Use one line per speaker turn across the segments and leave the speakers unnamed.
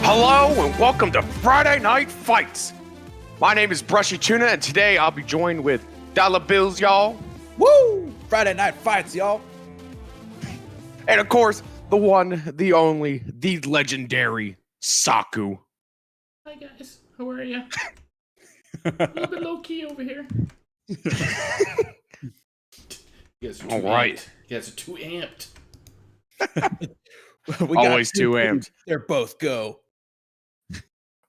Hello and welcome to Friday Night Fights. My name is BrushyTuna and today I'll be joined with DollaBilz, y'all.
Woo! Friday Night Fights, y'all.
And of course, the one, the only, the legendary Saku.
Hi guys, how are you? A little bit low key over here. You guys are too
Alright.
You guys are too amped.
Always too amped.
They're both go.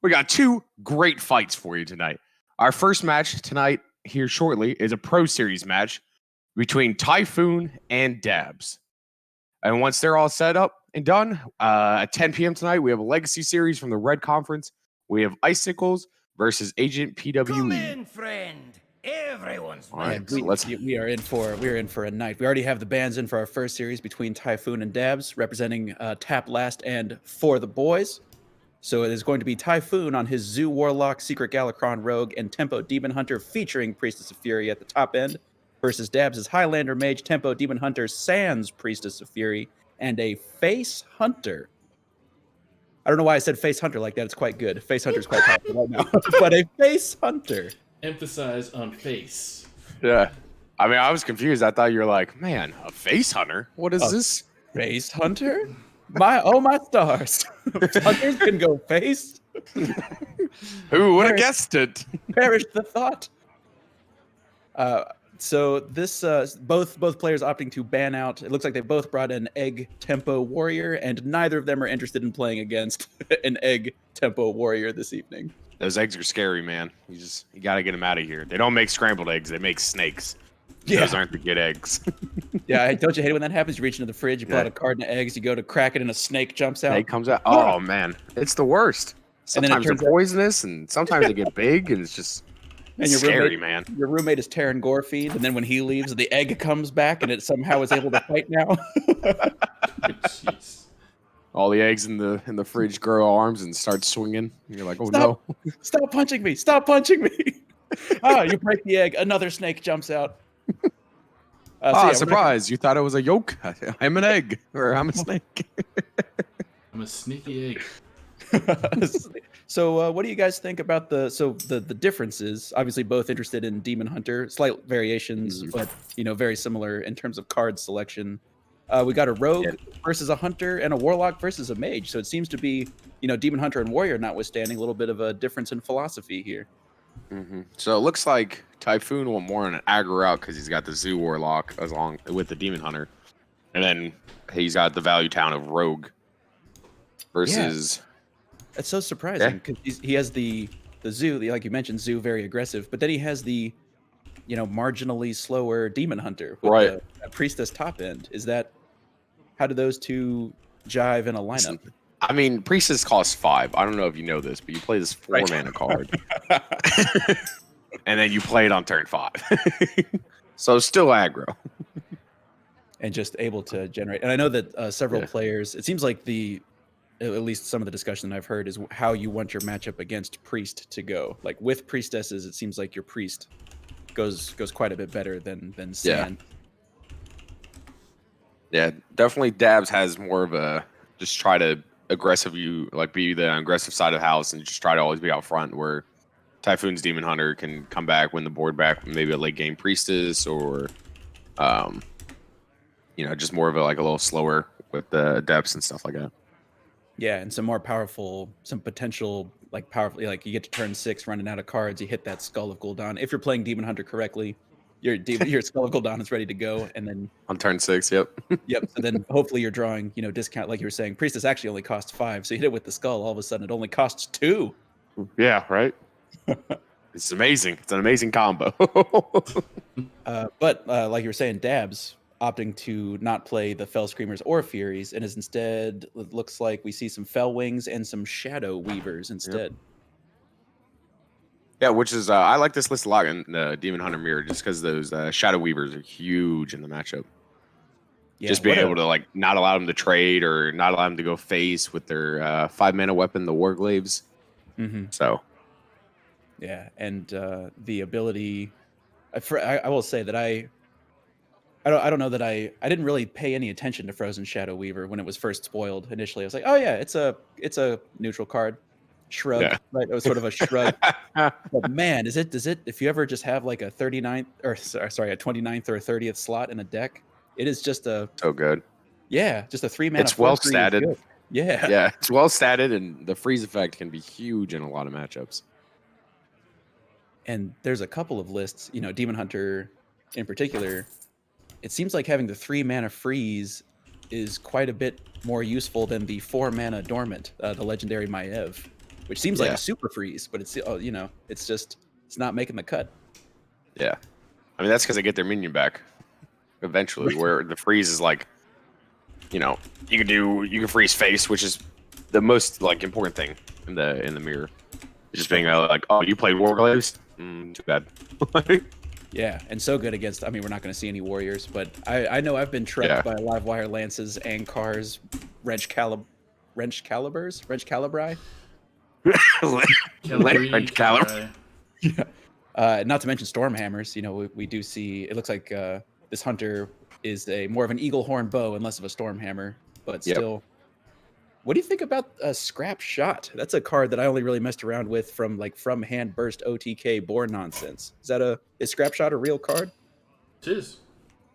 We got two great fights for you tonight. Our first match tonight, here shortly, is a Pro Series match between Tyfoon and DollaBilz. And once they're all set up and done, at 10 p.m. tonight, we have a Legacy Series from the Red Conference. We have Icicles versus AgentPWE.
Come in, friend. Everyone's
All right,
welcome.
so
We are in for a night. We already have the bands in for our first series between Tyfoon and DollaBilz, representing Tap Last and For the Boys. So it is going to be Tyfoon on his Zoo Warlock, Secret Galakron Rogue, and Tempo Demon Hunter featuring Priestess of Fury at the top end, versus DollaBilz' Highlander Mage, Tempo Demon Hunter, Sans Priestess of Fury, and a Face Hunter. I don't know why I said Face Hunter like that. It's quite good. Face Hunter is quite powerful right now. But a Face Hunter.
Emphasize on face.
yeah. I mean, I was confused. I thought you were like, man, a face hunter? What is this?
Face Hunter? My stars. Hunters can go face.
Who would have guessed it?
Perish the thought. So this both players opting to ban out. It looks like they both brought an egg tempo warrior, and neither of them are interested in playing against an egg tempo warrior this evening.
Those eggs are scary, man. You got to get them out of here. They don't make scrambled eggs. They make snakes. Those aren't the good eggs.
Yeah, don't you hate it when that happens? You reach into the fridge, you pull out a carton of eggs, you go to crack it, and a snake jumps out.
Snake comes out. Oh, man. It's the worst.
And then it
Sometimes they're
turns out-
poisonous, and sometimes they get big, and it's just scary, man.
Your roommate is Terran Gorefeed, and then when he leaves, the egg comes back, and it somehow is able to fight now.
Jeez.
All the eggs in the fridge grow arms and start swinging. And you're like, oh,
Stop.
no.
Stop punching me! Stop punching me! You break the egg, another snake jumps out.
Surprise. You thought it was a yolk. I'm an egg, or I'm a snake.
I'm a sneaky egg.
So what do you guys think about the differences? Obviously, both interested in Demon Hunter, slight variations, but very similar in terms of card selection. We got a rogue versus a hunter and a warlock versus a mage. So it seems to be, Demon Hunter and warrior notwithstanding, a little bit of a difference in philosophy here.
So it looks like Tyfoon will more on an aggro route because he's got the Zoo Warlock along with the Demon Hunter, and then he's got the value town of Rogue versus.
That's so surprising because he has the Zoo, like you mentioned, Zoo very aggressive, but then he has the marginally slower Demon Hunter with the Priestess top end. How do those two jive in a lineup?
I mean, Priestess costs 5. I don't know if you know this, but you play this 4-mana card. And then you play it on turn 5. So still aggro.
And just able to generate. And I know that several players, it seems like at least some of the discussion I've heard is how you want your matchup against Priest to go. Like with Priestesses, it seems like your Priest goes quite a bit better than Sand. Yeah,
definitely DollaBilz has more of a just try to be the aggressive side of the house and just try to always be out front, where Tyfoon's Demon Hunter can come back, win the board back, maybe a late game Priestess, or just more of a little slower with the depths and stuff like that.
Yeah, and some more powerful, some potential powerful, you get to turn 6 running out of cards, you hit that Skull of Gul'dan. If you're playing Demon Hunter correctly, your Skull of Gul'dan is ready to go, and then
on turn 6, yep.
So then hopefully you're drawing, discount, like you were saying. Priestess actually only costs 5, so you hit it with the Skull, all of a sudden it only costs 2.
Yeah, right. It's amazing. It's an amazing combo.
But like you were saying, DollaBilz opting to not play the Fell Screamers or Furies, and is instead, it looks like we see some Fell Wings and some Shadow Weavers instead.
Yep. Yeah, which is I like this list a lot in the Demon Hunter Mirror, just because those Shadow Weavers are huge in the matchup. Yeah, just being able to not allow them to trade or not allow them to go face with their 5-mana weapon, the Warglaves. So,
yeah, and the ability, I will say that I don't know that I didn't really pay any attention to Frozen Shadow Weaver when it was first spoiled initially. I was like, oh yeah, it's a neutral card. Shrug,
Yeah.
right? It was sort of a shrug. But man, does it if you ever just have like a 39th or sorry, a 29th or a 30th slot in a deck, it is just a
So good.
just a 3-mana.
It's well
4/3 is
statted.
good. Yeah.
Yeah, it's well statted, and the freeze effect can be huge in a lot of matchups.
And there's a couple of lists, Demon Hunter in particular. It seems like having the 3-mana freeze is quite a bit more useful than the 4-mana dormant, the legendary Maev, which seems like
Yeah.
a super freeze, but it's it's not making the cut.
Yeah, I mean that's because they get their minion back eventually. Where the freeze is like, you can freeze face, which is the most like important thing in the mirror. It's just being like, oh, you played Warglaves? Too bad.
Yeah, and so good against. I mean, we're not going to see any warriors, but I know I've been trekked by live wire lances, Ankars, wrench calibri.
Yeah.
Not to mention storm hammers. We do see. It looks like this hunter is more of an eagle horn bow and less of a storm hammer, but still. What do you think about a scrap shot? That's a card that I only really messed around with from hand burst OTK board nonsense. Is scrap shot a real card?
It is.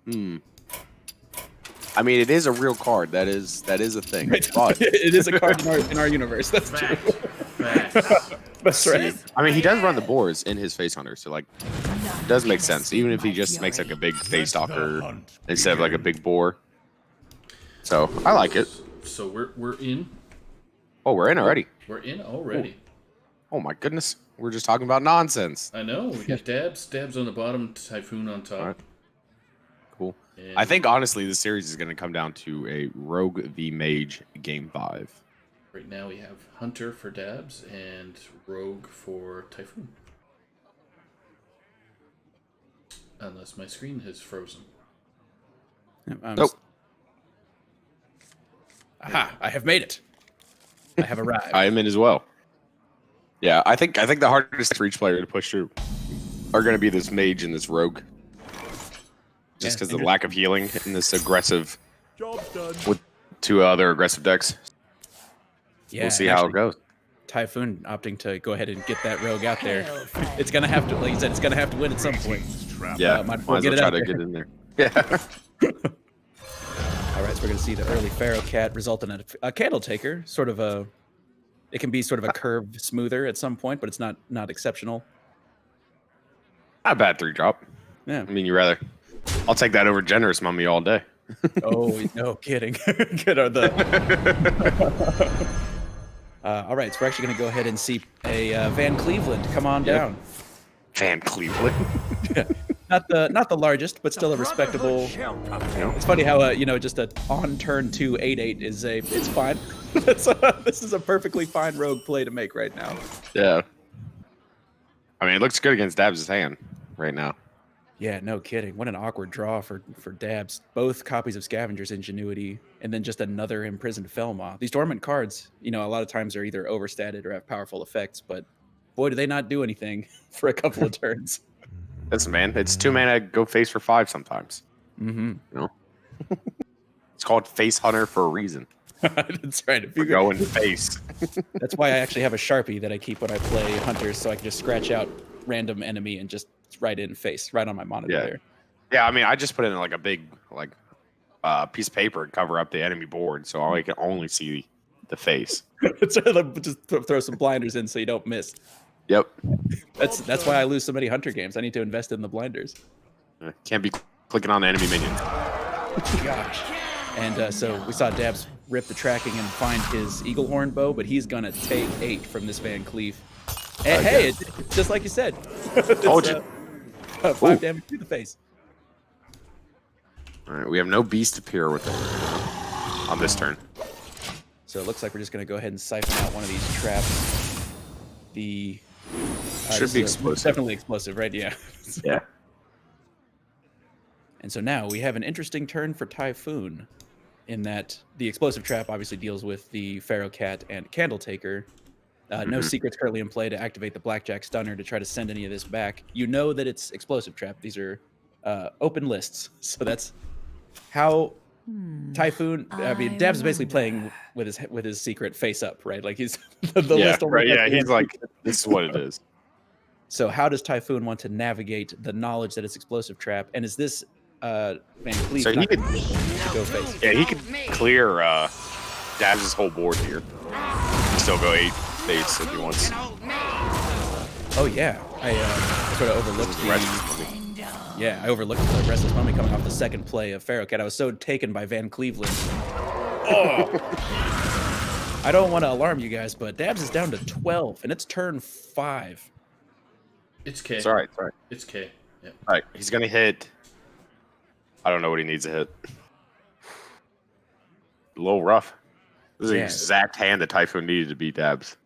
I mean, it is a real card. That is a thing. But
It is a card in our universe. That's true.
Facts.
That's right.
I mean, he does run the boars in his face hunter, so like, it does make sense. Even if he just makes like a big face stalker instead of like a big boar. So I like it.
So we're in.
Oh, we're in already.
We're in already.
Oh my goodness, we're just talking about nonsense.
I know. We got dabs on the bottom, Typhoon on top.
All right. Cool.
And
I think honestly, this series is going to come down to a Rogue v Mage game 5.
right now we have Hunter for dabs and Rogue for Typhoon. Unless my screen has frozen.
Nope.
Aha! I have made it. I have arrived.
I am in as well. Yeah, I think the hardest for each player to push through are going to be this mage and this rogue, just because the lack of healing in this aggressive with 2 other aggressive decks.
Yeah,
We'll see how it goes.
Typhoon opting to go ahead and get that rogue out there. It's gonna have to, like you said, it's gonna have to win at some point.
Yeah,
might as
might
well
as
get
well
it
try
out
to
there.
get in there. Yeah.
All right, so we're gonna see the early Pharaoh Cat result in a Candle Taker, it can be sort of a curved smoother at some point, but it's not exceptional.
Not a bad 3-drop.
Yeah.
I mean, I'll take that over Generous Mummy all day.
Oh, no kidding. Good are the. All right, so we're actually going to go ahead and see a Van Cleveland come on down.
Van Cleveland.
Not the largest, but still a respectable. It's funny how just a on turn 2 8/8 is it's fine. This is a perfectly fine rogue play to make right now.
Yeah. I mean, it looks good against Dabs' hand right now.
Yeah, no kidding. What an awkward draw for Dabs. Both copies of Scavenger's Ingenuity, and then just another Imprisoned Felmaw. These dormant cards, a lot of times are either overstated or have powerful effects, but boy, do they not do anything for a couple of turns.
Listen, man, it's 2 mana, go face for 5 sometimes.
Mm-hmm.
It's called Face Hunter for a reason.
That's right. If you
Go in face.
That's why I actually have a Sharpie that I keep when I play Hunters, so I can just scratch out random enemy and just right on my monitor there.
Yeah, I mean, I just put it in like a big piece of paper and cover up the enemy board, so I can only see the face.
Just throw some blinders in so you don't miss.
Yep.
That's why I lose so many Hunter games. I need to invest in the blinders.
Can't be clicking on the enemy minion.
Gosh. And so we saw Dabs rip the tracking and find his Eagle Horn bow, but he's gonna take 8 from this Van Cleef. And hey, it's just like you said.
Told you.
5 damage to the face.
All right, we have no beast appear with it on this turn.
So it looks like we're just gonna go ahead and siphon out one of these traps. The
should be explosive.
Definitely explosive, right? Yeah.
Yeah.
And so now we have an interesting turn for Typhoon, in that the explosive trap obviously deals with the Pharaoh Cat and Candle Taker. No secrets currently in play to activate the Blackjack Stunner to try to send any of this back. You know that it's explosive trap. These are open lists, so that's how Tyfoon. I mean, Dabs is basically playing with his secret face up, right? Like he's the list.
Right. Yeah.
He's
He's like, this is what it is.
So how does Tyfoon want to navigate the knowledge that it's explosive trap? And is this Van Cleef
So he could,
to go face?
yeah, he could clear Dabs' whole board here. Still go 8 fates if he wants.
Oh yeah, I sort of overlooked I overlooked the Restless Mummy coming off the second play of Pharaoh Cat. I was so taken by Van Cleveland. Oh. I don't want to alarm you guys, but Dabs is down to 12, and it's turn 5.
It's K.
It's all right. It's all right.
It's K. Yeah.
All right. He's going to hit. I don't know what he needs to hit. A little rough. This is the exact hand that Typhoon needed to beat Dabs.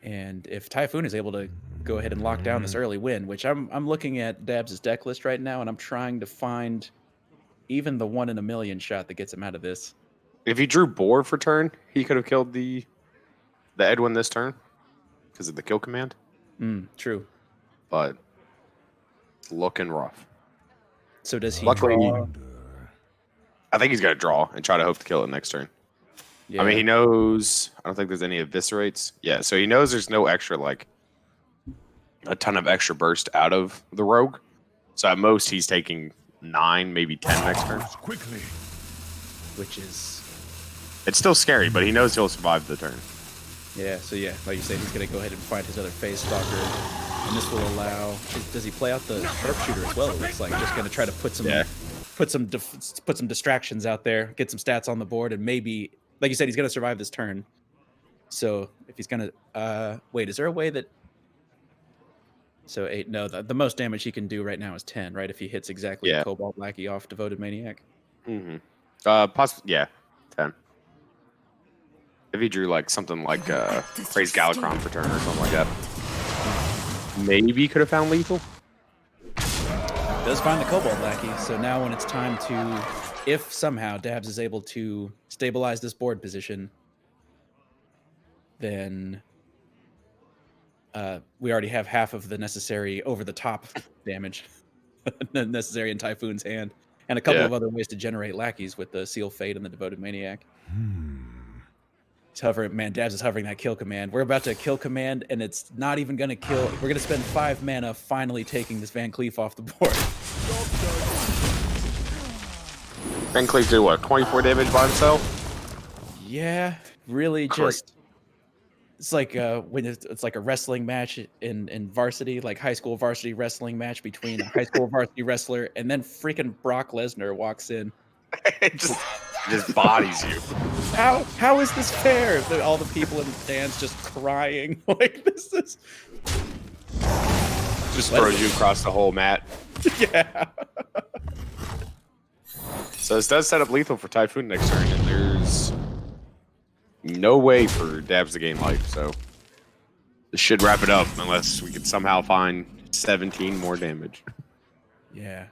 And if Typhoon is able to go ahead and lock down this early win, which I'm looking at Dabs' deck list right now, and I'm trying to find even the 1 in a million shot that gets him out of this.
If he drew board for turn, he could have killed the Edwin this turn because of the kill command.
True.
But it's looking rough.
So does he
Luckily,
draw?
I think he's going to draw and try to hope to kill it next turn.
Yeah.
I mean, he knows. I don't think there's any eviscerates. Yeah, so he knows there's no extra, like, a ton of extra burst out of the rogue. So at most, he's taking 9, maybe 10 next turn.
Quickly.
Which is...
It's still scary, but he knows he'll survive the turn.
Yeah, so yeah, like you said, he's going to go ahead and find his other face stalker. And this will allow... Does he play out the sharpshooter as well? It looks like just going to try to put some distractions out there, get some stats on the board, and maybe... Like you said, he's going to survive this turn. So if he's going to... wait, is there a way that... So 8, no, the most damage he can do right now is 10, right? If he hits exactly a Cobalt Lackey off Devoted Maniac.
Possibly, yeah, 10. If he drew like something like Praise Galakron for turn or something like that. Maybe could have found lethal.
Does find the Cobalt Lackey, so now when it's time to... If somehow Dabs is able to stabilize this board position, then we already have half of the necessary over-the-top damage necessary in Typhoon's hand, and a couple of other ways to generate lackeys with the Seal Fate and the Devoted Maniac. He's hovering, man, Dabs is hovering that kill command. We're about to kill command, and it's not even going to kill. We're going to spend 5 mana finally taking this Van Cleef off the board.
Van Cleef did what, 24 damage by himself?
Yeah, really just... It's like when it's like a wrestling match in varsity, like high school varsity wrestling match between a high school varsity wrestler, and then freaking Brock Lesnar walks in.
It just bodies you.
How is this fair? All the people in the stands just crying like this is.
Just throws you across the whole mat.
Yeah.
So this does set up lethal for Typhoon next turn, and there's no way for Dabs to gain life, so this should wrap it up unless we can somehow find 17 more damage.
Yeah.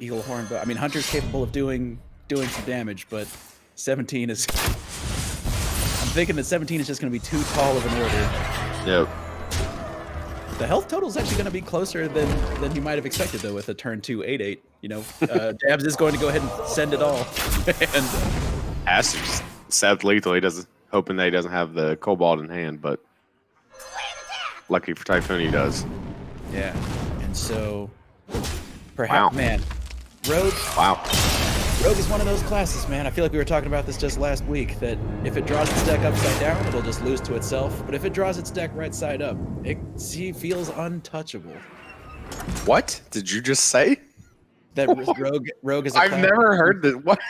Eagle Horn, but I mean Hunter's capable of doing some damage, but 17 is I'm thinking that 17 is just gonna be too tall of an order.
Yep.
The health total is actually going to be closer than you might have expected, though, with a turn 2 8/8. You know, Dabs is going to go ahead and send it all. And
has to just set lethal. He doesn't, hoping that he doesn't have the Cobalt in hand, but lucky for Typhoon, he does.
Yeah, and so perhaps, man, Rogue.
Wow.
Rogue is one of those classes, man. I feel like we were talking about this just last week, that if it draws its deck upside down, it'll just lose to itself. But if it draws its deck right side up, he feels untouchable.
What did you just say?
That Rogue is a
I've
class.
never heard that. What?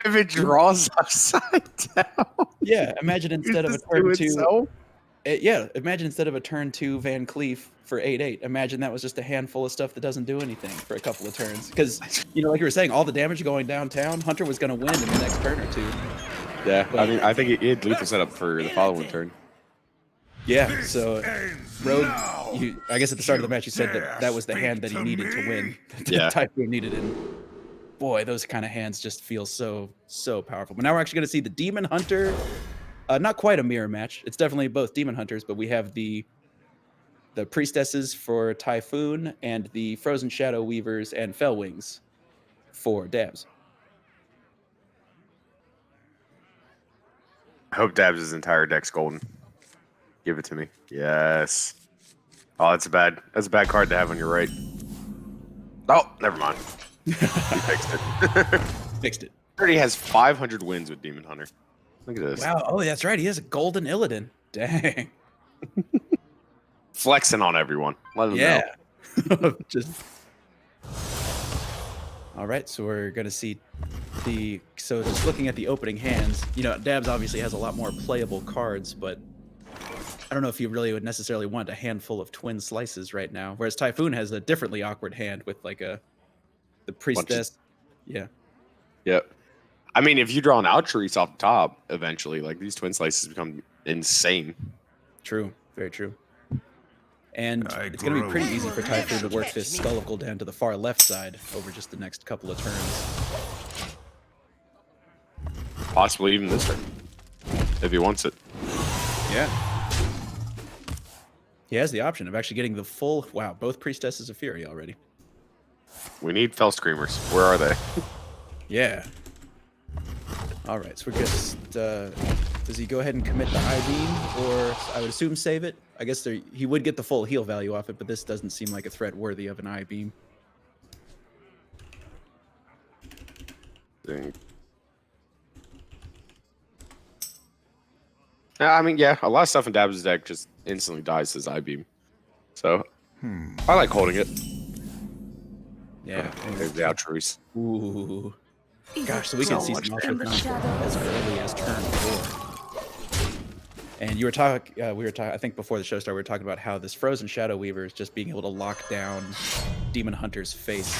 If it draws upside down?
Yeah, imagine instead of a turn 2... imagine instead of a turn 2 Van Cleef for 8/8, imagine that was just a handful of stuff that doesn't do anything for a couple of turns. Because, you know, like you were saying, all the damage going downtown, Hunter was going to win in the next turn or 2.
Yeah, but, I mean, I think he had lethal set up for the following turn.
Yeah, so Rogue, I guess at the start of the match you said that was the hand that he needed to win.
Yeah.
Typhoon needed it. Boy, those kind of hands just feel so powerful. But now we're actually going to see the Demon Hunter. Not quite a mirror match. It's definitely both Demon Hunters, but we have the Priestesses for Typhoon and the Frozen Shadow Weavers and Fellwings for Dabs.
I hope Dabs' entire deck's golden. Give it to me. Yes. Oh, that's a bad card to have on your right. Oh, never mind. He fixed it.
Fixed it.
Already has 500 wins with Demon Hunter. Look at this.
Wow. Oh, that's right. He has a golden Illidan. Dang.
Flexing on everyone. Let them know.
Just. All right. So we're gonna see So just looking at the opening hands, Dabs obviously has a lot more playable cards, but I don't know if you really would necessarily want a handful of twin slices right now. Whereas Tyfoon has a differently awkward hand with like the priestess. Yeah.
Yep. I mean, if you draw an Outreach off the top, eventually, like these twin slices become insane.
True. Very true. And it's going to be pretty easy for Tyfoon to work this Skull of Gul'dan to the far left side over just the next couple of turns.
Possibly even this turn, if he wants it.
Yeah. He has the option of actually getting the full... Wow, both Priestesses of Fury already.
We need Fell Screamers. Where are they?
Yeah. All right, so we're just... does he go ahead and commit the I-Beam, or I would assume save it? I guess he would get the full heal value off it, but this doesn't seem like a threat worthy of an I-Beam.
I mean, yeah, a lot of stuff in Dabs' deck just instantly dies to his I-Beam. So, I like holding it.
Yeah.
There's the Outreach.
Ooh. Gosh, so we can see some as early as turn 4. And you were talking, I think before the show started, we were talking about how this Frozen Shadow Weaver is just being able to lock down Demon Hunter's face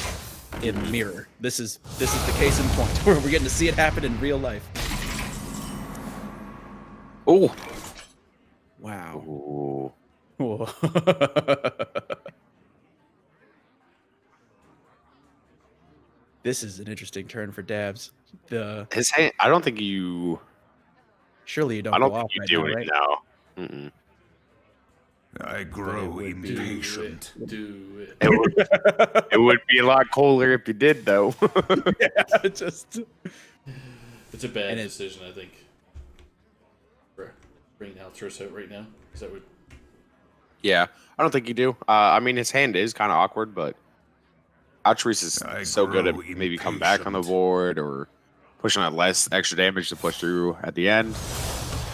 in the mirror. This is the case in point where we're getting to see it happen in real life.
Oh.
Wow.
Ooh.
Whoa. This is an interesting turn for Dabs.
His hand, I don't think you...
Surely you don't
I don't
go
think
off
you
right
do
now,
it
right?
now. Mm-mm.
I grow impatient.
Do it.
It would be a lot cooler if you did, though.
Yeah, just...
It's a bad decision, I think. For bringing Altruis out right now. Is that what...
Yeah, I don't think you do. I mean, his hand is kind of awkward, but Altruis is so good at maybe come back on the board or pushing out less extra damage to push through at the end.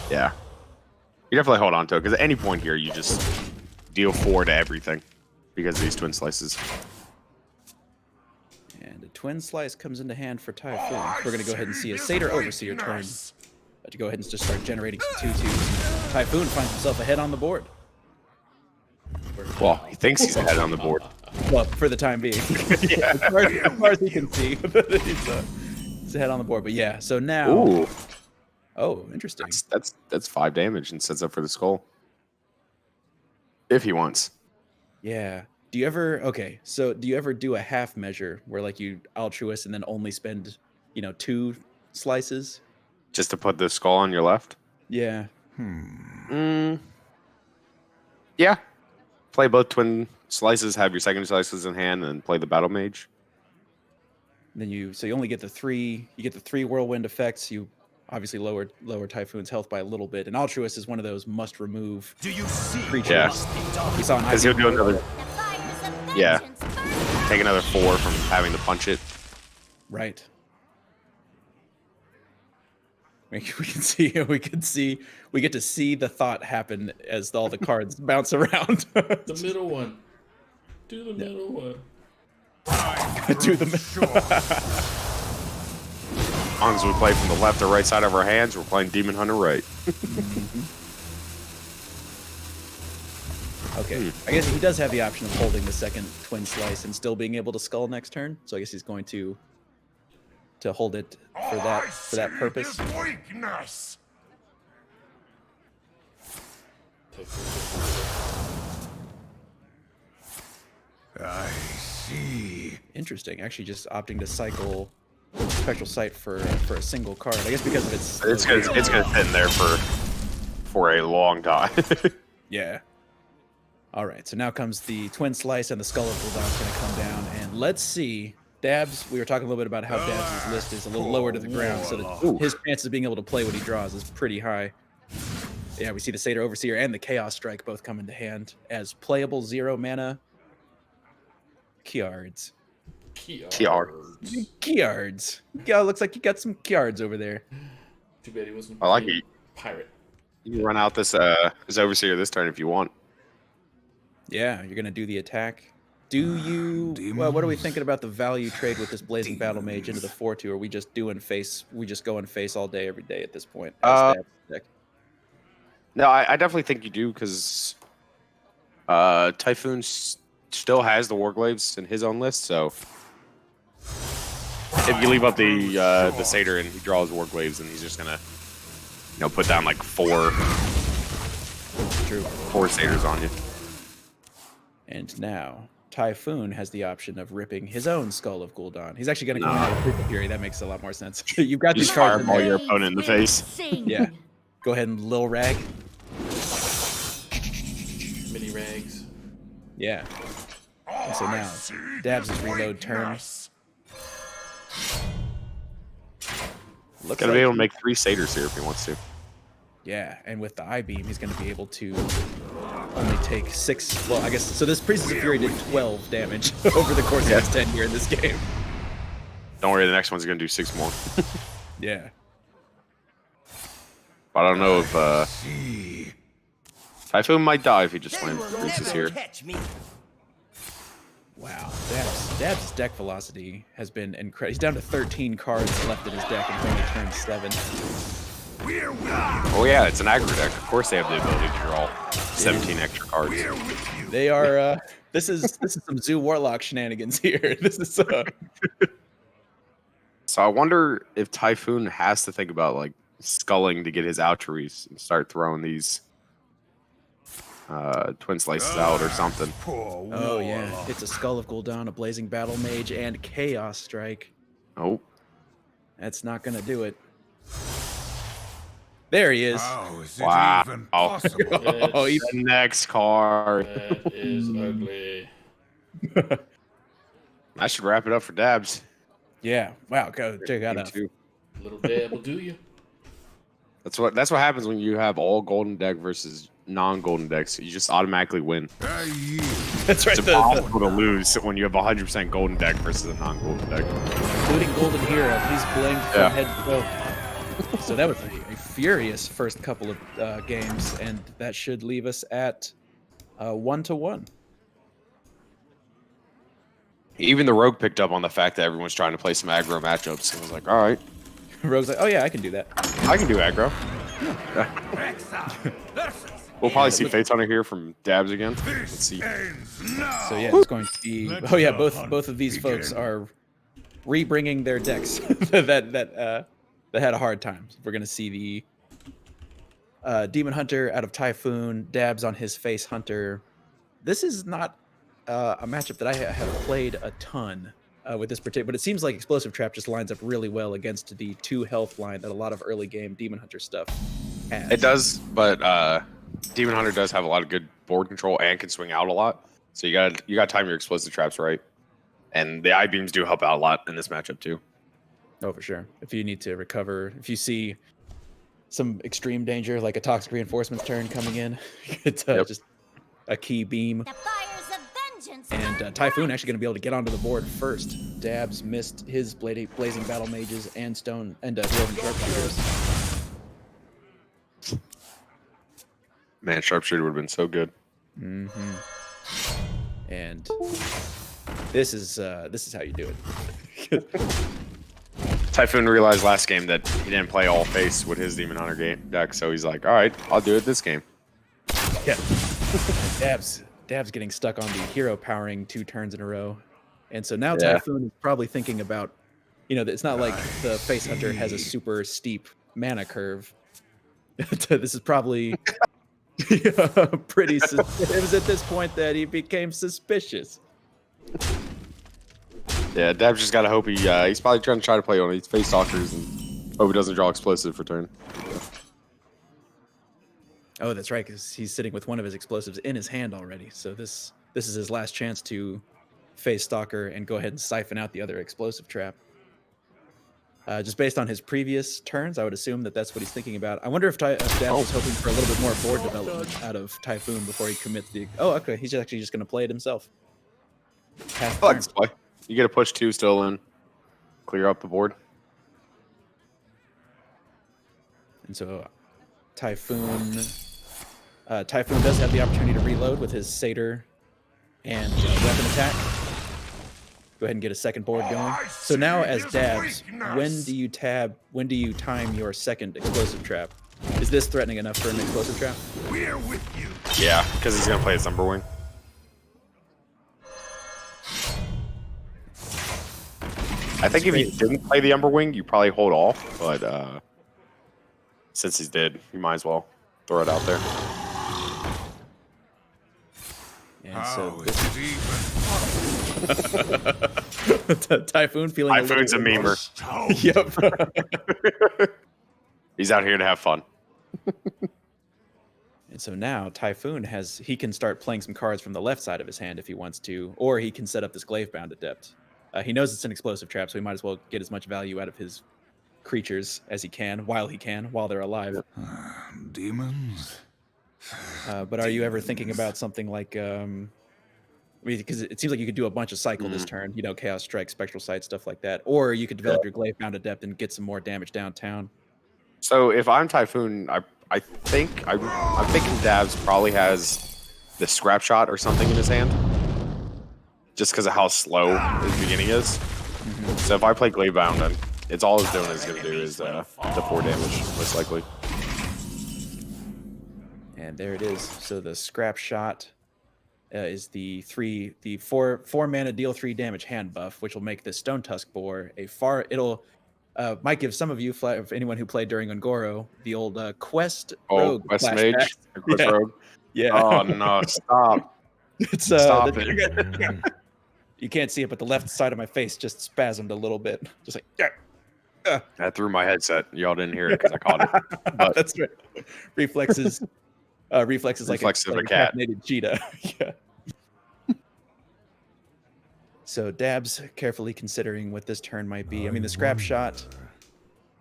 Yeah. You definitely hold on to it, because at any point here, you just deal 4 to everything because of these twin slices.
And a twin slice comes into hand for Typhoon. We're going to go ahead and see a Satyr Overseer turn. To go ahead and just start generating some 2/2s. Typhoon finds himself ahead on the board.
Well, he thinks he's ahead on the board.
Well, for the time being.
Yeah.
As far as he can see, he's ahead on the board. But yeah, so now...
Ooh.
Oh, interesting.
That's 5 damage and sets up for the skull. If he wants.
Yeah. Do you ever do a half measure where like you altruist and then only spend, 2 slices?
Just to put the skull on your left?
Yeah.
Yeah. Play both twin slices, have your second slices in hand, and then play the battle mage.
Then you only get the 3 whirlwind effects. You obviously lower Typhoon's health by a little bit. And Altruist is one of those must remove creatures.
Yeah.
We saw
Because he'll do another. Yeah. Take another 4 from having to punch it.
Right. We get to see the thought happen as all the cards bounce around.
The middle one. Do the middle one.
Do the middle.
As long as we play from the left or right side of our hands, we're playing Demon Hunter right.
Okay. I guess he does have the option of holding the second twin slice and still being able to skull next turn. So I guess he's going to hold it for that purpose.
Weakness. I see.
Interesting. Actually, just opting to cycle Spectral Sight for a single card. I guess because of
It's gonna sit in there for a long time.
Yeah. All right. So now comes the twin slice and the Skull of Gul'dan's going to come down, and let's see Dabs, we were talking a little bit about how Dabs' list is a little lower to the ground, so that his chances of being able to play what he draws is pretty high. Yeah, we see the Satyr Overseer and the Chaos Strike both come into hand as playable 0 mana Kiards. Kiards. Yeah, looks like you got some Kiards over there.
Too bad he wasn't.
I like it.
Pirate.
You can run out this Overseer this turn if you want.
Yeah, you're gonna do the attack. Do you? Well, what are we thinking about the value trade with this Blazing Battle Mage into the 4/2? Are we just doing face? We just going face all day, every day at this point?
No, I definitely think you do because Tyfoon still has the Warglaives in his own list. So if you leave up the Satyr and he draws Warglaives, then he's just gonna put down like four Satyrs on you.
And now Tyfoon has the option of ripping his own Skull of Gul'dan. He's actually going to come out with Frequent Fury. That makes a lot more sense. You've got these cards.
Fireball your opponent in the face.
Yeah. Go ahead and Lil Rag.
Mini rags.
Yeah. And so now, Dabs' reload turn.
Gonna be able to make 3 Satyrs here if he wants to.
Yeah, and with the I-Beam, he's going to be able to only take 6. Well, I guess so. This Priestess of Fury did 12 damage over the course of his tenure in this game.
Don't worry, the next one's gonna do 6 more.
Yeah.
But I don't know if Tyfoon might die if he just slams Priestess here.
Wow, Dabs' deck velocity has been incredible. He's down to 13 cards left in his deck and he's only turned 7.
Oh yeah, it's an aggro deck. Of course they have the ability to draw 17 extra cards.
They are. This is some Zoo Warlock shenanigans here. This is.
So I wonder if Tyfoon has to think about like sculling to get his Outrees and start throwing these Twin Slices out or something.
Oh yeah, it's a Skull of Gul'dan, a Blazing Battle Mage, and Chaos Strike.
Oh,
that's not gonna do it. There he is.
How is it
wow.
even possible?
Oh,
the next card.
That is ugly.
I should wrap it up for Dabs.
Yeah. Wow. Go check that out.
Little dab will do you.
That's what happens when you have all golden deck versus non-golden decks. You just automatically win.
That's right.
It's impossible to lose when you have 100% golden deck versus a non-golden deck.
Including Golden Hero. He's blamed from head to toe. So that was a furious first couple of games, and that should leave us at 1-1.
Even the Rogue picked up on the fact that everyone's trying to play some aggro matchups. And was like, all right.
Rogue's like, oh yeah, I can do that.
I can do aggro. We'll probably see Fates Hunter here from Dabs again. Let's see.
So yeah, it's going to be. Oh yeah, both of these folks are re-bringing their decks that had a hard time. We're gonna see the Demon Hunter out of Tyfoon, Dabs on his Face Hunter. This is not a matchup that I have played a ton with this particular, but it seems like Explosive Trap just lines up really well against the 2 health line that a lot of early game Demon Hunter stuff has.
It does, but Demon Hunter does have a lot of good board control and can swing out a lot. So you got to time your Explosive Traps right. And the I-Beams do help out a lot in this matchup too.
Oh, for sure. If you need to recover, if you see some extreme danger, like a Toxic Reinforcement's turn coming in, it's just a key beam. And Tyfoon actually going to be able to get onto the board first. Dabs missed his Blazing Battle Mages and Stone and Dwarven Sharpshooters.
Man, Sharpshooter would have been so good.
Mm-hmm. And this is how you do it.
Tyfoon realized last game that he didn't play all face with his Demon Hunter game deck, so he's like, all right, I'll do it this game.
Yeah. Dabs getting stuck on the hero powering 2 turns in a row. And so now Tyfoon is probably thinking about, it's not like the Face Hunter has a super steep mana curve. This is probably pretty it was at this point that he became suspicious.
Yeah, Dabs just gotta hope he's probably trying to play on these Face Stalkers and hope he doesn't draw Explosive for turn.
Oh, that's right, because he's sitting with one of his explosives in his hand already. So this is his last chance to Face Stalker and go ahead and siphon out the other explosive trap. Just based on his previous turns, I would assume that that's what he's thinking about. I wonder if Dabs was hoping for a little bit more board development out of Tyfoon before he commits the... Oh, okay. He's actually just going to play it himself. Pass the turn.
You get a push 2 still in. Clear up the board.
And so Tyfoon does have the opportunity to reload with his Satyr and weapon attack. Go ahead and get a second board going. So now as Dabs, when do you time your second explosive trap? Is this threatening enough for an explosive trap?
We're with you.
Yeah, because he's going to play his Umberwing. I think if he didn't play the Umberwing, you probably hold off, but since he's dead, you might as well throw it out there.
And so
Is it even
Tyfoon feeling
Typhoon's a memer.
Yep.
He's out here to have fun.
And so now Tyfoon he can start playing some cards from the left side of his hand if he wants to, or he can set up this Glaive-bound Adept. He knows it's an explosive trap, so he might as well get as much value out of his creatures as he can, while they're alive.
demons?
But are you ever thinking about something like, because it seems like you could do a bunch of cycle this turn, Chaos Strike, Spectral Sight, stuff like that, or you could develop your Glaive-bound Adept and get some more damage downtown.
So if I'm Tyfoon, I'm thinking Dabs probably has the Scrap Shot or something in his hand, just because of how slow his beginning is. So if I play Glaive-bound, then it's all it's doing is going to do is the 4 damage, most likely.
And there it is. So the Scrap Shot is the 4 mana deal 3 damage hand buff, which will make the Stone Tusk Boar might give some of you, anyone who played during Ungoro, the old Quest Rogue
Quest
flashback.
Mage, Quest Rogue.
Yeah.
Oh no! Stop!
It's
Stop it!
You can't see it, but the left side of my face just spasmed a little bit, just like.
I threw my headset. Y'all didn't hear it because I caught it. But
That's right. Reflexes like
Reflexes of a
a
cat.
caffeinated cheetah. Yeah. So Dabs carefully considering what this turn might be. I mean, the Scrap Shot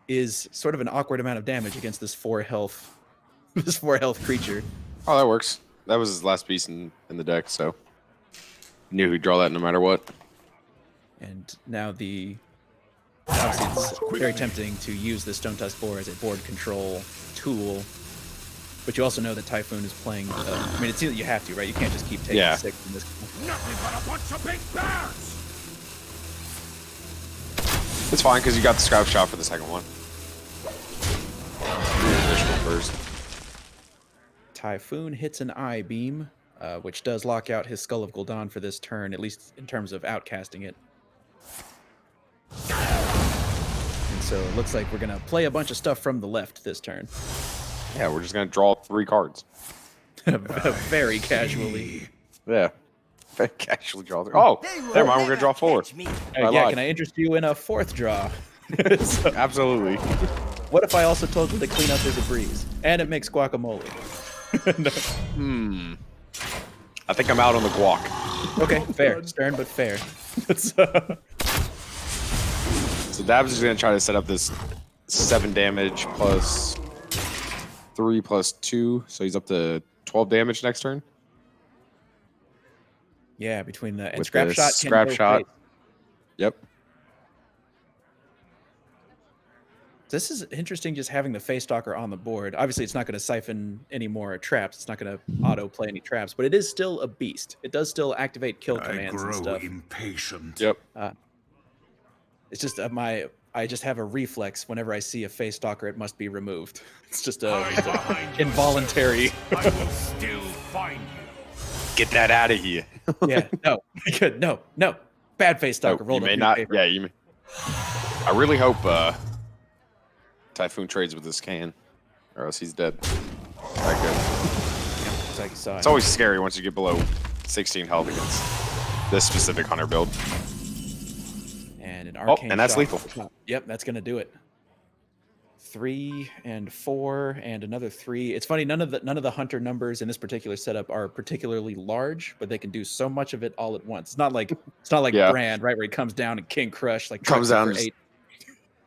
is sort of an awkward amount of damage against this 4 health creature.
Oh, that works. That was his last piece in the deck, so knew he'd draw that no matter what.
And now obviously it's very tempting to use the Stone Tusk Boar as a board control tool. But you also know that Tyfoon is playing. I mean, it seems that you have to, right? You can't just keep taking 6 in this.
Nothing but a bunch of big bears!
It's fine because you got the Scrap Shot for the second one. Additional first.
Tyfoon hits an Eye Beam, which does lock out his Skull of Gul'dan for this turn, at least in terms of outcasting it. And so it looks like we're gonna play a bunch of stuff from the left this turn.
Yeah, we're just gonna draw 3 cards.
Very casually.
Yeah, very casually draw 3. Oh, never mind. We're gonna draw 4.
Yeah, can I interest you in a 4th draw? So,
Absolutely.
what if I also told you the cleanup is a breeze and it makes guacamole? No.
I think I'm out on the guac.
Okay, fair. Stern but fair.
So Dabs is gonna try to set up this 7 damage plus 3 plus 2, so he's up to 12 damage next turn.
Yeah, between the
With
Scrap
the
Shot.
Scrap Shot. Yep.
This is interesting, just having the Face Stalker on the board. Obviously, it's not going to siphon any more traps. It's not going to auto-play any traps, but it is still a beast. It does still activate kill commands and stuff.
Impatient.
Yep.
It's just I just have a reflex whenever I see a Face Stalker, it must be removed. It's just a involuntary.
I will still find you.
Get that out of here.
Yeah, no. Bad Face Stalker.
You
Roll
may
up
not.
your paper.
Yeah, you may. I really hope Tyfoon trades with this can, or else he's dead. That good.
It's like you saw
It's always scary once you get below 16 health against this specific hunter build.
And an arcane
and that's
shot
lethal.
at the top. Yep, that's gonna do it. 3 and 4 and another 3. It's funny, none of the hunter numbers in this particular setup are particularly large, but they can do so much of it all at once. It's not like
Yeah.
Brand, right, where he comes down and King Crush like
Comes
tricks you
down
for
just-
8.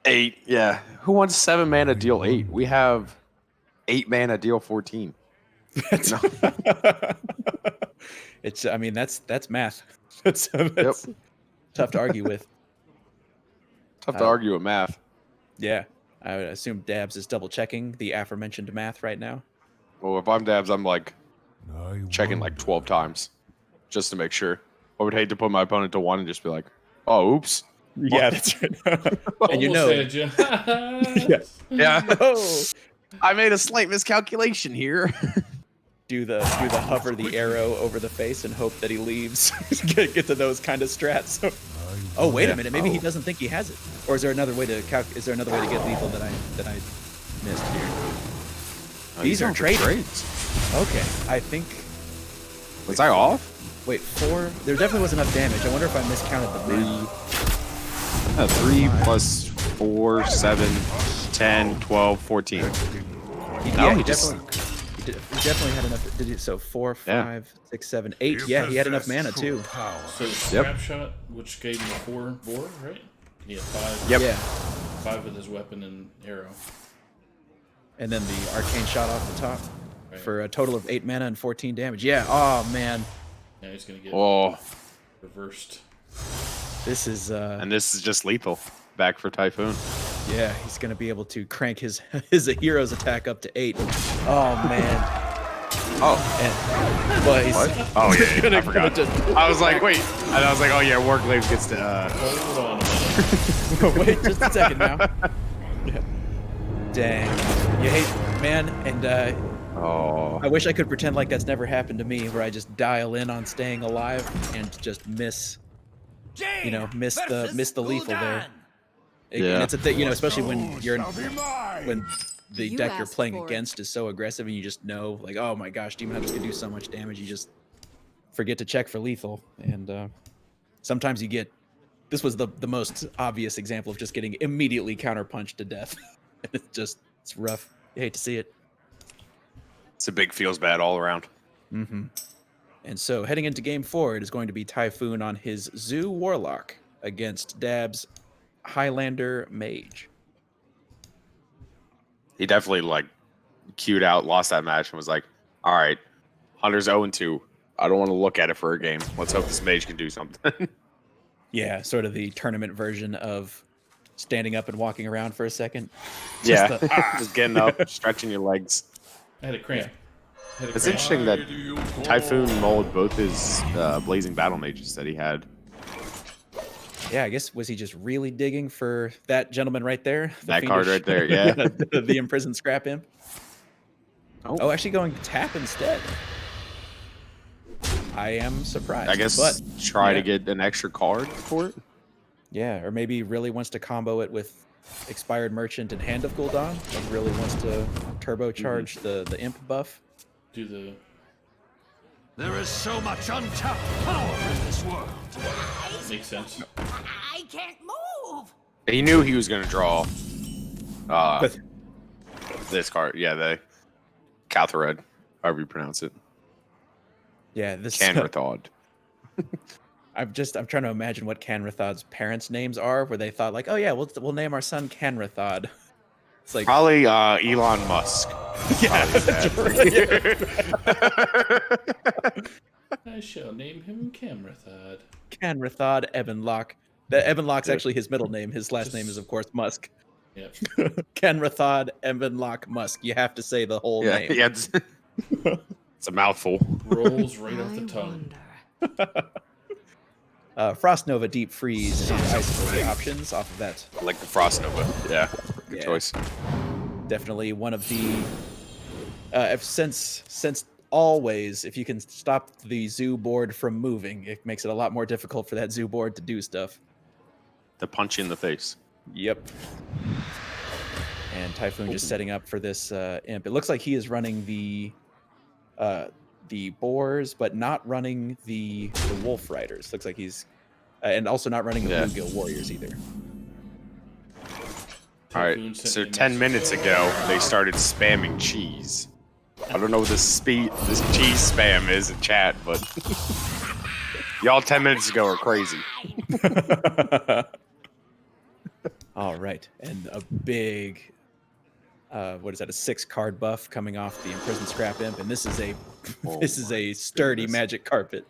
8, yeah. Who wants 7 mana deal 8? We have 8 mana deal 14.
It's, it's I mean that's math. That's tough to argue with.
Tough to argue with math.
Yeah. I would assume Dabs is double checking the aforementioned math right now.
Well, if I'm Dabs, I'm like checking like 12 times just to make sure. I would hate to put my opponent to 1 and just be like, oh, oops.
Yeah, that's right. And you know,
Almost had you.
Yeah.
oh,
I made a slight miscalculation here.
do the hover the arrow over the face and hope that he leaves. get to those kind of strats. Oh, wait a minute. Maybe he doesn't think he has it. Or is there another way to is there another way to get lethal that I missed here? These are trades. Okay, I think.
Was I off?
Wait, 4. There definitely was enough damage. I wonder if I miscounted the math.
3 plus 4, 7, 10, 12, 14.
He definitely had enough. Did it? So 4, 5, 6, 7, 8. Yeah, he had enough mana too.
So scrap shot, which gave him 4 board, right? He had 5.
Yep.
Yeah.
5 with his weapon and arrow.
And then the arcane shot off the top
Right.
for a total of 8 mana and 14 damage. Yeah. Oh man.
Now he's gonna get reversed.
This is
And this is just lethal. Back for Tyfoon.
yeah, he's gonna be able to crank his hero's attack up to 8. Oh man.
Oh.
But he's
What? Oh, yeah.
gonna,
I forgot.
gonna just
I was like, wait. And I was like, oh, yeah, Warglaive gets to.
Hold on a minute.
wait just a second now. Yeah. Dang. You hate man, and
Oh.
I wish I could pretend like that's never happened to me, where I just dial in on staying alive and just miss miss the lethal there. And it's a thing, especially when you're when the
You
deck you're
asked
playing
for it.
against is so aggressive, and you just know, like, oh my gosh, Demon Hunters can do so much damage. You just forget to check for lethal, and sometimes you get. This was the most obvious example of just getting immediately counterpunched to death. It's rough. You hate to see it.
It's a big feels bad all around.
Mm-hmm. And so heading into game 4, it is going to be Tyfoon on his Zoo Warlock against Dab's Highlander Mage.
He definitely like queued out, lost that match, and was like, all right, Hunter's 0-2. I don't want to look at it for a game. Let's hope this mage can do something.
Yeah, sort of the tournament version of standing up and walking around for a second.
Yeah.
the-
Just getting up, stretching your legs.
I had a cramp.
It's interesting that Tyfoon mulled both his Blazing Battle Mages that he had.
Yeah, I guess, was he just really digging for that gentleman right there? The
That card
fiendish-
right there, yeah.
the imprisoned scrap imp. Oh, actually going tap instead. I am surprised.
I guess
but
try to
yeah.
get an extra card for it.
Yeah, or maybe really wants to combo it with Expired Merchant and Hand of Gul'dan. Like really wants to turbocharge the imp buff.
Do the
There is so much untapped power in this world.
makes sense.
I can't move.
He knew he was going to draw
But-
this card. Yeah, the Calthared, however you pronounce it.
Yeah, this
Canrathod.
I'm trying to imagine what Canrathod's parents' names are, where they thought like, oh yeah, we'll name our son Canrathod. It's like
Probably Elon Musk.
I shall name him Camrathod.
Canrathod Ebenlock. That Ebenlock's actually his middle name. His last name is of course Musk.
Yep.
Canrathod Ebenlock Musk. You have to say the whole
Yeah,
name.
yeah, it's a mouthful.
Rolls right off the tongue.
Frost Nova, Deep Freeze, and Icicles the options off of that.
I like the Frost Nova. Yeah, good
Yeah.
choice.
Definitely one of the since always, if you can stop the zoo board from moving, it makes it a lot more difficult for that zoo board to do stuff.
The punch in the face.
Yep. And Tyfoon just setting up for this imp. It looks like he is running the boars, but not running the wolf riders. Looks like he's and also not running the
Yeah.
bluegill warriors either.
All right,
Tyfoon sent
so
me a
10
message.
minutes ago, they started spamming cheese. I don't know what this cheese spam is in chat, but y'all 10 minutes ago are crazy.
All right, and a big, what is that? A 6-card buff coming off the imprisoned scrap imp, and this is a
Oh
this is
my
a sturdy
goodness.
magic carpet.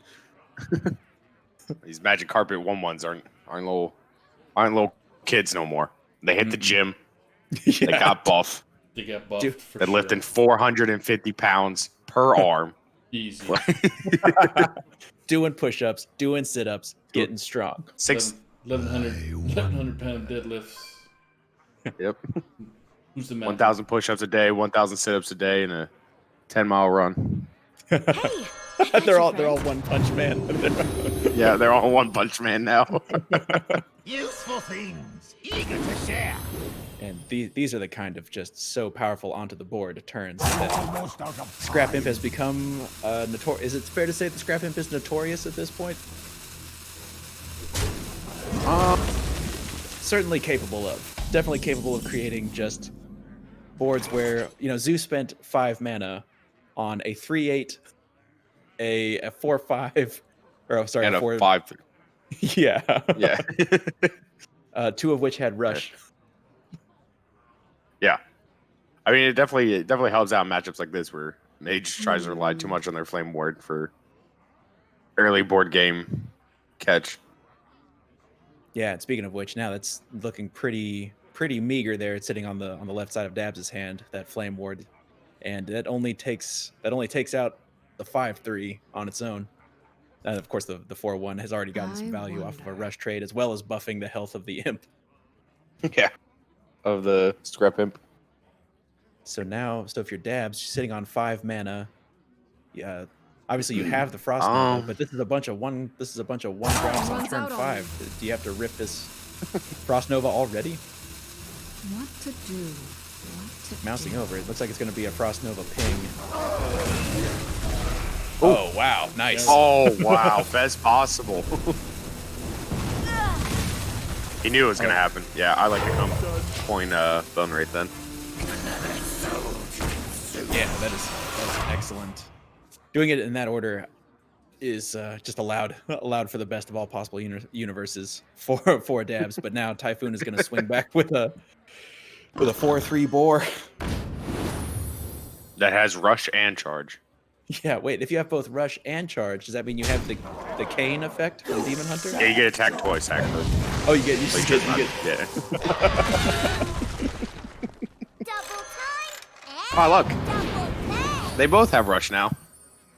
These magic carpet 1/1s aren't little kids no more. They hit the gym.
Yeah.
They got buff.
They got buffed
Dude,
for
They're
sure.
lifting 450 pounds per arm.
Easy.
Doing push-ups, doing sit-ups, getting strong.
1,100 pound deadlifts.
Yep.
Who's the man?
1,000 push-ups a day, 1,000 sit-ups a day, and a 10-mile run.
Hey,
they're all One Punch Man.
Yeah, they're all One Punch Man now.
Useful things, eager to share.
And these are the kind of just so powerful onto the board turns that
Almost out of
Scrap Imp has become notorious. Is it fair to say that Scrap Imp is notorious at this point? Certainly capable of. Definitely capable of creating just boards where, Zeus spent 5 mana on a 3/8, a 4/5, or sorry,
And
a
a
4.
5.
Yeah.
Yeah.
2 of which had Rush.
Yeah. I mean, it definitely helps out in matchups like this where Mage tries to rely too much on their Flame Ward for early board game catch.
Yeah, and speaking of which, now that's looking pretty meager there. It's sitting on the left side of Dabs' hand, that Flame Ward. And that only takes out the 5/3 on its own. And of course the 4/1 has already gotten some value off of a rush trade, as well as buffing the health of the imp.
Yeah. Of the Scrap Imp.
So if you're Dabs, you're sitting on 5 mana. Yeah. Obviously you have the Frost Nova, but this is a bunch of one drops on
Runs
turn
out
5. Do you have to rip this Frost Nova already?
What to do?
Mousing over, it looks like it's going to be a Frost Nova ping. Oh, wow. Nice.
Oh, wow. Best possible. He knew it was going to happen. Yeah, I like to come point bone right then.
Yeah, that's excellent. Doing it in that order is just allowed for the best of all possible universes for Dabs. But now Tyfoon is going to swing back with a 4/3 boar.
That has rush and charge.
Yeah, wait. If you have both rush and charge, does that mean you have the Kane effect from Demon Hunter?
Yeah, you get attacked twice, actually.
Oh, you get.
Yeah.
double time and
Oh, look.
double pay.
They both have rush now.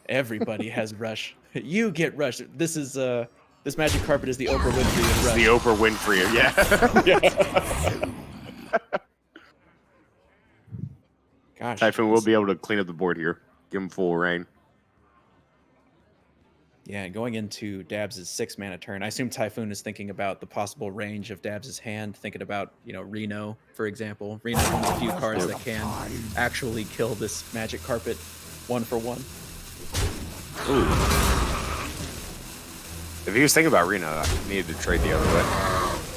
Everybody has rush. You get rush. This is this magic carpet is the Oprah Winfrey of rush.
The Oprah Winfrey. Yeah.
Gosh.
Typhoon will be able to clean up the board here. Give him full reign.
Yeah, going into Dabs' 6-mana turn, I assume Typhoon is thinking about the possible range of Dabs' hand, thinking about, Reno, for example. Reno is one of the few cards that can actually kill this magic carpet 1-for-1.
Ooh. If he was thinking about Reno, I needed to trade the other way.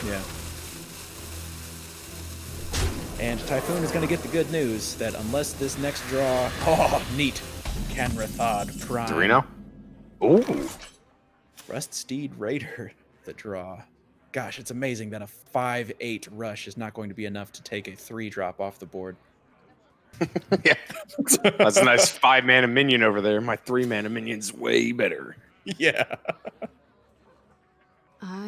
Yeah. And Typhoon is going to get the good news that unless this next draw... Oh, neat. Canrathod Prime.
Is it Reno? Ooh.
Rust Steed Raider, the draw. Gosh, it's amazing that a 5/8 rush is not going to be enough to take a 3-drop off the board.
Yeah. That's a nice 5-mana minion over there. My 3-mana minion's way better.
Yeah.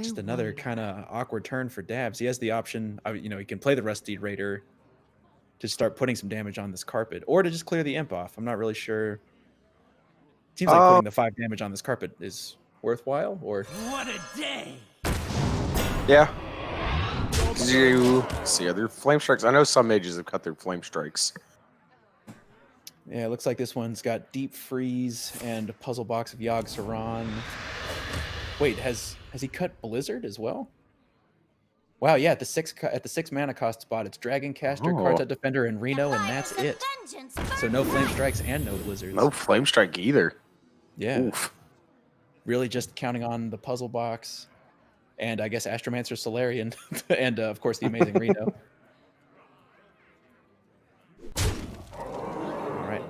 Just another kind of awkward turn for Dabs. He has the option, he can play the Rusty Raider to start putting some damage on this carpet, or to just clear the imp off. I'm not really sure. Seems like putting the 5 damage on this carpet is worthwhile, or...
What a day!
Yeah. Did you see other flame strikes? I know some mages have cut their flame strikes.
Yeah, it looks like this one's got Deep Freeze and a puzzle box of Yogg Saron. Wait, has he cut Blizzard as well? Wow, yeah, at the 6 mana cost spot, it's Dragon Caster, Karta Defender, and Reno, and that's it. So no Flame Strikes and no Blizzards.
No flame strike either.
Yeah.
Oof.
Really just counting on the puzzle box, and I guess Astromancer Solarian, and of course the amazing Reno.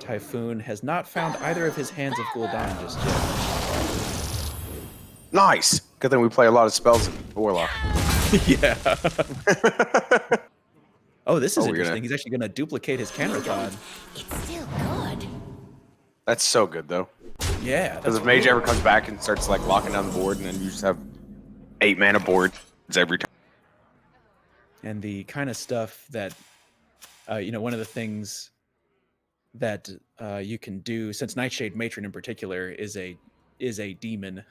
Tyfoon has not found either of his hands of Gul'dan just yet.
Nice. Good thing we play a lot of spells in Warlock.
Yeah. Oh, this is
we're
interesting.
gonna-
He's actually going to duplicate his Canrathon.
It's still good.
That's so good though.
Yeah.
Because
That's
if Mage
cool.
ever comes back and starts like locking down the board, and then you just have 8 mana boards every turn.
And the kind of stuff that, one of the things that you can do, since Nightshade Matron in particular is a demon.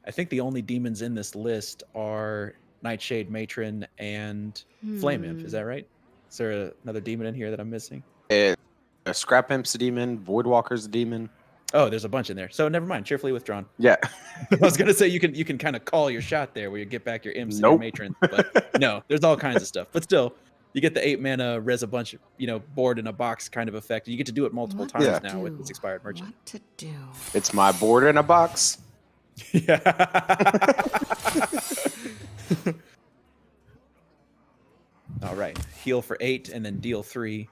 I think the only demons in this list are Nightshade Matron and Flame Imp. Is that right? Is there another demon in here that I'm missing?
Scrap Imp's a demon. Voidwalker's a demon.
Oh, there's a bunch in there. So never mind. Cheerfully withdrawn.
Yeah.
I was gonna say you can kind of call your shot there, where you get back your imps and your
Nope.
matrons, but no, there's all kinds of stuff. But still, you get the 8 mana res a bunch, board in a box kind of effect. You get to do it multiple
What
times
Yeah.
now with this expired merchant.
What to do?
It's my board in a box.
Yeah. All right, heal for 8 and then deal 3.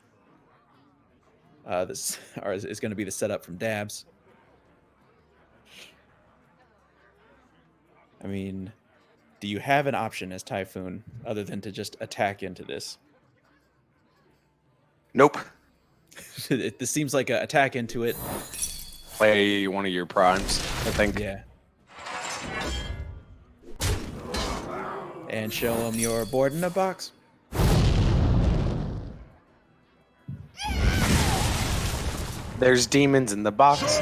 This is going to be the setup from Dabs. I mean, do you have an option as Tyfoon other than to just attack into this?
Nope.
This seems like an attack into it.
Play one of your primes, I think.
Yeah. And show them your board in a box.
There's demons in the box.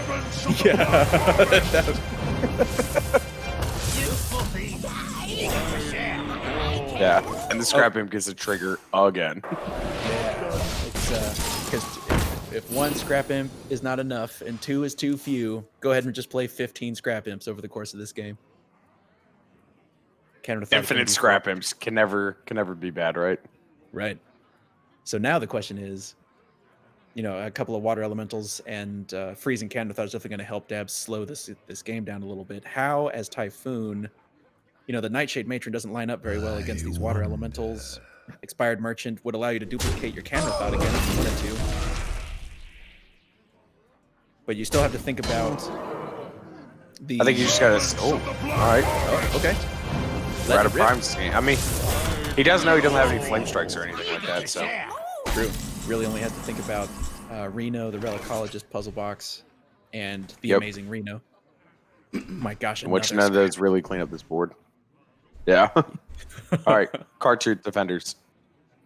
Yeah. And the Scrap Imp gets a trigger again.
It's because if 1 Scrap Imp is not enough and 2 is too few, go ahead and just play 15 Scrap Imps over the course of this game.
Infinite Scrap Imps can never be bad, right?
Right. So now the question is, a couple of water elementals and freezing Cannon is definitely going to help Dabs slow this game down a little bit. How, as Tyfoon, the Nightshade Matron doesn't line up very well against these water elementals. Expired Merchant would allow you to duplicate your Cannon again if you wanted to. But you still have to think about the...
I think you just gotta. Oh, all right.
Oh, okay.
We're out of primes. I mean, he does know he doesn't have any flame strikes or anything like that, so.
True. Really only had to think about Reno, the Relicologist puzzle box, and the
Yep.
amazing Reno. My gosh,
Which
another
none of those really clean up this board. Yeah. All right, Cartridge Defenders.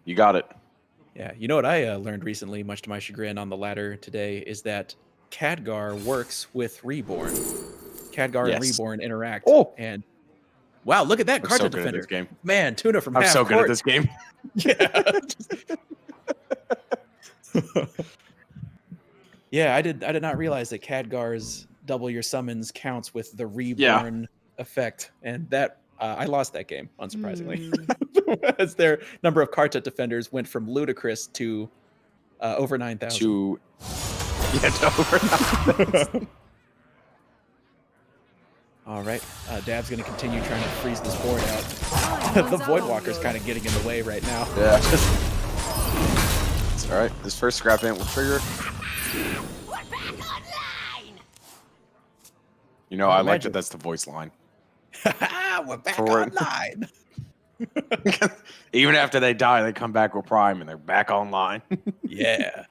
You got it.
Yeah, you know what I learned recently, much to my chagrin on the ladder today, is that Khadgar works with Reborn. Khadgar and
Yes.
Reborn interact.
Oh!
And wow, look at that
I'm
card
so
to
good at
defender.
this game.
Man, Tuna from
I'm
half
so good
court.
at this game.
Yeah. Yeah, I did not realize that Khadgar's double your summons counts with the Reborn effect, and that I lost that game, unsurprisingly, as their number of Karta defenders went from ludicrous to over 9,000.
To over 9,000.
All right, Dab's going to continue trying to freeze this board out. The Voidwalker's kind of getting in the way right now.
Yeah. It's all right. This first Scrap Imp will trigger.
We're back online.
I like that that's the voice line.
We're back
For-
online.
Even after they die, they come back with Prime and they're back online.
Yeah.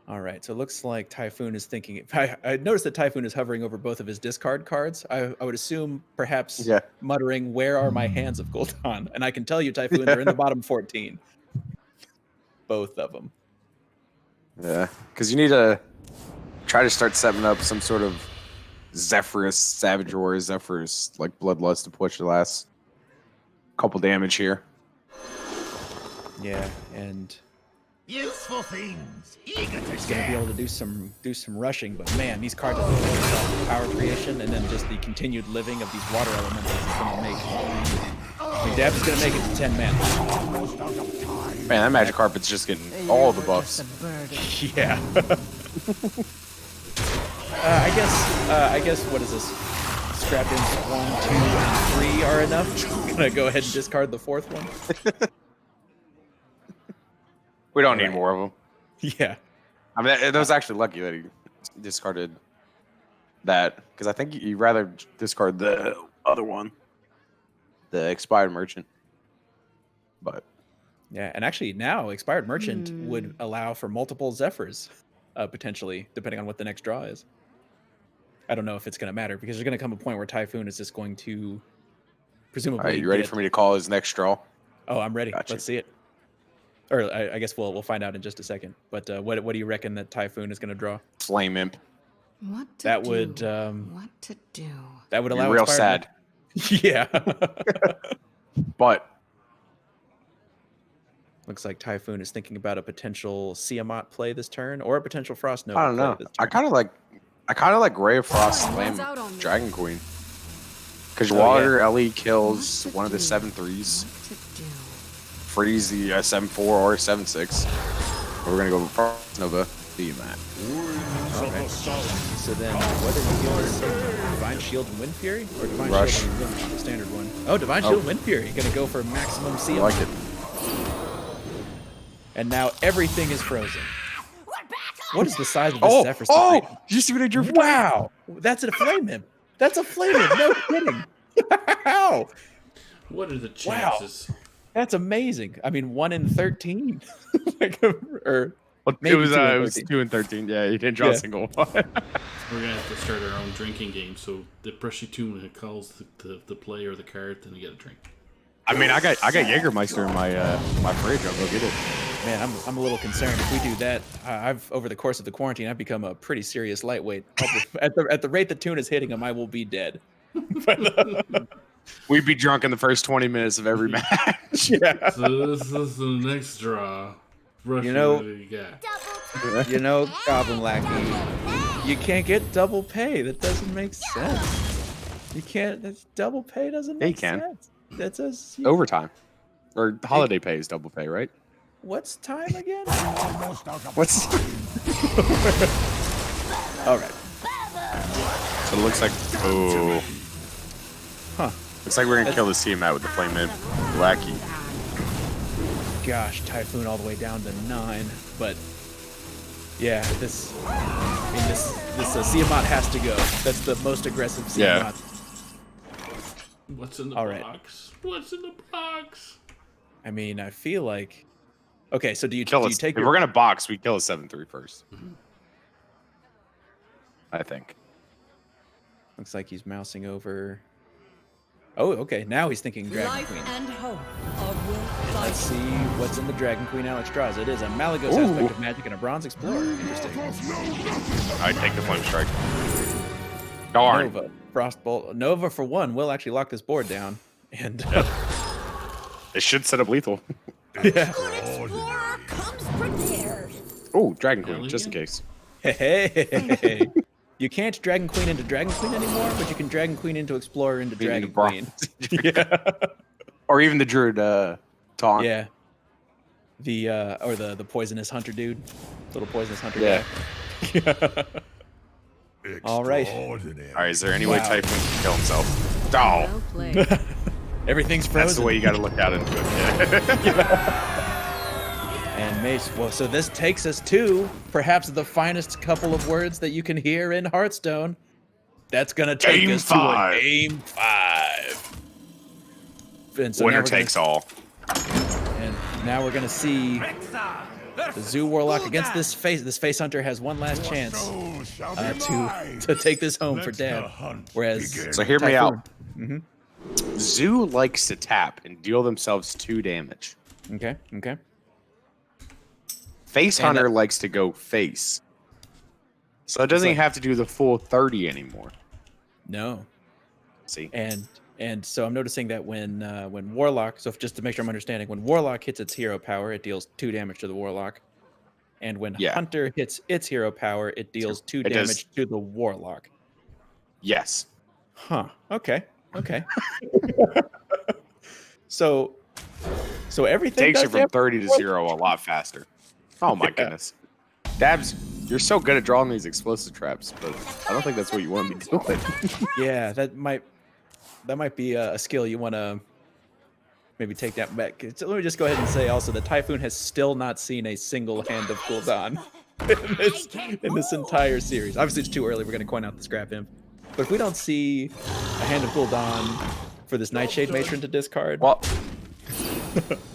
All right, so it looks like Tyfoon is thinking. I noticed that Tyfoon is hovering over both of his discard cards. I would assume perhaps
Yeah.
muttering, "Where are my hands of Gul'dan?" And I can tell you, Tyfoon, they're in the bottom 14. Both of them.
Yeah, because you need to try to start setting up some sort of Zephyrus, Savage War, Zephyrus, like Bloodlust to push the last couple damage here.
Yeah, and
Useful things, eager to
he's gonna be able to do some rushing. But man, these cards are really off power creation, and then just the continued living of these water elementals is gonna make. I mean, Dab's gonna make it to 10 men.
Man, that Magic Carpet's just getting all the buffs.
Yeah. I guess what is this? Scrap Imps 1, 2, and 3 are enough. Gonna go ahead and discard the 4th one.
We don't need more of them.
Yeah.
I mean, that was actually lucky that he discarded that, because I think you'd rather discard the other one, the expired merchant. But
Yeah, and actually now expired merchant would allow for multiple Zephyrs, potentially, depending on what the next draw is. I don't know if it's going to matter because there's going to come a point where Typhoon is just going to presumably.
all right, you ready for me to call his next draw?
Oh, I'm ready.
Gotcha.
Let's see it. Or I guess we'll find out in just a second. But what do you reckon that Typhoon is going to draw?
Flame Imp.
What to
That
do?
would
What to do?
that would allow
You're real
expired
sad.
Yeah.
But
Looks like Typhoon is thinking about a potential Tiamat play this turn or a potential Frost Nova
I don't
play
know.
this
I
turn.
kind of like Ray of Frost
Someone's
Slam
out on me.
Dragon Queen. Because
Oh,
Water
yeah.
LE kills
What to
one of the
do?
7/3s,
What to do?
freeze the 7/4 or 7/6. We're gonna go with Frost Nova. Tiamat.
Okay. So then, what did you give us? Divine Shield and Wind Fury, or Divine
Rush.
Shield and Wind, the standard one? Oh, Divine
Oh.
Shield and Wind Fury. Gonna go for maximum
I
seal.
like it.
And now everything is frozen.
We're back on
What is the size of this Zephyr Station?
Oh! Did you see what I drew for
Wow! That's a Flame Imp. That's a Flame Imp. No kidding. Wow!
What are the
Wow.
chances?
That's amazing. I mean, 1 in 13. Or
Well,
maybe
it was
2 in
2 and 13. Yeah, you didn't draw
Yeah.
a single one.
We're gonna have to start our own drinking game. So the BrushyTuna calls the play or the card, then you get a drink.
I mean, I got Jägermeister in my fridge. I'll go get it.
man, I'm a little concerned. If we do that, I've over the course of the quarantine, I've become a pretty serious lightweight. At the rate that Tuna's hitting him, I will be dead.
We'd be drunk in the first 20 minutes of every match.
Yeah.
So this is the next draw. Brushy,
You know-
what do you got?
You know, Goblin Lackey, you can't get double pay. That doesn't make sense. You can't. That's, double pay doesn't
Yeah, you
make
can.
sense. That's a.
Overtime. Or holiday pay is double pay, right?
What's time again?
What's
All right.
So it looks like
Huh.
looks like we're gonna kill this team out with the Flame Imp Lackey.
Gosh, Typhoon all the way down to 9, but yeah, this Tiamat has to go. That's the most aggressive
Yeah.
Tiamat.
What's in the
All right.
box? What's in the box?
I mean, I feel like. Okay, so do you
Kill us.
take
If
your?
we're gonna box, we kill a 7/3 first. I think.
Looks like he's mousing over. Oh, okay. Now he's thinking Dragon
Life
Queen.
and hope of Will
Let's see what's in the Dragon Queen Alex draws. It is a Malagos
Ooh.
aspect of magic and a Bronze Explorer. Interesting.
I take the Flame Strike. Darn.
Nova, Frostbolt, Nova for 1 will actually lock this board down, and
It should set up lethal.
yeah.
Explorer comes prepared.
Oh, Dragon Queen, just in
Elegant.
case.
Hey, you can't Dragon Queen into Dragon Queen anymore, but you can Dragon Queen into Explorer into
Into
Dragon
Bronze.
Queen. Yeah,
Or even the Druid taunt.
yeah. The or the poisonous hunter dude, little poisonous hunter
Yeah.
guy. All right.
All right, is there any way
Wow.
Typhoon can kill himself? Oh,
Well played.
Everything's frozen.
that's the way you got to look out into it. Yeah.
And Mace, well, so this takes us to perhaps the finest couple of words that you can hear in Hearthstone. That's gonna take
Game
us
5.
to a game 5. And so now
Winner
we're gonna-
takes all.
And now we're gonna see the Zoo Warlock against this face. This face hunter has one last chance to take this home for Dad. Whereas
So hear me out.
Mhm.
Zoo likes to tap and deal themselves 2 damage.
Okay.
Face
And
Hunter likes to go face. So it doesn't
like-
even have to do the full 30 anymore.
No.
See?
And so I'm noticing that when Warlock, so just to make sure I'm understanding, when Warlock hits its hero power, it deals 2 damage to the Warlock. And when
Yeah.
Hunter hits its hero power, it deals 2
It does-
damage to the Warlock.
Yes.
Huh. Okay. So everything
Takes you
does
from
damage.
30 to 0 a lot faster. Oh my goodness. Dabs, you're so good at drawing these explosive traps, but I don't think that's what you want to be doing.
Yeah, that might be a skill you want to maybe take that back. So let me just go ahead and say also that Tyfoon has still not seen a single hand of Gul'dan in this entire series. Obviously, it's too early. We're going to coin out the scrap imp. But if we don't see a hand of Gul'dan for this Nightshade Matron to discard,
Well,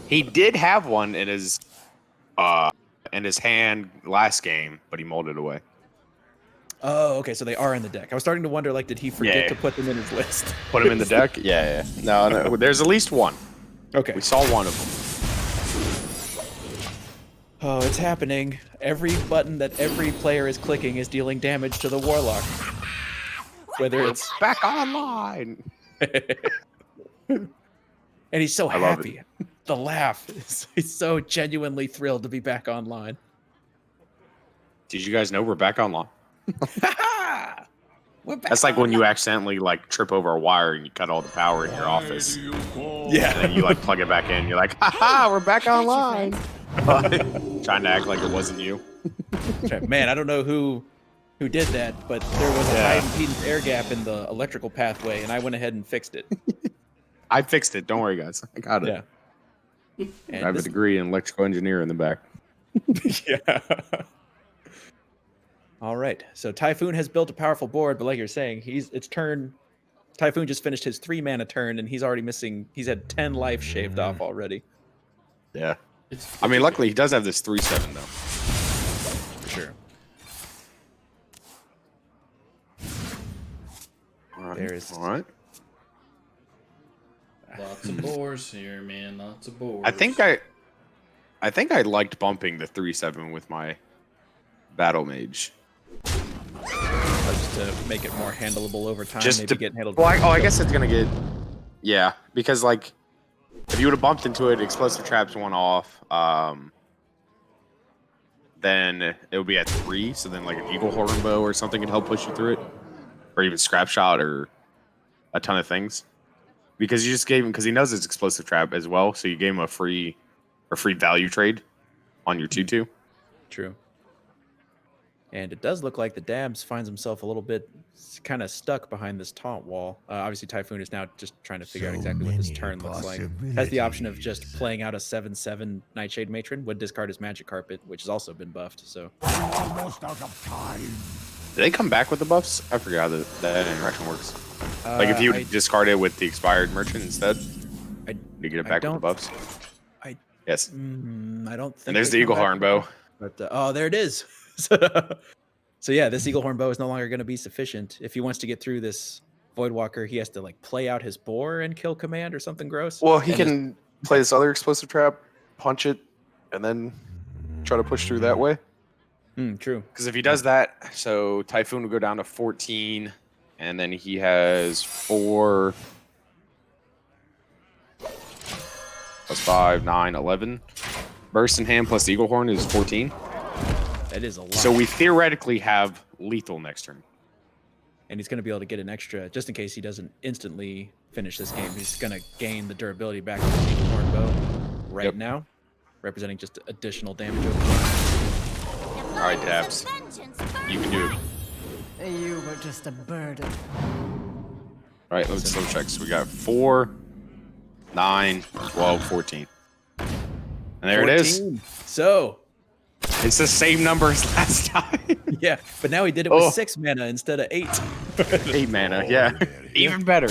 he did have one in his hand last game, but he molded away.
oh, okay, so they are in the deck. I was starting to wonder, like, did he forget
Yeah.
to put them in his list?
Put him in the deck? Yeah. No, there's at least one.
Okay.
We saw one of them.
Oh, it's happening. Every button that every player is clicking is dealing damage to the Warlock. Whether it's...
Back online.
And he's so
I love
happy. The laugh. He's so genuinely thrilled to be back online.
Did you guys know we're back online?
We're back
That's like when you
online.
accidentally like trip over a wire and you cut all the power in your office.
Yeah.
And then you like plug it back in. You're like, haha, we're back online. Trying to act like it wasn't you.
Man, I don't know who did that, but there was a
Yeah.
high impedance air gap in the electrical pathway, and I went ahead and fixed it.
I fixed it. Don't worry, guys. I got it.
Yeah.
I
And
have a
this-
degree in electrical engineer in the back.
yeah. All right. So Tyfoon has built a powerful board, but like you're saying, it's turn. Tyfoon just finished his 3-mana turn, and he's already missing. He's had 10 life shaved off already.
Yeah. I mean, luckily he does have this 3/7 though.
For sure.
All right.
There's-
All right.
Lots of boars here, man. Lots of boars.
I think I liked bumping the 3/7 with my battle mage.
Just to make it more handleable over time.
Just
maybe
to
get handled.
Well, I guess it's gonna get. Yeah, because like, if you would have bumped into it, explosive traps went off. Then it would be at 3. So then like an eagle horn bow or something could help push you through it, or even scrap shot or a ton of things. Because you just gave him, because he knows it's explosive trap as well. So you gave him a free value trade on your 2/2.
True. And it does look like the Dabs finds himself a little bit kind of stuck behind this taunt wall. Obviously, Tyfoon is now just trying to figure out exactly what this turn looks like. Has the option of just playing out a 7/7 Nightshade Matron, would discard his Magic Carpet, which has also been buffed. So
Almost out of time.
Did they come back with the buffs? I forgot that interaction works. Like if you
I
discard it with the expired merchant instead,
I-
you get it
I
back with the
don't-
buffs.
I-
Yes.
I don't think.
And there's
they
the
come
eagle
back
horn
with
bow.
that. But oh, there it is. So yeah, this eagle horn bow is no longer going to be sufficient. If he wants to get through this Voidwalker, he has to like play out his boar and kill command or something gross.
Well, he
And this-
can play this other explosive trap, punch it, and then try to push through that way.
True.
Because if he does that, so Typhoon will go down to 14, and then he has 4 plus 5, 9, 11. Burst in hand plus Eagle Horn is 14.
That is a lot.
So we theoretically have lethal next turn.
And he's going to be able to get an extra, just in case he doesn't instantly finish this game. He's going to gain the durability back with the eagle horn bow right
Yep.
now, representing just additional damage over time.
All right, Dabs. You can do it.
You were just a burden.
All right, let's slow check. So we got 4, 9, 12, 14. And there it is.
14. So,
It's the same number as last time.
yeah, but now he did it with
Oh.
6 mana instead of 8.
8 mana, yeah. Even better.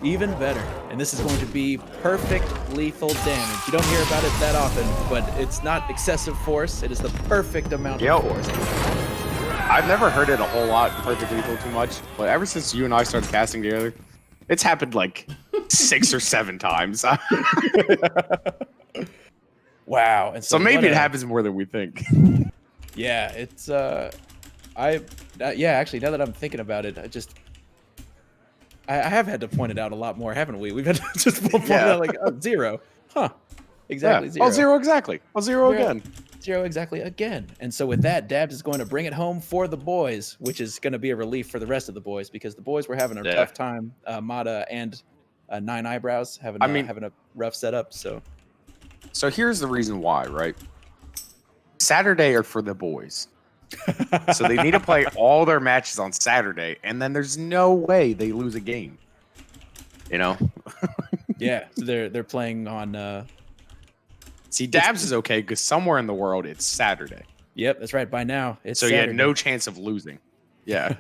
Even better. And this is going to be perfect lethal damage. You don't hear about it that often, but it's not excessive force. It is the perfect amount
Yep.
of force.
I've never heard it a whole lot, perfect lethal too much, but ever since you and I started casting together, it's happened like 6 or 7 times.
Wow. And
So maybe
what
it
a-
happens more than we think.
Yeah, it's actually, now that I'm thinking about it, I have had to point it out a lot more, haven't we? We've had to just point it out like 0. Huh. Exactly, 0.
Oh, 0 exactly. Oh, 0 again.
0 exactly again. And so with that, Dabs is going to bring it home for the boys, which is going to be a relief for the rest of the boys because the boys were having a
Yeah.
tough time. Mata and 9 Eyebrows having a rough setup. So
So here's the reason why, right? Saturday are for the boys. So they need to play all their matches on Saturday, and then there's no way they lose a game. You know?
Yeah, so they're playing on.
See, Dabs is okay because somewhere in the world it's Saturday,
Yep, that's right. By now, it's
so you had
Saturday.
no chance of losing. Yeah.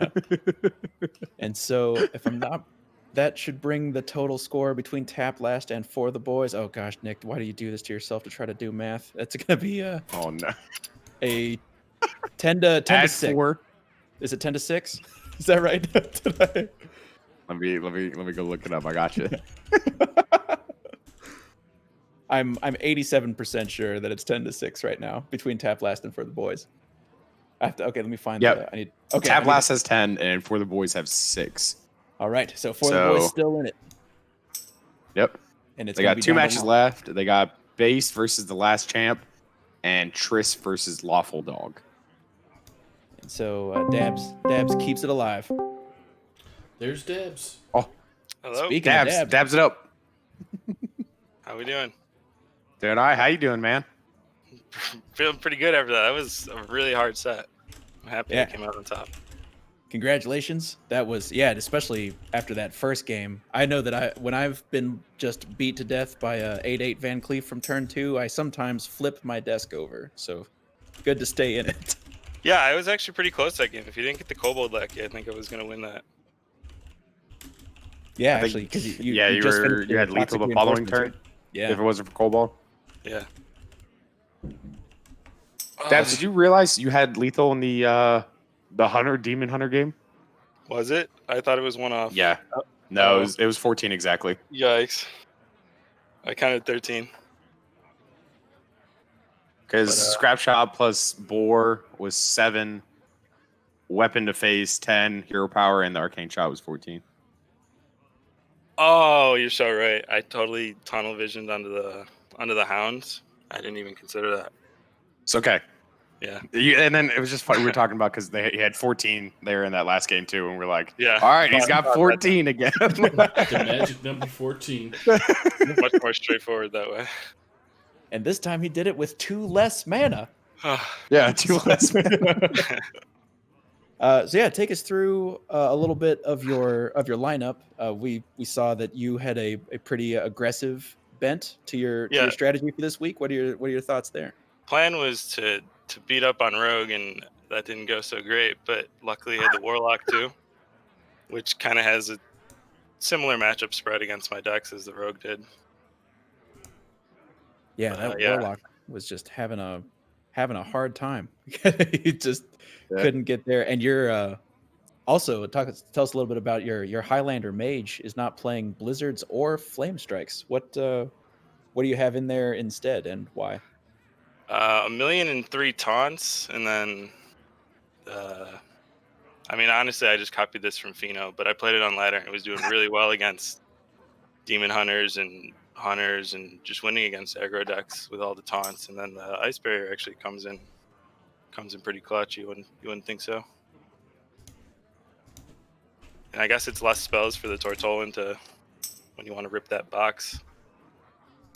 And so, if I'm not, that should bring the total score between Tap Last and For the Boys. Oh gosh, Nick, why do you do this to yourself to try to do math? That's gonna be
Oh no.
a 10 to
Add
6.
4.
Is it 10 to 6? Is that right?
Let me go look it up. I got you.
I'm 87% sure that it's 10 to 6 right now between Tap Last and For the Boys. Okay, let me find.
Yep.
I need. Okay.
Tap Last has 10, and For the Boys have 6.
All right, so For the Boys still in it.
Yep.
And it's
They
gonna
got
be
2
down to
matches
one.
left. They got Base versus the Last Champ, and Triss versus Lawful Dog.
And so Dabs keeps it alive.
There's Dabs.
Oh,
Hello.
Speaking of
Dabs,
Dabs,
dabs it up.
How we doing?
Doing all right. How you doing, man?
Feeling pretty good after that. That was a really hard set. I'm happy I
Yeah.
came out on top.
congratulations. That was especially after that first game. I know that when I've been just beat to death by a 8-8 Van Cleef from turn 2, I sometimes flip my desk over. So good to stay in it.
Yeah, I was actually pretty close that game. If you didn't get the Kobold lucky, I think I was gonna win that.
Yeah,
I think-
actually, because
you
just finished
had
the
lethal
toxic
the following
reinforcements,
turn.
right? Yeah.
If it wasn't for Cobalt.
Yeah.
Dabs, did you realize you had lethal in the Hunter Demon Hunter game?
Was it? I thought it was one off.
Yeah. No, it was 14 exactly.
Yikes. I counted 13.
Because Scrap Shot plus Boar was 7, Weapon to Face 10, Hero Power, and the Arcane Shot was 14.
Oh, you're so right. I totally tunnel visioned onto the hounds. I didn't even consider that.
It's okay.
Yeah.
And then it was just funny. We were talking about because he had 14 there in that last game too, and we're like,
Yeah.
all right, he's got 14 again.
The magic number 14.
Much more straightforward that way.
And this time he did it with 2 less mana.
Yeah, 2 less.
So yeah, take us through a little bit of your lineup. We saw that you had a pretty aggressive bent to your strategy for this week. What are your thoughts there?
Plan was to beat up on Rogue, and that didn't go so great. But luckily, I had the Warlock too, which kind of has a similar matchup spread against my decks as the Rogue did.
Yeah, that
yeah.
Warlock was just having a hard time. He just couldn't get there. And you're also tell us a little bit about your Highlander Mage is not playing Blizzards or Flame Strikes. What do you have in there instead, and why?
1,000,003 taunts, and then I mean, honestly, I just copied this from Pheno, but I played it on ladder and it was doing really well against Demon Hunters and just winning against aggro decks with all the taunts. And then the Ice Barrier actually comes in pretty clutch. You wouldn't think so. And I guess it's less spells for the Tortolan when you want to rip that box.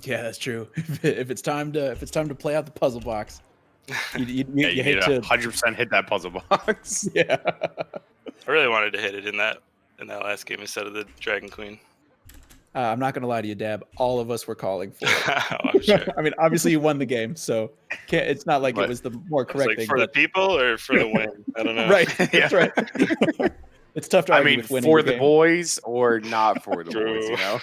Yeah, that's true. If it's time to play out the puzzle box, you
you
hate to
100% hit that puzzle box.
Yeah.
I really wanted to hit it in that last game instead of the Dragon Queen.
I'm not gonna lie to you, Dab. All of us were calling for it.
Oh, I'm sure.
I mean, obviously you won the game, so it's not like it was the more correct
Like
thing.
for the people or for the win? I don't know.
Right. That's right. It's tough to
I
argue
mean,
with winning
for
the
the
game.
boys or not for the boys, you know.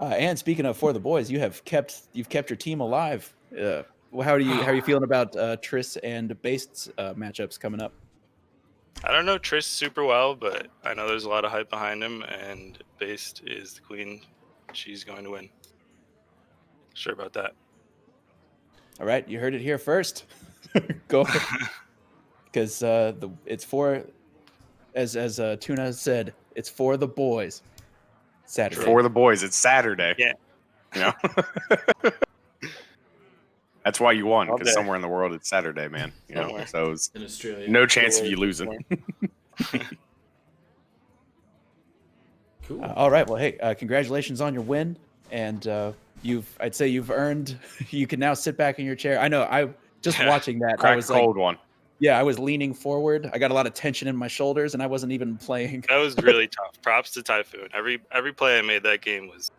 And speaking of for the boys, you've kept your team alive. Well, how are you feeling about Triss and Based's matchups coming up?
I don't know Triss super well, but I know there's a lot of hype behind him, and Based is the queen. She's going to win. Sure about that.
All right, you heard it here first. Go, because it's for, as Tuna said, it's for the boys. Saturday.
For the boys, it's Saturday.
Yeah.
You know. That's why you won,
All
because
day.
somewhere in the world it's Saturday, man. You know,
Somewhere.
so it's
In Australia.
no chance of you losing.
Cool.
All right. Well, hey, congratulations on your win, and I'd say you've earned. You can now sit back in your chair. I know. I just watching that. I
Crack
was
a
like,
cold one.
Yeah, I was leaning forward. I got a lot of tension in my shoulders, and I wasn't even playing.
That was really tough. Props to Tyfoon. Every play I made that game was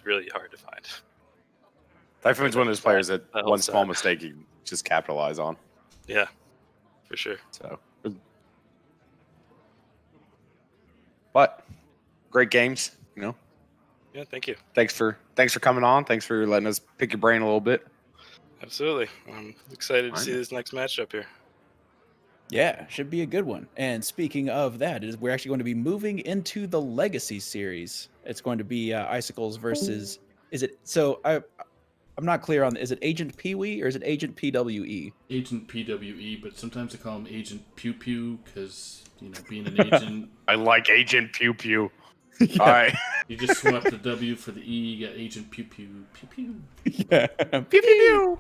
really hard to find.
Typhoon's one of those players that
that
one
whole
small
set.
mistake you just capitalize on.
Yeah, for sure.
So, but great games, you know.
Yeah, thank you.
Thanks for coming on. Thanks for letting us pick your brain a little bit.
Absolutely. I'm excited to
I
see
know.
this next matchup here.
Yeah, should be a good one. And speaking of that, we're actually going to be moving into the Legacy series. It's going to be Icicles versus. Is it so? I'm not clear on. Is it AgentPWE or is it AgentPWE?
AgentPWE, but sometimes they call him AgentPWE because being an agent.
I like Agent Pew Pew. All right.
You just swapped the W for the E. You got AgentPWE. Pew pew.
Yeah. Pew pew pew.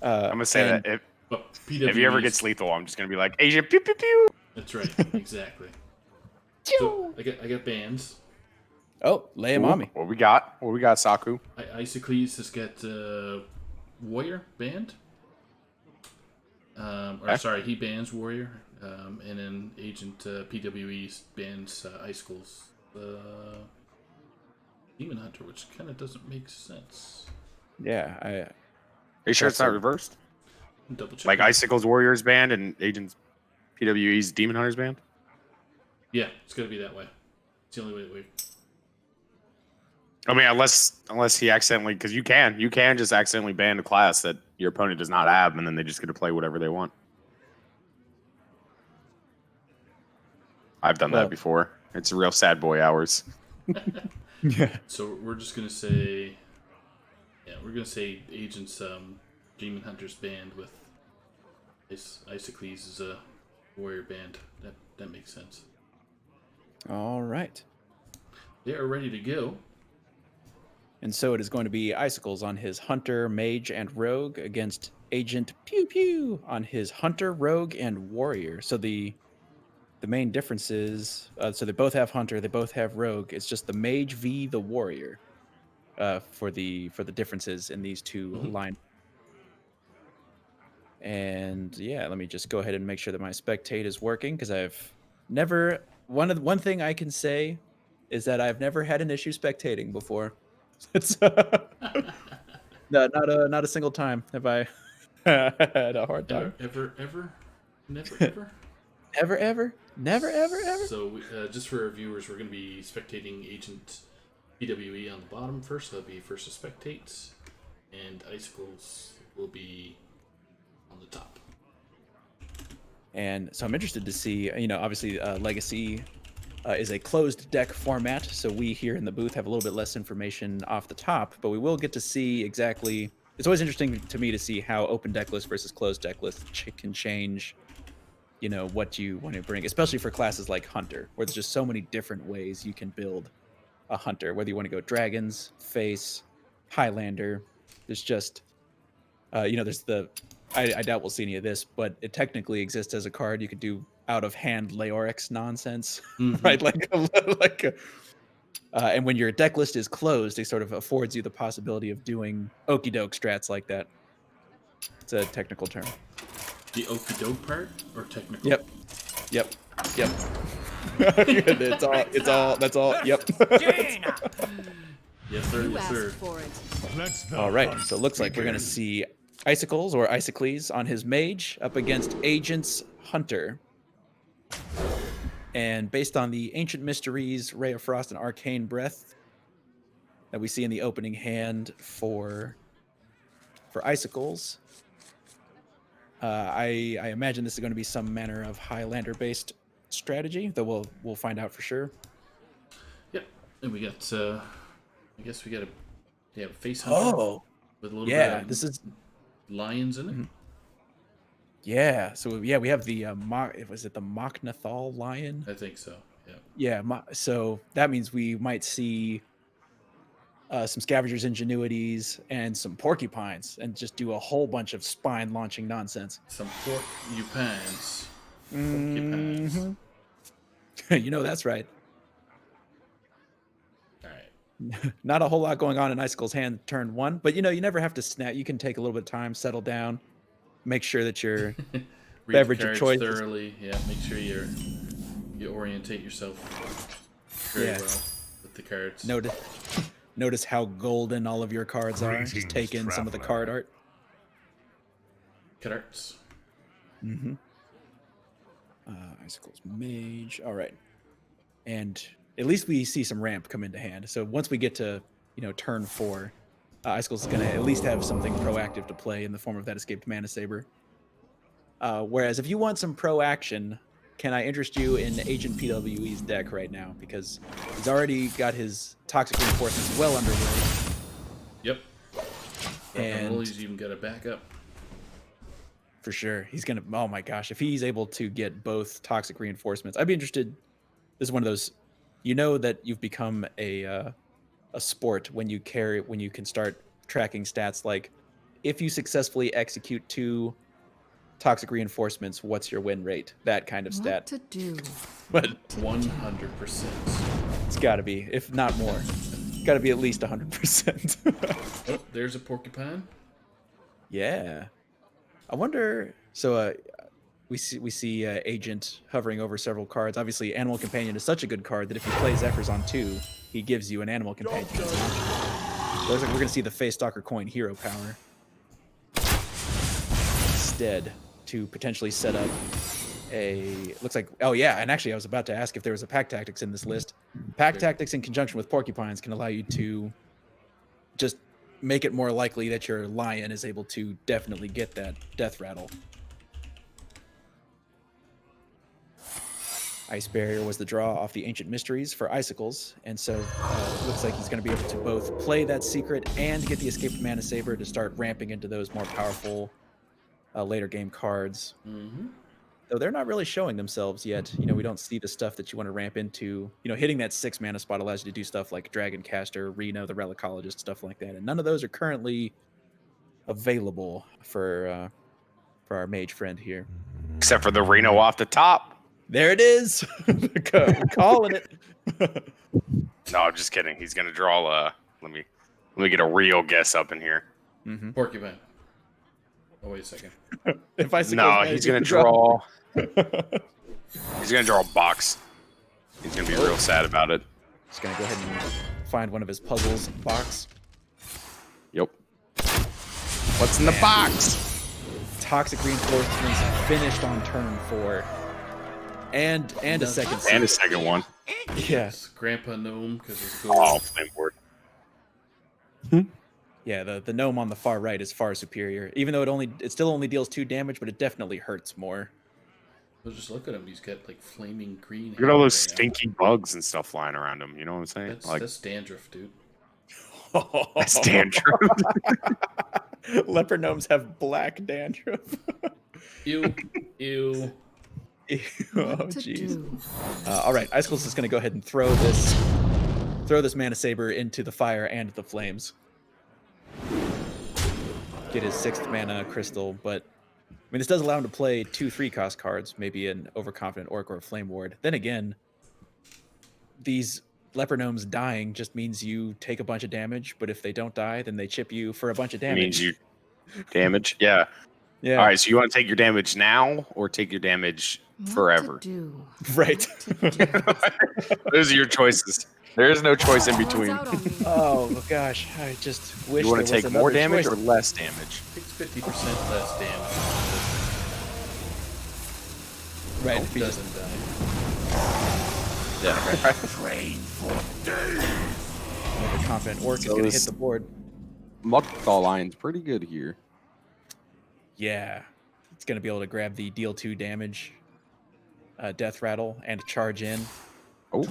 I'm gonna say
and-
that
But
if he ever gets lethal, I'm just gonna be like Agent Pew Pew Pew.
That's right. Exactly. So I got bands.
Oh, lay him on me.
What we got? What we got, Saku?
Icicles has got Warrior band.
Okay.
Sorry, he bans Warrior. And then Agent PWE bans Icicles. Demon Hunter, which kind of doesn't make sense.
Yeah,
Are you sure it's not reversed?
Double check.
Like Icicles Warriors band and Agents PWE's Demon Hunters band?
Yeah, it's got to be that way. It's the only way that we.
I mean, unless he accidentally, because you can just accidentally ban a class that your opponent does not have, and then they just get to play whatever they want. I've done that before. It's real sad boy hours.
yeah.
So we're just gonna say, Agents Demon Hunters band with Icicles is a Warrior band. That makes sense.
All right.
They are ready to go.
And so it is going to be Icicles on his Hunter, Mage, and Rogue against Agent Pew Pew on his Hunter, Rogue, and Warrior. So the main difference is, so they both have Hunter, they both have Rogue. It's just the Mage v the Warrior for the differences in these two line. And yeah, let me just go ahead and make sure that my spectate is working because I've never one thing I can say is that I've never had an issue spectating before. It's no, not a single time have I had a hard time.
Ever, never.
Never.
So just for our viewers, we're going to be spectating Agent PWE on the bottom first. That'll be first to spectates, and Icicles will be on the top.
And so I'm interested to see, obviously Legacy is a closed deck format, so we here in the booth have a little bit less information off the top, but we will get to see exactly. It's always interesting to me to see how open deck list versus closed deck list can change, what you want to bring, especially for classes like Hunter, where there's just so many different ways you can build a Hunter, whether you want to go Dragons, Face, Highlander. There's just, there's the. I doubt we'll see any of this, but it technically exists as a card. You could do out of hand Leorix nonsense, right? And when your deck list is closed, it sort of affords you the possibility of doing okie doke strats like that. It's a technical term.
The okie doke part or technical?
Yep. That's all. Yep.
Yes, sir.
You
Yes,
asked
sir.
for it.
Let's the
All right.
hunt
So it looks like we're going to see Icicles or Icicles on his Mage up against Agent's Hunter. And based on the Ancient Mysteries, Ray of Frost, and Arcane Breath that we see in the opening hand for Icicles, I imagine this is going to be some manner of Highlander-based strategy, though we'll find out for sure.
Yep. And we got, I guess we got a face hunter with a little bit of
this is
lions in it.
Yeah, so we have the was it the Machnathal lion?
I think so. Yeah.
Yeah, so that means we might see some Scavengers' Ingenuities and some Porcupines, and just do a whole bunch of spine launching nonsense.
Some porcupines.
Mhm. That's right.
All right.
Not a whole lot going on in Icicle's hand turn one, but you never have to snap. You can take a little bit of time, settle down, make sure that you're
Read
Beverage
the
of
cards
choice.
thoroughly. Yeah, make sure you orientate yourself very
Yeah.
well with the cards.
Notice how golden all of your cards are. Just
Greetings,
take in some of the card
traveler.
art.
Card arts.
Mm-hmm. Icicles Mage. All right. And at least we see some ramp come into hand. So once we get to, turn 4, Icicles is going to at least have something proactive to play in the form of that escaped Mana Saber. Whereas if you want some pro action, can I interest you in AgentPWE's deck right now? Because he's already got his Toxic Reinforcements well underway.
Yep.
And
And he's even got a backup.
for sure, he's going to, oh my gosh, if he's able to get both Toxic Reinforcements, I'd be interested. This is one of those, that you've become a sport when you can start tracking stats like if you successfully execute 2 Toxic Reinforcements, what's your win rate? That kind of stat.
What to do?
But
100%.
it's got to be, if not more, got to be at least 100%.
Oh, there's a porcupine.
Yeah, I wonder. So we see Agent hovering over several cards. Obviously, Animal Companion is such a good card that if you play Zephyrs on 2, he gives you an Animal Companion. Looks like we're gonna see the Face Stalker coin hero power instead to potentially set up looks like, oh yeah, and actually I was about to ask if there was a Pack Tactics in this list. Pack Tactics in conjunction with Porcupines can allow you to just make it more likely that your Lion is able to definitely get that Death Rattle. Ice Barrier was the draw off the Ancient Mysteries for Icicles, and so it looks like he's going to be able to both play that secret and get the Escaped Mana Saber to start ramping into those more powerful later game cards.
Mm-hmm.
Though they're not really showing themselves yet. We don't see the stuff that you want to ramp into. Hitting that 6 mana spot allows you to do stuff like Dragon Caster, Reno, the Relicologist, stuff like that, and none of those are currently available for our mage friend here.
Except for the Reno off the top.
There it is. Calling it.
No, I'm just kidding. He's gonna draw. Let me get a real guess up in here.
Mm-hmm.
Porcupine. Oh, wait a second.
If I
No, he's gonna draw. He's gonna draw a box. He's gonna be real sad about it.
Just gonna go ahead and find one of his puzzles box.
Yep. What's in the box?
Toxic Reinforcements finished on turn 4. And a second
And a second one.
Yeah.
It's Grandpa Gnome because he's cool.
Oh, flame ward.
Yeah, the gnome on the far right is far superior. Even though it still only deals 2 damage, but it definitely hurts more.
Well, just look at him. He's got like flaming green.
Look at all those
hair right now.
stinky bugs and stuff flying around him. You know what I'm saying?
That's dandruff, dude.
That's dandruff.
Leopard gnomes have black dandruff.
Ew. Ew.
Oh,
What to
jeez.
do?
All right, Icicles is going to go ahead and throw this Mana Saber into the fire and the flames. Get his 6th mana crystal, but this does allow him to play 2 3-cost cards, maybe an Overconfident Orc or a Flame Ward. Then again, these Leopard Gnomes dying just means you take a bunch of damage, but if they don't die, then they chip you for a bunch of damage.
Means you damage. Yeah.
Yeah.
All right. So you want to take your damage now or take your damage forever?
What to do?
Right.
What to do?
Those are your choices. There is no choice in
Someone's
between.
out on me.
Oh gosh, I just wish
You want to
there was
take more
another
damage
choice.
or less damage?
Takes 50% less damage.
Right, if he just
Doesn't die.
Yeah.
Overconfident Orc is
So
going to hit
this-
the board.
Muckthal line's pretty good here.
Yeah, it's going to be able to grab the deal 2 damage, Death Rattle, and charge in.
Oh.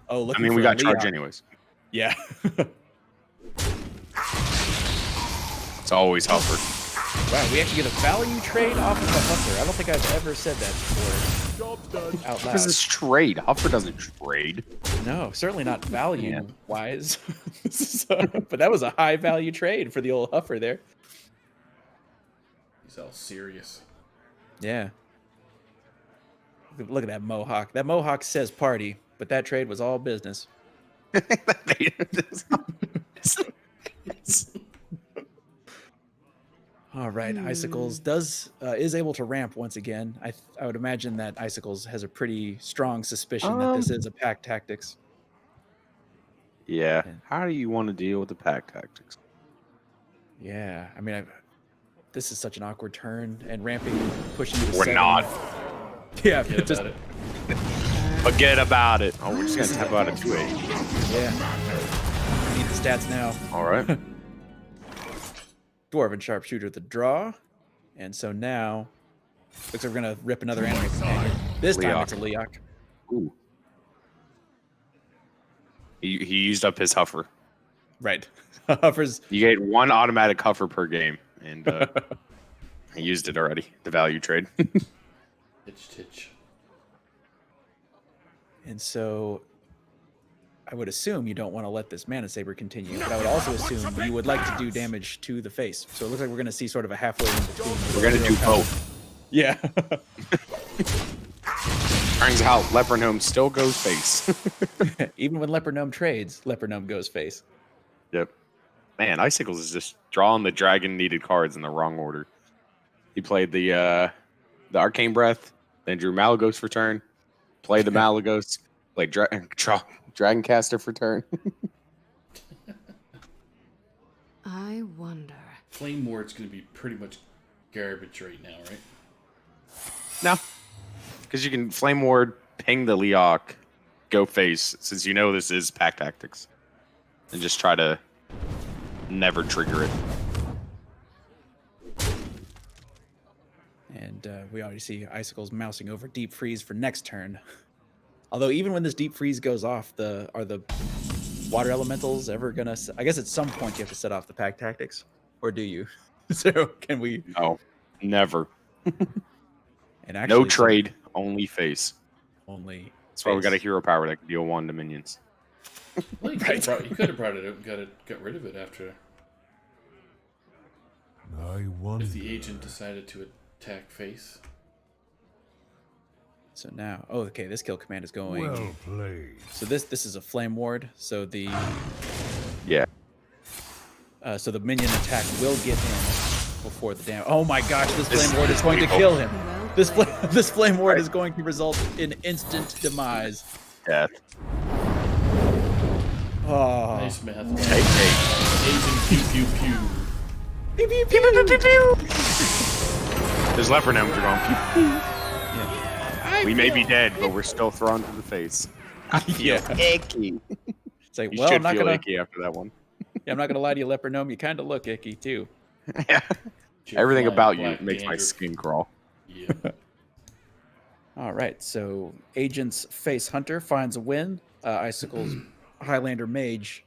Oh, look.
I mean, we got charge anyways.
Yeah.
It's always Hufford.
Wow, we actually get a value trade off of the Huffer. I don't think I've ever said that before. Job's done. Out loud.
Because it's trade. Huffer doesn't trade.
No, certainly not value-wise. But that was a high-value trade for the old Huffer there.
He's all serious.
Yeah. Look at that Mohawk. That Mohawk says party, but that trade was all business. All right, Icicles is able to ramp once again. I would imagine that Icicles has a pretty strong suspicion that this is a pack tactics.
Yeah.
And-
How do you want to deal with the pack tactics?
Yeah, I mean, this is such an awkward turn, and ramping, pushing you to
We're
7.
not.
Yeah,
Forget
just
about it.
Forget about it. Oh, we're just gonna tap out a 2-8.
yeah. I need the stats now.
All right.
Dwarven sharpshooter the draw, and so now looks like we're gonna rip another animal companion. This time it's a Leok.
Ooh. He used up his huffer.
Right. Huffers.
You get 1 automatic huffer per game, and I used it already. The value trade.
Titch.
And so I would assume you don't want to let this Mana Saber continue, but I would also assume you would like to do damage to the face. So it looks like we're going to see sort of a halfway in between.
We're gonna do both.
Yeah.
Turns out Leopard Gnome still goes face.
Even when Leopard Gnome trades, Leopard Gnome goes face.
Yep. Man, Icicles is just drawing the dragon needed cards in the wrong order. He played the Arcane Breath, then drew Malagos for turn, played the Malagos, played Dragon Caster for turn.
I wonder.
Flame Ward's going to be pretty much garbage right now, right?
No. Because you can Flame Ward, ping the Leok, go face, since you know this is pack tactics. And just try to never trigger it.
And we already see Icicles mousing over Deep Freeze for next turn. Although even when this Deep Freeze goes off, are the Water Elementals ever gonna... I guess at some point you have to set off the pack tactics. Or do you? So can we...
No, never.
And actually,
No trade, only face.
Only...
That's why we got a hero power that can deal 1 to minions.
Well, you could have brought it out and got rid of it after.
I wonder.
If the agent decided to attack face.
So now... Oh, okay, this kill command is going...
Well played.
So this is a Flame Ward, so the...
Yeah.
So the minion attack will get in before the damage. Oh my gosh, this
This
Flame Ward is
is
going to
lethal.
kill him.
Well
This Flame Ward is going to result in instant demise.
Death.
Oh.
Nice math.
Hey, hey.
Agent pew pew pew.
Pew, pew, pew, pew, pew, pew.
There's Leopard Gnomes are going. Pew, pew.
Yeah.
We may be dead, but we're still thrown to the face.
Yeah.
Icky.
It's like,
You
well,
should
I'm not
feel
gonna.
icky after that one.
Yeah, I'm not gonna lie to you, Leopard Gnome. You kind of look icky too.
Yeah. Everything
Flying
about you
black
makes my
gander.
skin crawl.
Yeah.
All right, so Agent's Face Hunter finds a win. Icicles Highlander Mage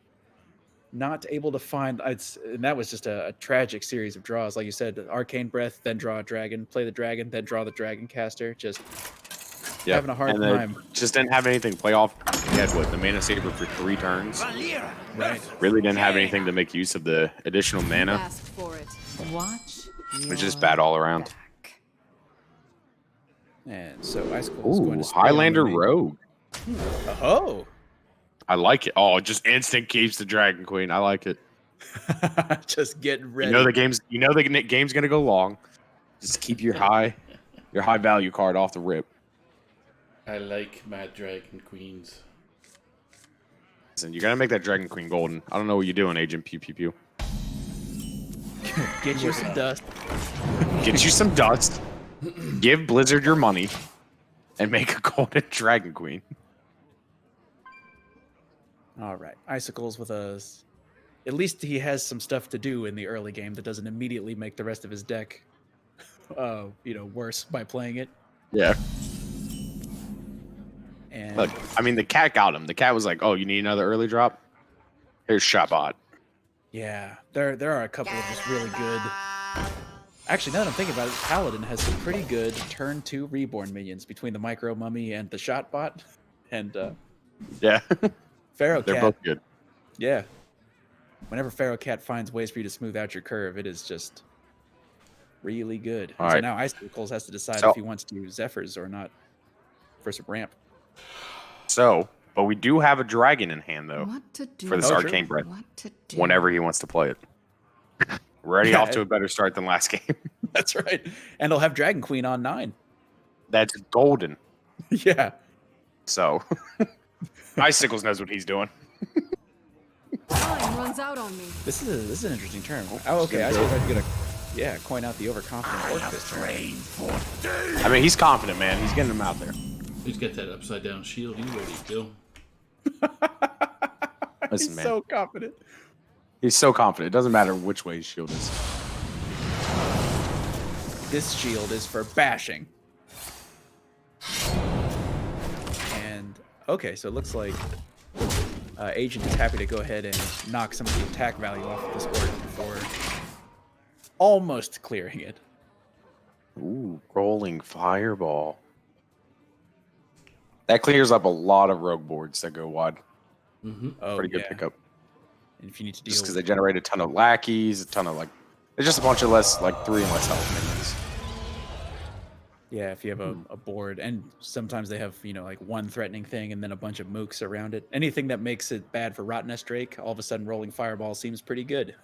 not able to find. And that was just a tragic series of draws. Like you said, Arcane Breath, then draw a dragon, play the dragon, then draw the Dragon Caster. Just having a hard
and
time.
Just didn't have anything to play off. He had what, the Mana Saber for 3 turns.
Right.
Really didn't have anything to make use of the additional mana.
Ask for it. Watch.
Which is bad all around.
Back.
And so Icicles is going
Ooh,
to stay on the
Highlander
mage.
Rogue.
Oh.
I like it. Oh, just instant keeps the Dragon Queen. I like it.
Just get ready.
You know the game's gonna go long. Just keep your high value card off the rip.
I like Mad Dragon Queens.
Listen, you gotta make that Dragon Queen golden. I don't know what you're doing, Agent Pew.
Get you some dust.
Get you some dust. Give Blizzard your money, and make a golden Dragon Queen.
All right, Icicles with us. At least he has some stuff to do in the early game that doesn't immediately make the rest of his deck, worse by playing it.
Yeah.
And
Look, I mean, the cat got him. The cat was like, "Oh, you need another early drop? Here's Shotbot."
yeah, there are a couple of just really good. Actually, now that I'm thinking about it, Paladin has some pretty good turn 2 reborn minions between the Micro Mummy and the Shotbot, and
Yeah,
Pharaoh
they're
Cat.
both good.
Yeah. Whenever Pharaoh Cat finds ways for you to smooth out your curve, it is just really good.
All
So
right.
now Icicles has to decide
So-
if he wants to use Zephyrs or not for some ramp.
So, but we do have a dragon in hand though
What to do?
for this
Oh,
Arcane
sure.
Breath.
What to do?
Whenever he wants to play it. We're already
Yeah,
off to a better start than last game.
That's right. And they'll have Dragon Queen on 9.
That's golden.
Yeah.
So, Icicles knows what he's doing.
Time runs out on me.
This is an interesting turn. Oh, okay. I was gonna coin out the overconfident orc this turn.
I mean, he's confident, man. He's getting him out there.
Please get that upside down shield. You ready to go?
Listen,
He's
man.
so confident.
He's so confident. It doesn't matter which way his shield is.
This shield is for bashing. And okay, so it looks like Agent is happy to go ahead and knock some of the attack value off of this orc before almost clearing it.
Ooh, rolling fireball. That clears up a lot of rogue boards that go wide.
Mm-hmm.
Oh,
Pretty good
yeah.
pickup.
And if you need to deal
Just because they generate a ton of lackeys, a ton of like, it's just a bunch of less, like 3 and less health minions.
yeah, if you have a board, and sometimes they have, like one threatening thing and then a bunch of mooks around it. Anything that makes it bad for Rottennest Drake, all of a sudden rolling fireball seems pretty good.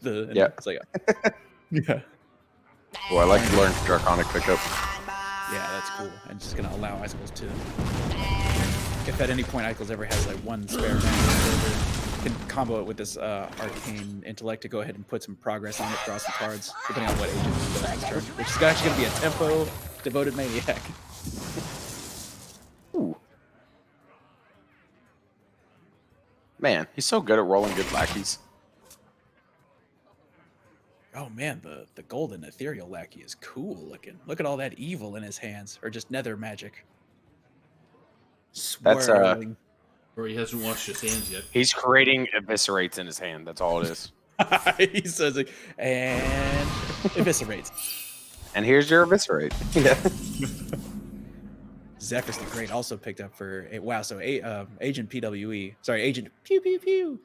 Yeah.
It's like, yeah.
Oh, I like to learn Draconic pickup.
Yeah, that's cool. And just gonna allow Icicles to. If at any point Icicles ever has like one spare mana, can combo it with this arcane intellect to go ahead and put some progress on it, draw some cards, depending on what agent does this turn. Which is actually gonna be a tempo devoted maniac.
Ooh. Man, he's so good at rolling good lackeys.
Oh man, the golden ethereal lackey is cool looking. Look at all that evil in his hands, or just nether magic.
That's,
Swirling.
Or he hasn't washed his hands yet.
He's creating eviscerates in his hand. That's all it is.
He says it, and eviscerates.
And here's your eviscerate. Yeah.
Zephyrus the Great also picked up for wow. So Agent PWE, sorry, Agent Pew Pew Pew,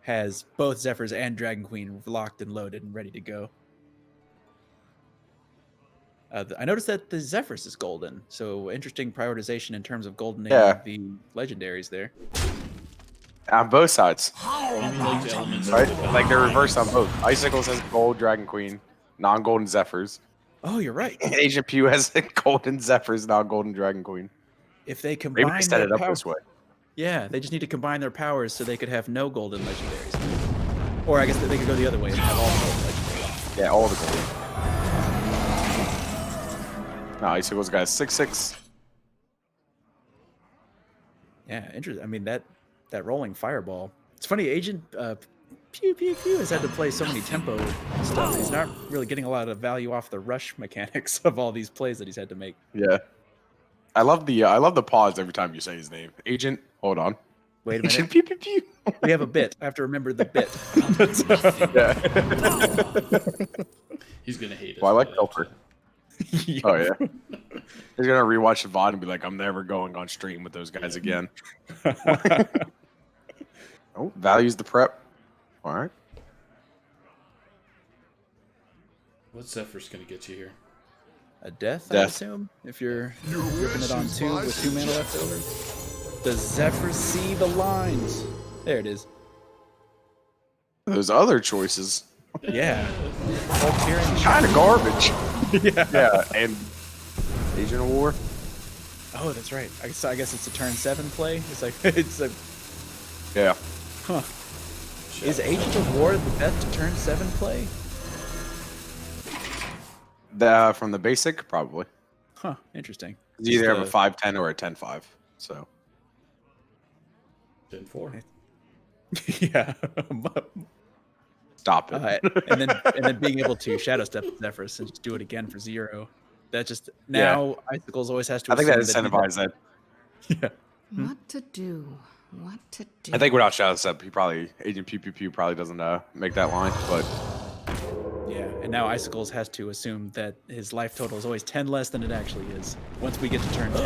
has both Zephyrs and Dragon Queen locked and loaded and ready to go. I noticed that the Zephyrus is golden, so interesting prioritization in terms of goldening the legendaries there.
On both sides.
Maybe like the elements
Right?
of the
Like they're reversed on both. Icicles has gold Dragon Queen, non-golden Zephyrs.
Oh, you're right.
And Agent Pew has golden Zephyrs, non-golden Dragon Queen.
If they
Maybe
combine
they set
their
it up
power-
this way.
Yeah, they just need to combine their powers so they could have no golden legendaries. Or I guess that they could go the other way and have all the golden legendaries.
Yeah, all the gold. No, Icicles got 6/6.
Yeah, interesting. I mean, that rolling fireball. It's funny, Agent Pew Pew Pew has had to play so many tempo stuff. He's not really getting a lot of value off the rush mechanics of all these plays that he's had to make.
Yeah. I love the pause every time you say his name. Agent, hold on.
Wait a minute.
Agent Pew Pew Pew.
We have a bit. I have to remember the bit.
Yeah.
He's gonna hate it.
Well, I like Pilfer. Oh yeah. He's gonna rewatch the VOD and be like, I'm never going on stream with those guys again. Oh, values the prep. All right.
What's Zephyrus gonna get you here?
A death, I
Death.
assume, if you're ripping it on 2 with 2 mana left over. Does Zephyr see the lines? There it is.
Those other choices,
Yeah. Volunteering.
kind of garbage.
Yeah.
Yeah, and Agent of War.
Oh, that's right. I guess it's a turn 7 play. It's like it's a
Yeah.
huh. Is Agent of War the best turn 7 play?
From the basic, probably.
Huh. Interesting.
You either have a
Just,
5/10 or a 10/5. So
10-4.
yeah.
stop it.
and then being able to shadow step Zephyrus and just do it again for 0. That just now Icicles always has to.
I think that
assume
incentivizes that.
Yeah.
What to do? What to do?
I think without Shadow Step, Agent Pew Pew Pew probably doesn't make that line. But
Yeah, and now Icicles has to assume that his life total is always 10 less than it actually is. Once we get to turn 10,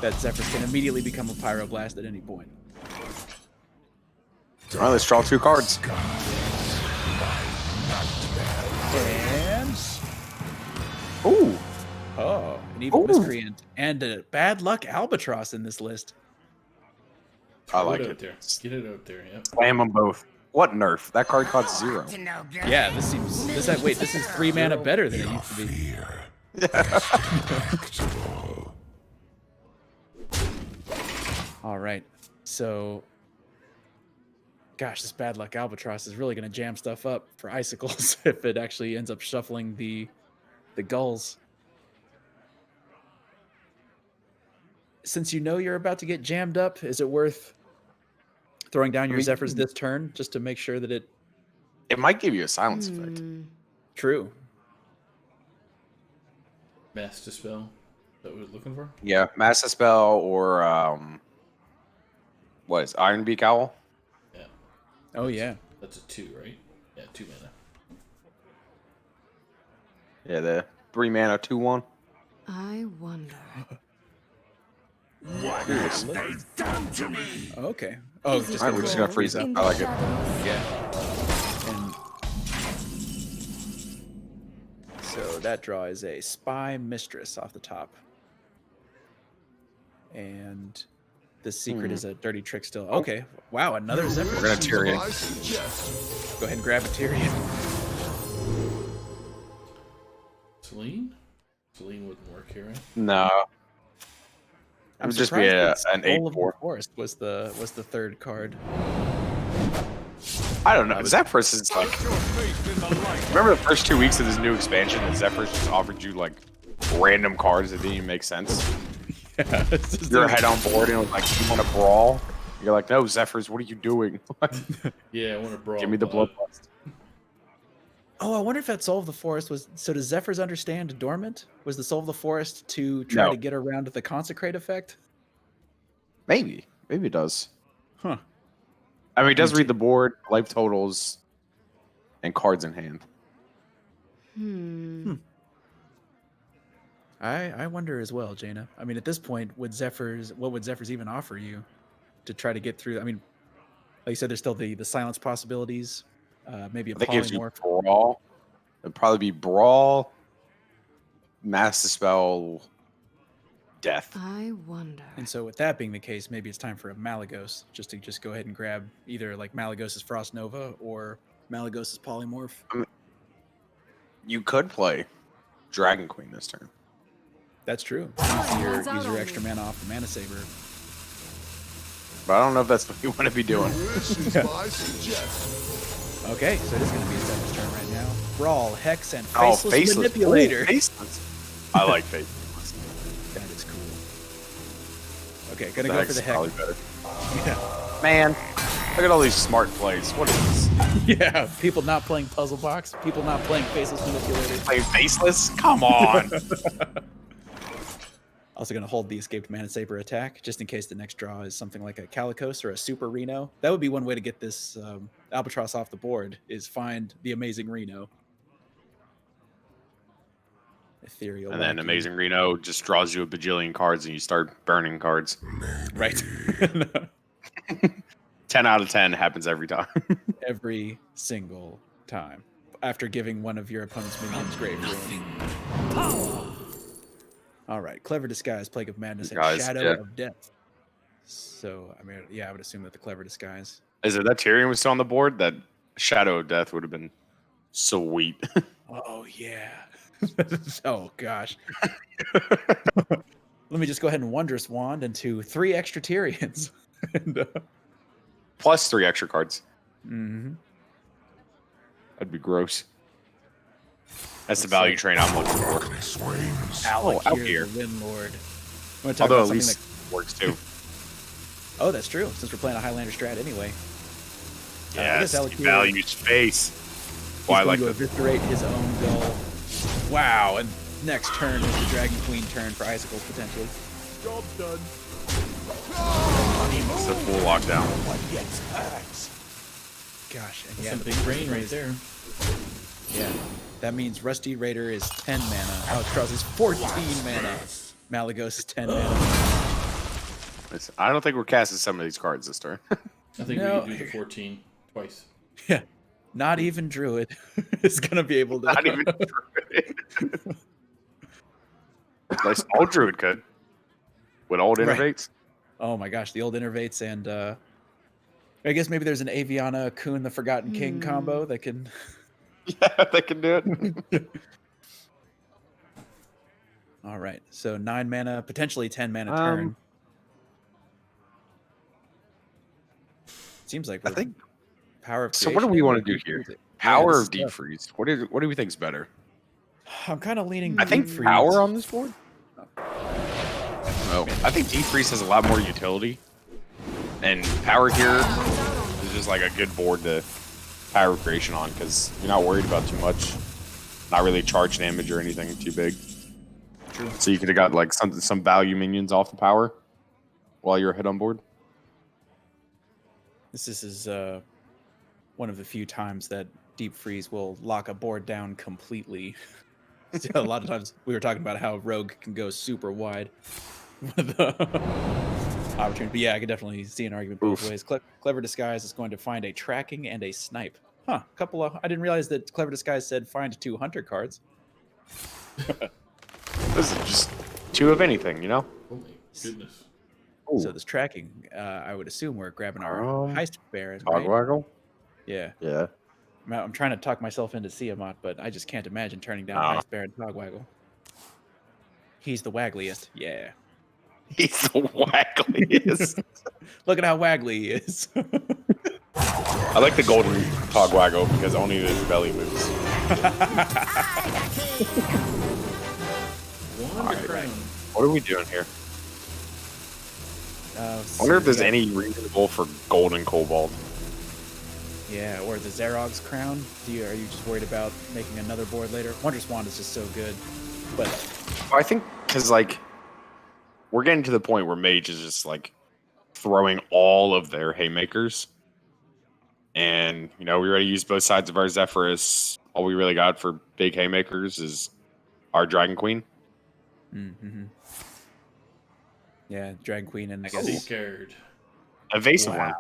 that Zephyrus can immediately become a Pyroblast at any point.
all right, let's draw 2 cards.
And
Ooh,
an Evil
Ooh.
Miscreant and a Bad Luck Albatross in this list.
I like
Get it out
it.
there. Get it out there. Yep.
Slam them both. What nerf? That card costs 0.
Yeah, this is 3 mana better than it used to be. All right, so, gosh, this bad luck albatross is really going to jam stuff up for Icicles if it actually ends up shuffling the gulls. Since you know you're about to get jammed up, is it worth throwing down your Zephyrs this turn just to make sure that it...
It might give you a silence effect.
True.
Mass Dispel. Is that what we're looking for?
Yeah, Mass Dispel or what is Iron Beak Owl?
Yeah.
Oh, yeah.
That's a 2, right? Yeah, 2 mana.
Yeah, the 3 mana 2/1.
I wonder.
Okay. Oh, just
Alright, we're just gonna freeze up. I like it.
Yeah. And so that draw is a Spy Mistress off the top. And the secret is a Dirty Trick still. Okay. Wow, another Zephyr.
We're gonna Tyrion.
Go ahead and grab a Tyrion.
Celine? Celine wouldn't work here, right?
No. It would just be an
Soul of the
8/4.
Forest was the third card.
I don't know. Zephyrs is like. Remember the first 2 weeks of this new expansion that Zephyrs just offered you like random cards that didn't even make sense?
Yeah,
You're head on board and it was like, you want to brawl? You're like, no, Zephyrs, what are you doing?
Yeah, I want to brawl.
Give me the bloodlust.
Oh, I wonder if that Soul of the Forest was... So does Zephyrs understand Dormant? Was the Soul of the Forest to try to get around the Consecrate effect?
Maybe. Maybe it does.
Huh.
I mean, it does read the board, life totals, and cards in hand.
I wonder as well, Jaina. I mean, at this point, what would Zephyrs even offer you to try to get through? I mean, like you said, there's still the silence possibilities. Maybe a
I think it gives you
polymorph.
Brawl. It'd probably be Brawl, Mass Dispel, Death.
I wonder.
And so with that being the case, maybe it's time for a Malagos, just to go ahead and grab either like Malagos' Frost Nova or Malagos' Polymorph.
You could play Dragon Queen this turn.
That's true. Use your extra mana off the Mana Saber.
But I don't know if that's what you want to be doing.
Okay, so it is going to be a Zephyrs turn right now. Brawl, Hex, and
Oh,
Faceless
Faceless.
Manipulator.
Ooh, Faceless. I like Faceless.
That is cool. Okay, gonna
The
go
Hex
for the
is probably
Hex.
better.
Yeah.
Man, look at all these smart plays. What is this?
Yeah, people not playing Puzzle Box, people not playing Faceless Manipulator.
Playing Faceless? Come on.
Also going to hold the Escaped Mana Saber attack, just in case the next draw is something like a Calicos or a Super Reno. That would be one way to get this Albatross off the board, is find the Amazing Reno. Ethereal.
And then
Wacky.
Amazing Reno just draws you a bajillion cards and you start burning cards.
Right.
10 out of 10 happens every time.
Every single time. After giving one of your opponent's minions Grave Ruin. All right, Clever Disguise, Plague of Madness, and Shadow of Death. So, I mean, yeah, I would assume that the Clever Disguise.
Is it that Tyrion was still on the board? That Shadow of Death would have been sweet.
Oh, yeah. Oh, gosh. Let me just go ahead and Wondrous Wand into 3 extra Tyrions. And,
Plus 3 extra cards.
mm-hmm.
That'd be gross. That's the value train I'm looking for.
Out
here.
here, the Windlord.
Although at least works too.
Oh, that's true. Since we're playing a Highlander strat anyway.
Yes,
Alec
value space.
He's
Well, I
going
like
to
the
eviscerate his own goal. Wow, and next turn is the Dragon Queen turn for Icicles, potentially. Job done.
It's a full lockdown.
Gosh, and yeah,
Something brain right there.
yeah. That means Rusty Raider is 10 mana. Albatross is 14 mana. Malagos is 10 mana.
Listen, I don't think we're casting some of these cards this turn.
I think
No.
we can do the 14 twice.
Yeah. Not even Druid is going to be able to.
Not even Druid. Nice. Old Druid could. With old
Right.
innervates.
Oh my gosh, the old Innervates and I guess maybe there's an Aviana Kun the Forgotten King combo that can.
Yeah, they can do it.
All right, so 9 mana, potentially 10 mana turn. Seems like
I
we're
think.
power of
So what do
creation
we
in
want
it?
to do here?
Yeah,
Power
this
or
is
deep
tough.
freeze? What do we think is better?
I'm kind of leaning.
I think
deep freeze.
power on this board. Oh, I think deep freeze has a lot more utility, and power here is just like a good board to power creation on because you're not worried about too much, not really charge damage or anything too big.
True.
So you could have got like some value minions off the power while you're ahead on board.
This is one of the few times that deep freeze will lock a board down completely. A lot of times we were talking about how Rogue can go super wide with opportunity. But yeah, I could definitely see an argument both ways. Clever Disguise is going to find a tracking and a snipe. Huh? Couple of. I didn't realize that Clever Disguise said find 2 hunter cards.
This is just 2 of anything, you know.
Oh my goodness.
So this tracking, I would assume we're grabbing our heist baron.
Hog
Right?
waggle.
Yeah.
Yeah.
I'm trying to talk myself into Tiamat, but I just can't imagine turning down heist baron Hogwaggle. He's the waggliest. Yeah.
He's the waggliest.
Look at how waggly he is.
I like the golden Hogwaggle because only his belly moves.
Right.
What are we doing here? I wonder if there's any reasonable for golden cobalt.
Yeah, or the Zerog's crown. Are you just worried about making another board later? Wondrous Wand is just so good. But
I think because like we're getting to the point where Mage is just like throwing all of their haymakers, and we already used both sides of our Zephyrus. All we really got for big haymakers is our Dragon Queen.
Mm-hmm. Yeah, Dragon Queen, and I
Be
guess
scared.
Evasive one.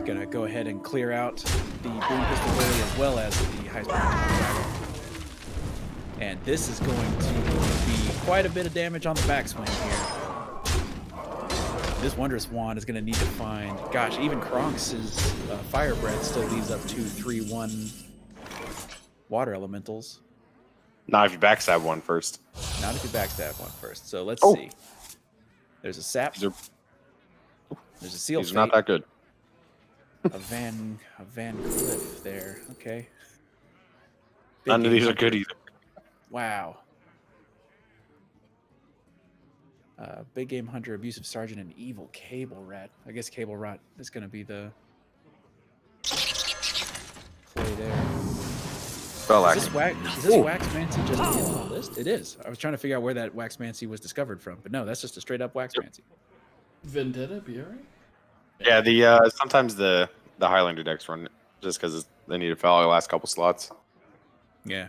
Gonna go ahead and clear out the Boom Pistol Bully as well as the Heist Baron. And this is going to be quite a bit of damage on the backswing here. This Wondrous Wand is going to need to find... Gosh, even Kronk's Fire Breath still leaves up 2, 3, 1 water elementals.
Not if you backstab one first.
Not if you backstab one first. So let's
Oh.
see. There's a Sap.
These are,
There's a Seal
these are not that good.
A Van Cliff there. Okay.
None of
Big
these are
Game
good
Hunter.
either.
Wow. Big Game Hunter, Abusive Sergeant, and Evil Cable Rat. I guess Cable Rat is going to be the play there. Is this Wax Mancy just in the list? It is. I was trying to figure out where that Wax Mancy was discovered from, but no, that's just a straight up Wax Mancy.
Vendetta, be alright?
Yeah, sometimes the Highlander decks run it just because they need to fill the last couple slots.
Yeah.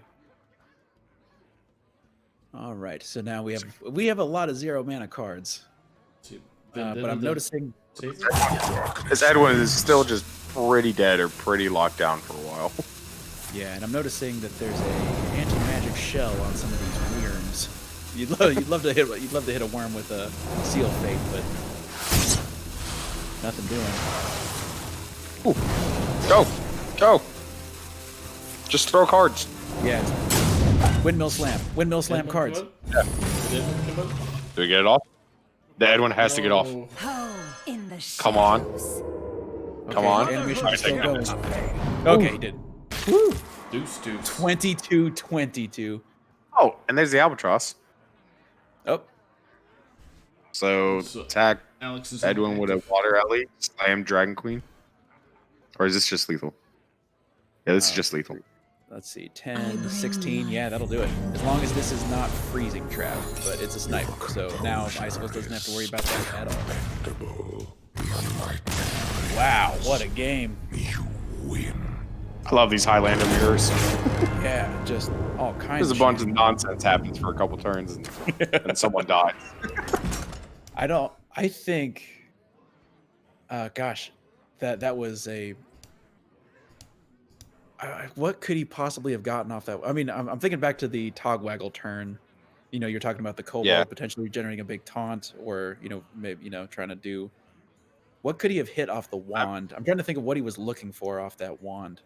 All right, so now we have a lot of 0 mana cards, but I'm noticing
This Edwin is still just pretty dead or pretty locked down for a while.
Yeah, and I'm noticing that there's a anti-magic shell on some of these worms. You'd love to hit a worm with a Seal Fate, but nothing doing.
Ooh. Go! Just throw cards.
Yeah, Windmill Slam cards.
Yeah. Do we get it off? The Edwin has to get off.
Home in the
Come on.
Okay,
Come on.
Animation
Alright,
is still
take
going.
it.
Okay, he did. Woo!
Deuce.
22-22.
Oh, and there's the Albatross.
Oh,
So attack
Alex is
Edwin with a Water Alley, slam Dragon Queen. Or is this just lethal? Yeah, this is just lethal.
let's see. 10, 16. Yeah, that'll do it. As long as this is not freezing trap, but it's a snipe. So now Icicles doesn't have to worry about that at all. Wow, what a game.
I love these Highlander mirrors.
Yeah, just all kinds
There's a
of
bunch
shit.
of nonsense happens for a couple turns and someone dies.
I think gosh, that was a what could he possibly have gotten off that? I mean, I'm thinking back to the Togwaggle turn. You're talking about the Kobold potentially generating a big taunt, or maybe trying to do What could he have hit off the wand? I'm trying to think of what he was looking for off that wand.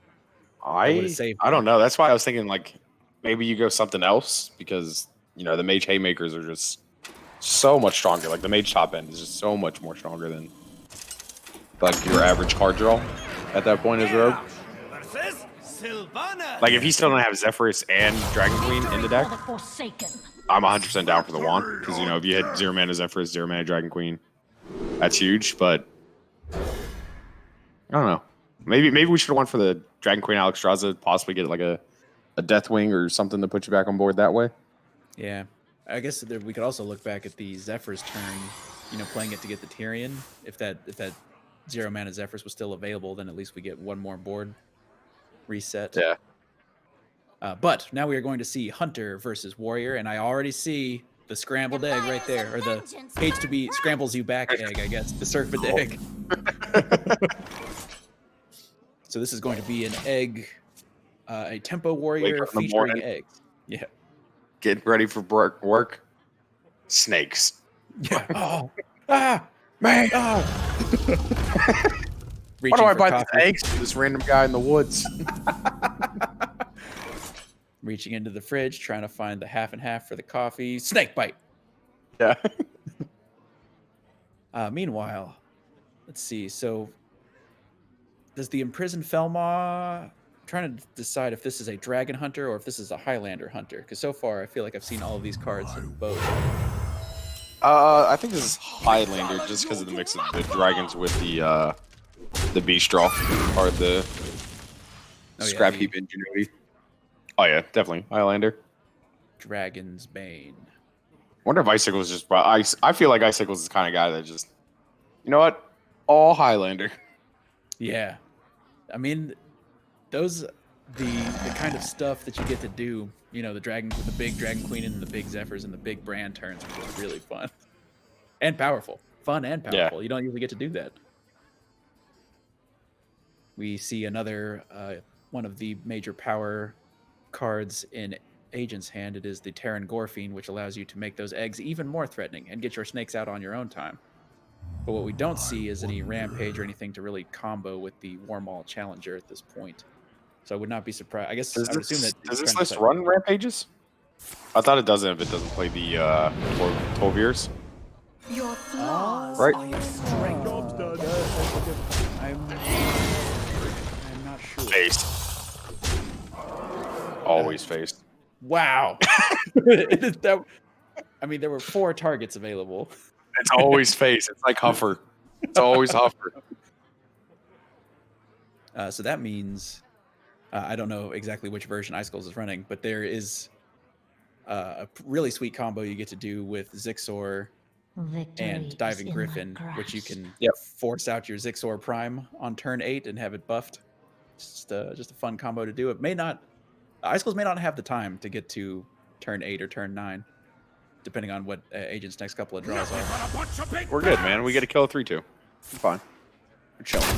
would've saved
I
him.
don't know. That's why I was thinking like maybe you go something else because the mage haymakers are just so much stronger. Like the mage top end is just so much more stronger than like your average card draw at that point as rogue. Like if he still don't have Zephyrus and Dragon Queen in the deck, I'm 100% down for the wand because if you hit 0 mana Zephyrus, 0 mana Dragon Queen, that's huge. But I don't know. Maybe we should have went for the Dragon Queen Alexstrasza, possibly get like a Deathwing or something to put you back on board that way.
Yeah. I guess we could also look back at the Zephyr's turn, playing it to get the Tyrion. If that 0 mana Zephyrus was still available, then at least we get one more board reset.
Yeah.
But now we are going to see Hunter versus Warrior, and I already see the scrambled egg right there, or the hates to be scrambles you back egg, I guess, the serpent egg. So this is going to be an egg, a tempo warrior
up in the
featuring
morning.
eggs. Yeah.
Get ready for work. Snakes.
Yeah. Oh. Man. Oh.
Why do I buy these eggs from this random guy in the woods?
Reaching into the fridge, trying to find the half and half for the coffee. Snake bite.
Yeah.
Meanwhile, let's see. So, does the imprisoned Felmaw? I'm trying to decide if this is a dragon hunter or if this is a Highlander hunter. Because so far, I feel like I've seen all of these cards in both.
I think this is Highlander just because of the mix of the dragons with the beast straw or the scrap heap ingenuity. Oh yeah, definitely Highlander.
Dragon's Bane.
Wonder if Icicles just brought ice. I feel like Icicles is the kind of guy that just, all Highlander.
Yeah, I mean, the kind of stuff that you get to do. The dragon with the big Dragon Queen and the big Zephyrs and the big Brand turns, which is really fun and powerful. Fun and powerful.
Yeah.
You don't usually get to do that. We see another one of the major power cards in Agent's hand. It is the Terran Gorfiend, which allows you to make those eggs even more threatening and get your snakes out on your own time. But what we don't see is any Rampage or anything to really combo with the Warmaul Challenger at this point. So I would not be surprised. I guess I would assume that
Does this list run Rampages? I thought it doesn't if it doesn't play the 12 years.
Your flaws
Right.
are your strength.
I'm not sure.
Face. Always face.
Wow. I mean, there were 4 targets available.
It's always face. It's like Huffer. It's always Huffer.
So that means I don't know exactly which version Icicles is running, but there is a really sweet combo you get to do with Zixor and Diving Griffin, which you can force out your Zixor Prime on turn 8 and have it buffed. Just a fun combo to do. It may not, Icicles may not have the time to get to turn 8 or turn 9, depending on what Agent's next couple of draws are.
We're good, man. We get a kill a 3-2. Fine. We're chilling.
We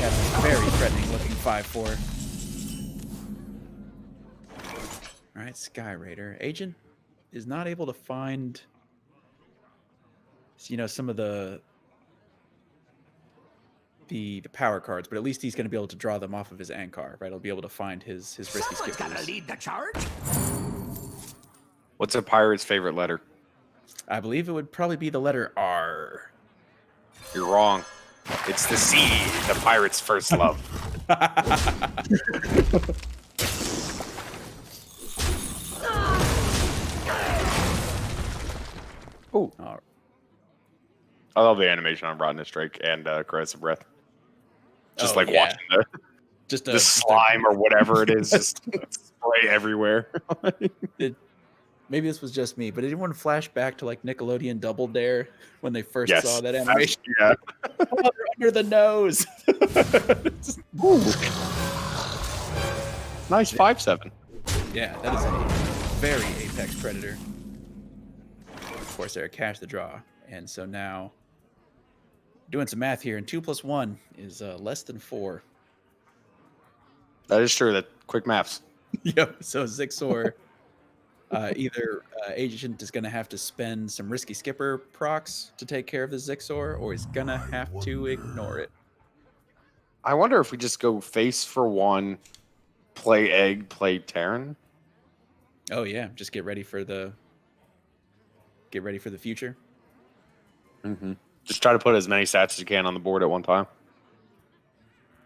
have this very threatening looking 5/4. All right, Sky Raider. Agent is not able to find, some of the power cards, but at least he's going to be able to draw them off of his Ankar, right? He'll be able to find his risky
Someone's got to
skippers.
lead the charge.
What's a pirate's favorite letter?
I believe it would probably be the letter R.
You're wrong. It's the C, the pirate's first love.
Oh,
I love the animation on Rotten Strike and Caress of Breath. Just
Oh, yeah.
watching
just
the slime or whatever it is just spray everywhere.
Maybe this was just me, but did anyone flash back to like Nickelodeon Double Dare when they first
Yes.
saw that animation?
Yeah.
Oh, they're under the nose.
Nice 5/7.
Yeah, that is a very Apex Predator. Of course, they're a cash the draw. And so now, doing some math here, and 2 + 1 is less than 4.
That is true. That quick maths.
Yep. So Zixor Either Agent is going to have to spend some risky skipper procs to take care of the Zixor, or he's going to have to ignore it.
I wonder if we just go face for one, play egg, play Terran.
Oh yeah, just get ready for the future.
Mm-hmm. Just try to put as many stats as you can on the board at one time.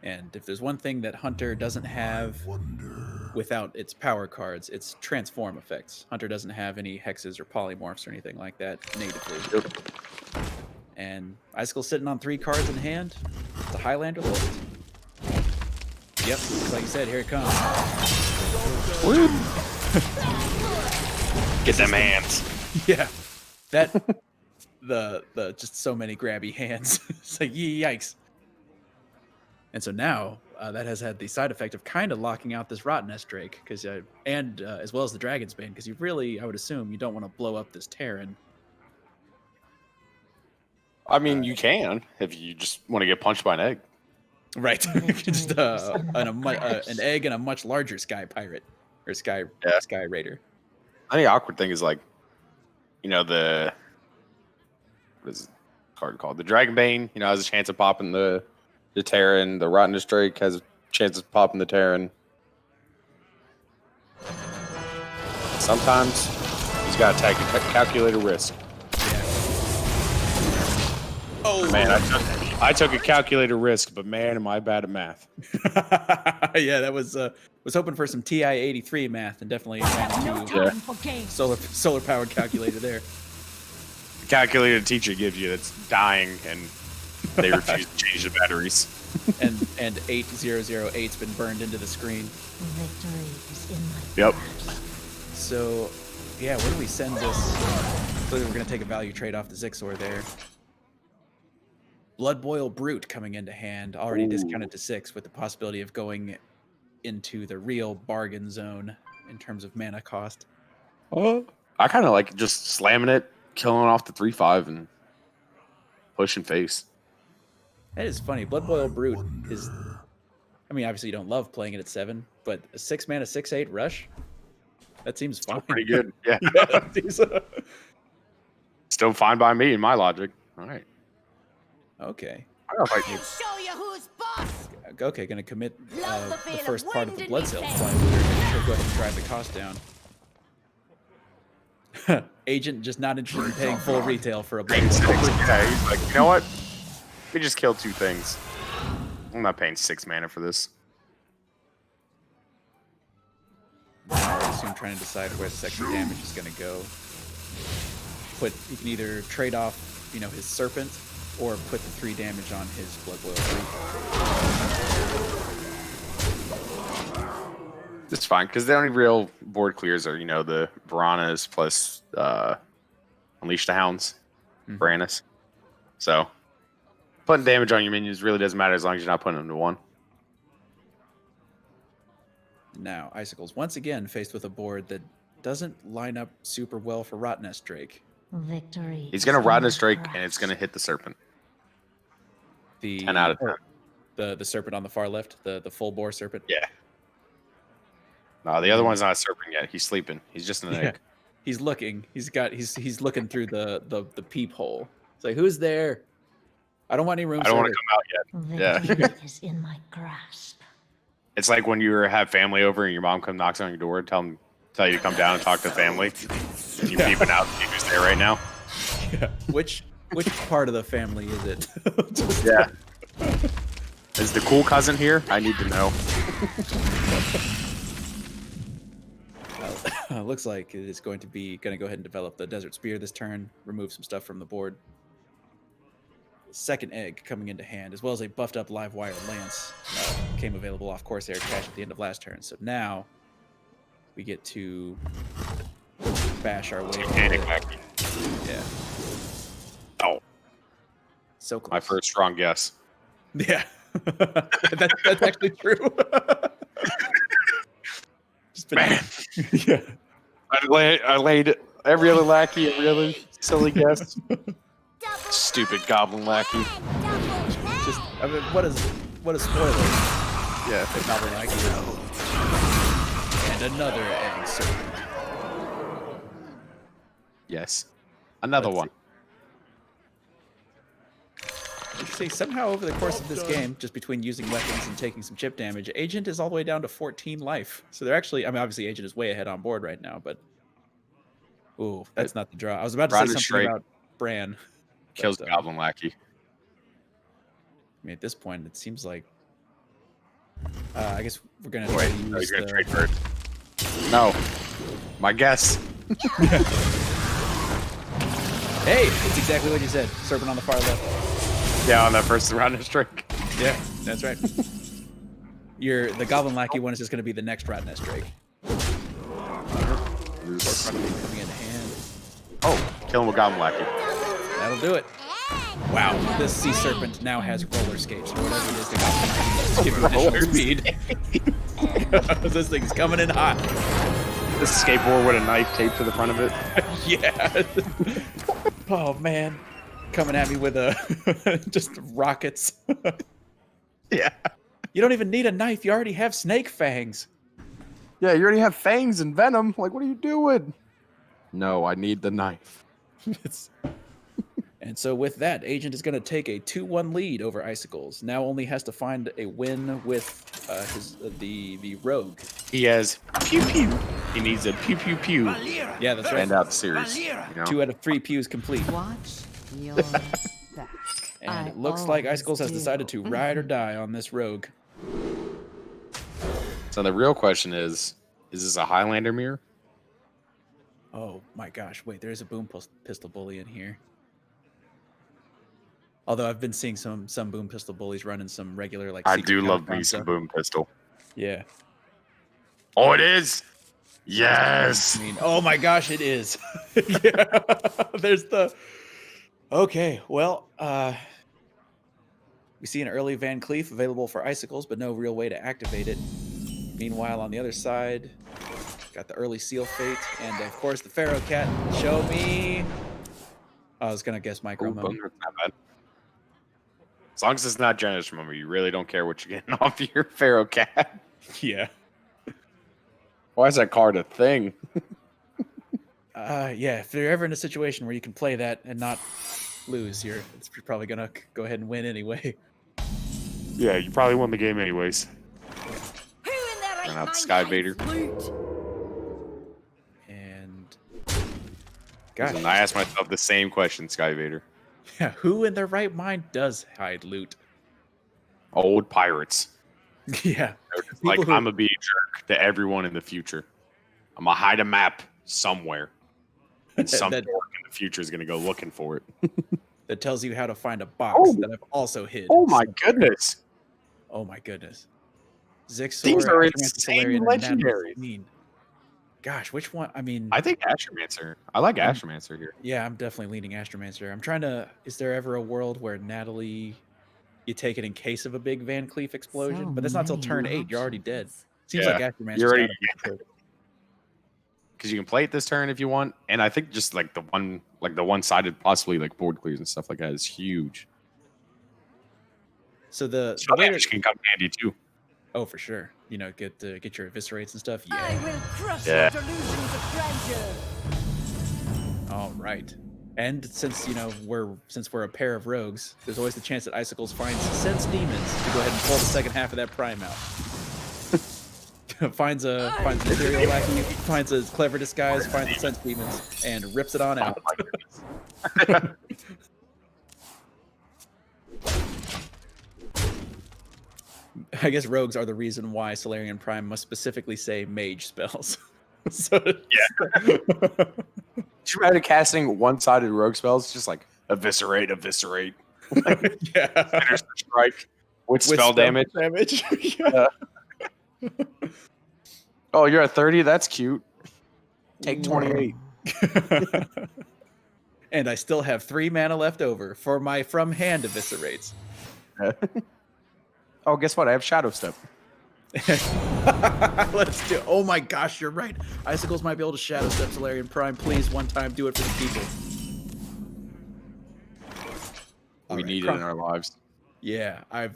And if there's one thing that Hunter doesn't have without its power cards, it's transform effects. Hunter doesn't have any hexes or polymorphs or anything like that natively. And Icicle's sitting on 3 cards in hand. It's a Highlander list. Yep, like you said, here it comes.
Woo. Get them hands.
Yeah, that the just so many grabby hands. It's like yikes. And so now that has had the side effect of kind of locking out this Rottennest Drake, because as well as the Dragon's Bane, because you really, I would assume, you don't want to blow up this Terran.
I mean, you can if you just want to get punched by an egg.
Right, just an egg and a much larger Sky Pirate or Sky Raider.
I think the awkward thing is like, you know, what is the card called? The Dragonbane, you know, has a chance of popping the Terran. The Rottennest Drake has a chance of popping the Terran. Sometimes he's got to take a calculated risk.
Yeah. Oh
man, I took a calculated risk, but man, am I bad at math.
Yeah, that was hoping for some TI 83 math, and definitely ran into solar powered calculator there.
The calculator the teacher gives you that's dying, and they refuse to change the batteries.
and 8008's been burned into the screen.
Victory is in my
Yep.
So, yeah, where do we send this? Clearly, we're going to take a value trade off the Zixor there. Bloodboil Brute coming into hand, already discounted to 6, with the possibility of going into the real bargain zone in terms of mana cost.
Oh, I kind of like just slamming it, killing off the 3/5, and pushing face.
That is funny. Bloodboil Brute is, I mean, obviously you don't love playing it at 7, but a 6 mana 6/8 rush, that seems fine.
Still pretty good. Yeah.
Yeah,
Still fine by me in my logic. All right.
okay.
I don't know if I can.
show you who's boss.
Okay, going to commit
Love the
the
feel of
first part of the
wind
blood
in
cell
me
fly. We'll go ahead and drive the cost down. Agent just not interested in paying full retail for a blood
Paying 6.
boil.
Yeah, he's like, you know what? We just killed 2 things. I'm not paying 6 mana for this.
I would assume trying to decide where the second damage is going to go. You can either trade off, you know, his Serpent, or put the 3 damage on his Bloodboil Brute.
It's fine, because the only real board clears are, you know, the Piranhas plus Unleash the Hounds, Piranhas. So, putting damage on your minions really doesn't matter as long as you're not putting them to 1.
Now, Icicles, once again, faced with a board that doesn't line up super well for Rottennest Drake.
Victory.
He's going to Rottennest Drake, and it's going to hit the Serpent.
The
10 out of 10.
The Serpent on the far left, the full bore Serpent.
Yeah. No, the other one's not a Serpent yet. He's sleeping. He's just an egg.
He's looking. He's looking through the peephole. It's like, who's there? I don't want any room.
I don't want to come out yet.
Victory is in my grasp.
It's like when you have family over and your mom knocks on your door, tell you to come down and talk to family. And you peeping out, see who's there right now.
Yeah. Which part of the family is it?
Yeah. Is the cool cousin here? I need to know.
Looks like it is going to go ahead and develop the Desert Spear this turn. Remove some stuff from the board. Second egg coming into hand, as well as a buffed up live wire lance, came available off Corsair cash at the end of last turn. So now we get to bash our way. Yeah.
Oh,
So close.
my first strong guess.
Yeah, that's actually true. Just been,
Man.
Yeah.
I laid every other lackey, every other silly guess. Stupid goblin lackey.
Just, I mean, what a spoiler.
Yeah.
The goblin lackey. And another egg serpent.
Yes. Another
Let's
one.
See, somehow over the course of this game, just between using weapons and taking some chip damage, Agent is all the way down to 14 life. So they're actually, I mean, obviously Agent is way ahead on board right now, but ooh, that's not the draw. I was about to say
Rounded
something
straight.
about Bran.
Kills
but,
Goblin Lackey.
I mean, at this point, it seems like I guess we're gonna
Wait,
try to
no,
use
you're gonna
the...
trade for it. No. My guess.
Hey, it's exactly what you said. Serpent on the far left.
Yeah, on that first round of streak.
Yeah, that's right. The Goblin Lackey one is just gonna be the next Rat Nest Drake. Coming in hand.
Oh, kill him with Goblin Lackey.
That'll do it. Wow, this Sea Serpent now has roller skates or whatever it is the Goblin Lackey does to give you additional speed. This thing's coming in hot.
This skateboard with a knife taped to the front of it.
Yeah. Oh man, coming at me with just rockets.
Yeah.
You don't even need a knife. You already have snake fangs.
Yeah, you already have fangs and venom. Like, what are you doing? No, I need the knife.
And so with that, Agent is going to take a 2-1 lead over Icicles. Now only has to find a win with the rogue.
He has pew pew. He needs a pew pew pew.
Yeah, that's right.
End out the series. You know?
2 out of 3 pews complete.
Watch your back.
And
I
it looks like
always
Icicles has
do.
decided to ride or die on this rogue.
So the real question is this a Highlander mirror?
Oh my gosh, wait, there's a boom pistol bully in here. Although I've been seeing some boom pistol bullies running some regular like.
I
secret
do love
Capcom
me some
stuff.
boom pistol.
Yeah.
Oh, it is. Yes.
I mean, oh my gosh, it is. Yeah. There's the. Okay, well, we see an early Van Cleef available for Icicles, but no real way to activate it. Meanwhile, on the other side, got the early Seal Fate, and of course the Pharaoh Cat. Show me. I was gonna guess Micro
Ooh,
Mummy.
not bad. As long as it's not Genesis Mummy, you really don't care what you're getting off your Pharaoh Cat.
Yeah.
Why is that card a thing?
Yeah. If they're ever in a situation where you can play that and not lose, you're probably gonna go ahead and win anyway.
Yeah, you probably won the game anyways.
Who in their right
And out
mind
Sky
hides
Vader.
loot?
And gosh,
And I asked myself the same question, Sky Vader.
yeah, who in their right mind does hide loot?
Old pirates.
Yeah.
Like,
People who-
I'm going to be a jerk to everyone in the future. I'm going to hide a map somewhere. And some
That-
dork in the future is going to go looking for it.
that tells you how to find a box
Oh.
that I've also hid.
Oh my goodness.
Oh my goodness. Zixor,
These are
Astromancer,
insane
Solarian, and Madness
legendaries.
Queen. Gosh, which one? I mean,
I think Astromancer. I like Astromancer here.
yeah, I'm definitely leaning Astromancer. I'm trying to. Is there ever a world where Natalie, you take it in case of a big Van Cleef explosion?
So
but that's not till
many
turn 8. You're already dead.
options.
Seems
Yeah,
like Astromancer's
you're already-
gotta be
Because you can play it this turn if you want. And I think just like the one-sided possibly like board clears and stuff like that is huge.
So the
So
way
damage can come handy too.
oh, for sure. You know, get your eviscerates and stuff.
I
Yeah.
will crush
Yeah.
your delusions of grandeur.
All right. And since we're a pair of rogues, there's always the chance that Icicles finds Sense Demons to go ahead and pull the second half of that prime out. finds Imperial Lackey, finds a clever disguise, finds the Sense Demons, and rips it on out.
Oh my goodness.
I guess rogues are the reason why Solarian Prime must specifically say mage spells. So
Yeah. Could you imagine casting one-sided rogue spells? Just like eviscerate.
yeah.
Finish the strike with spell damage.
Yeah.
Oh, you're at 30? That's cute. Take 28.
And I still have 3 mana left over for my from hand eviscerates.
Oh, guess what? I have Shadow Step.
Let's do. Oh my gosh, you're right. Icicles might be able to Shadow Step Solarian Prime. Please, one time, do it for the people.
We
Alright,
need it in our lives.
Yeah, I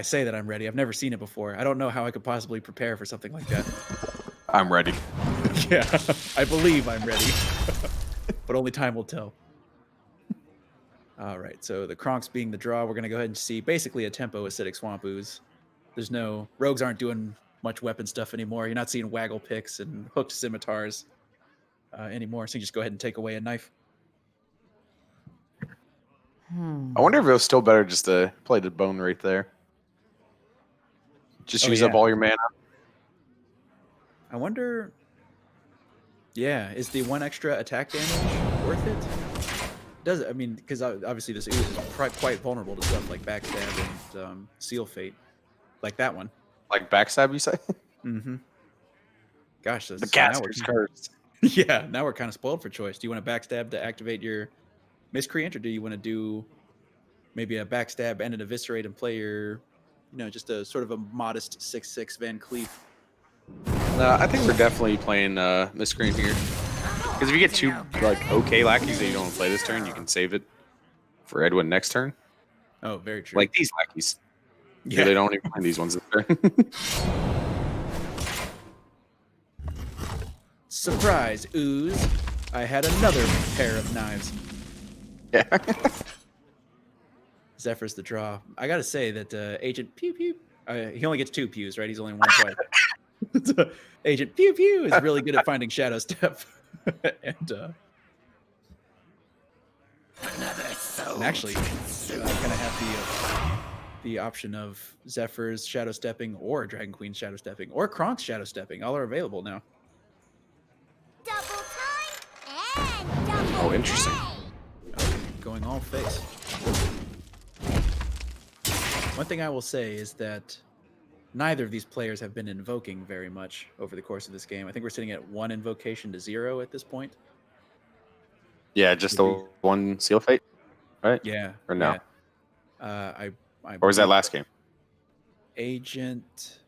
say that I'm ready. I've never seen it before. I don't know how I could possibly prepare for something like that.
I'm ready.
Yeah, I believe I'm ready. But only time will tell. All right, so the Kronks being the draw, we're going to go ahead and see basically a tempo acidic Swamp Ooze. There's no... Rogues aren't doing much weapon stuff anymore. You're not seeing waggle picks and hooked scimitars anymore, so you just go ahead and take away a knife.
I wonder if it was still better just to play the bone right there. Just use up all your mana.
I wonder... Yeah, is the 1 extra attack damage worth it? Does it? I mean, because obviously this ooze is quite vulnerable to stuff like backstab and seal fate, like that one.
Like backstab, you say?
Mm-hmm. Gosh,
The caster's cursed.
Yeah, now we're kind of spoiled for choice. Do you want to backstab to activate your miscreant, or do you want to do maybe a backstab and an eviscerate and play your, just a sort of a modest 6/6 Van Cleef?
I think we're definitely playing miscreant here. Because if you get two okay lackeys that you don't want to play this turn, you can save it for Edwin next turn.
Oh, very true.
Like these lackeys.
Yeah,
they don't even play these ones this turn.
Surprise, ooze! I had another pair of knives.
Yeah.
Zephyr's the draw. I gotta say that Agent Pew Pew, he only gets 2 pews, right? He's only one twice. Agent Pew Pew is really good at finding Shadow Step. and actually, kind of have the option of Zephyr's Shadow Stepping or Dragon Queen's Shadow Stepping or Kronk's Shadow Stepping. All are available now.
Double time and double
Oh, interesting.
Okay, going all face. One thing I will say is that neither of these players have been invoking very much over the course of this game. I think we're sitting at 1 invocation to 0 at this point.
Yeah, just the one seal fate, right?
Yeah.
Or no?
Yeah.
Or was that last game?
Agent